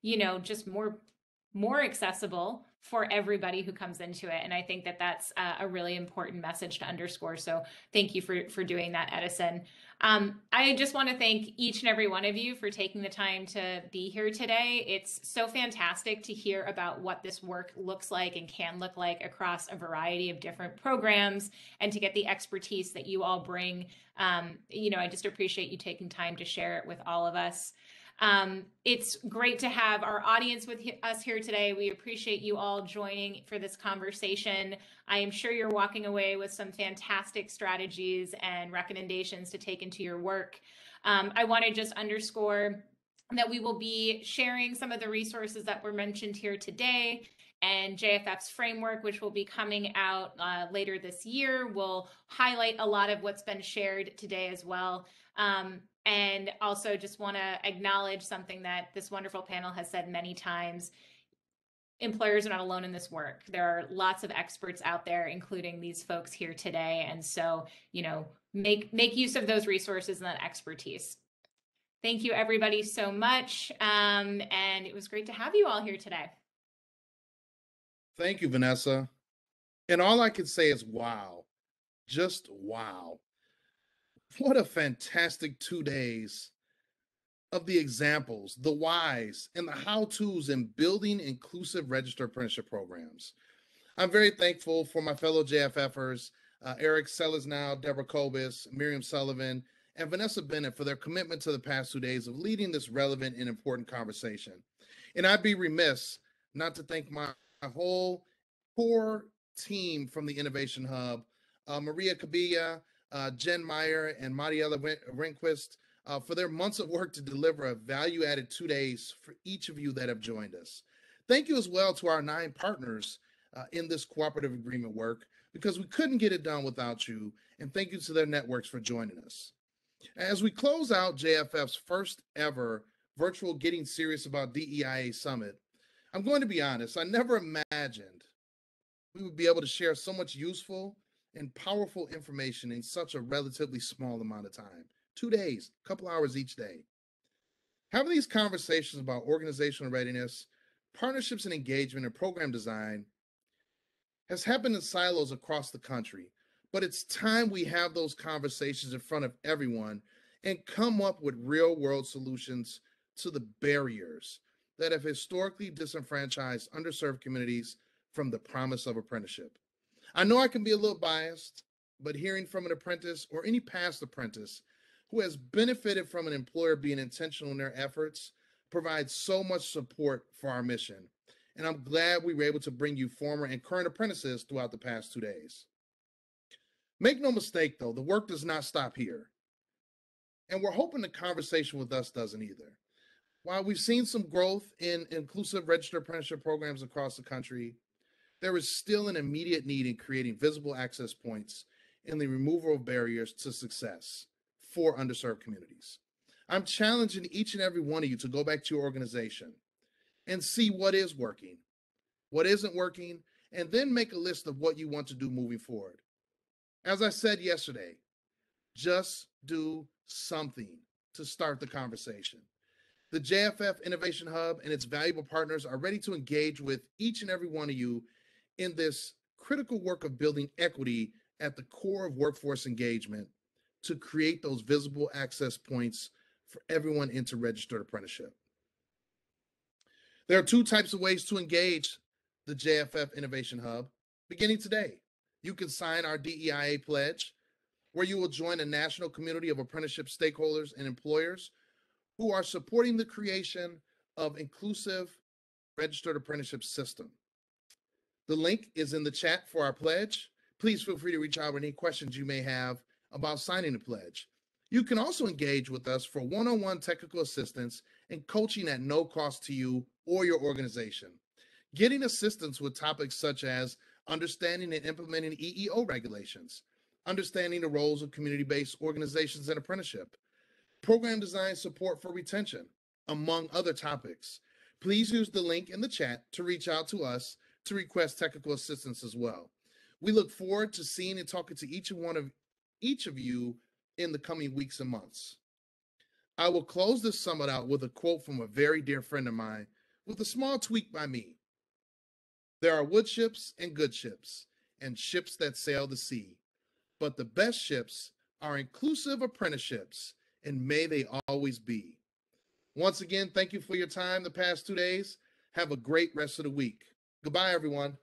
you know, just more accessible for everybody who comes into it. And I think that that's a really important message to underscore. So thank you for doing that, Edison. I just want to thank each and every one of you for taking the time to be here today. It's so fantastic to hear about what this work looks like and can look like across a variety of different programs, and to get the expertise that you all bring. You know, I just appreciate you taking time to share it with all of us. It's great to have our audience with us here today. We appreciate you all joining for this conversation. I am sure you're walking away with some fantastic strategies and recommendations to take into your work. I want to just underscore that we will be sharing some of the resources that were mentioned here today, and JFF's framework, which will be coming out later this year, will highlight a lot of what's been shared today as well. And also just want to acknowledge something that this wonderful panel has said many times. employers are not alone in this work. There are lots of experts out there, including these folks here today. And so, make use of those resources and that expertise. Thank you, everybody, so much. And it was great to have you all here today. Thank you, Vanessa. And all I can say is wow. Just wow. What a fantastic 2 days of the examples, the whys, and the how-tos in building inclusive registered apprenticeship programs. I'm very thankful for my fellow JFFers, Eric Selesnow, Deborah Kobus, Miriam Sullivan, and Vanessa Bennett for their commitment to the past 2 days of leading this relevant and important conversation. And I'd be remiss not to thank my whole core team from the Innovation Hub, Maria Cabilla, Jen Meyer, and Mariella Rehnquist, for their months of work to deliver a value-added 2 days for each of you that have joined us. Thank you as well to our 9 partners in this cooperative agreement work, because we couldn't get it done without you, and thank you to their networks for joining us. As we close out JFF's first ever virtual Getting Serious About DEIA Summit, I'm going to be honest, I never imagined we would be able to share so much useful and powerful information in such a relatively small amount of time. 2 days, a couple hours each day. Having these conversations about organizational readiness, partnerships and engagement, and program design has happened in silos across the country, but it's time we have those conversations in front of everyone and come up with real-world solutions to the barriers that have historically disenfranchised underserved communities from the promise of apprenticeship. I know I can be a little biased, but hearing from an apprentice or any past apprentice who has benefited from an employer being intentional in their efforts provides so much support for our mission. And I'm glad we were able to bring you former and current apprentices throughout the past 2 days. Make no mistake, though, the work does not stop here. And we're hoping the conversation with us doesn't either. While we've seen some growth in inclusive registered apprenticeship programs across the country, there is still an immediate need in creating visible access points and the removal of barriers to success for underserved communities. I'm challenging each and every one of you to go back to your organization and see what is working, what isn't working, and then make a list of what you want to do moving forward. As I said yesterday, just do something to start the conversation. The JFF Innovation Hub and its valuable partners are ready to engage with each and every one of you in this critical work of building equity at the core of workforce engagement to create those visible access points for everyone into registered apprenticeship. There are 2 types of ways to engage the JFF Innovation Hub. Beginning today, you can sign our DEIA pledge, where you will join a national community of apprenticeship stakeholders and employers who are supporting the creation of inclusive registered apprenticeship system. The link is in the chat for our pledge. Please feel free to reach out with any questions you may have about signing the pledge. You can also engage with us for one-on-one technical assistance and coaching at no cost to you or your organization. Getting assistance with topics such as understanding and implementing EEO regulations, understanding the roles of community-based organizations in apprenticeship, program design support for retention, among other topics. Please use the link in the chat to reach out to us to request technical assistance as well. We look forward to seeing and talking to each of you in the coming weeks and months. I will close this summit out with a quote from a very dear friend of mine with a small tweak by me. There are wood ships and good ships and ships that sail the sea, but the best ships are inclusive apprenticeships, and may they always be. Once again, thank you for your time the past 2 days. Have a great rest of the week. Goodbye, everyone.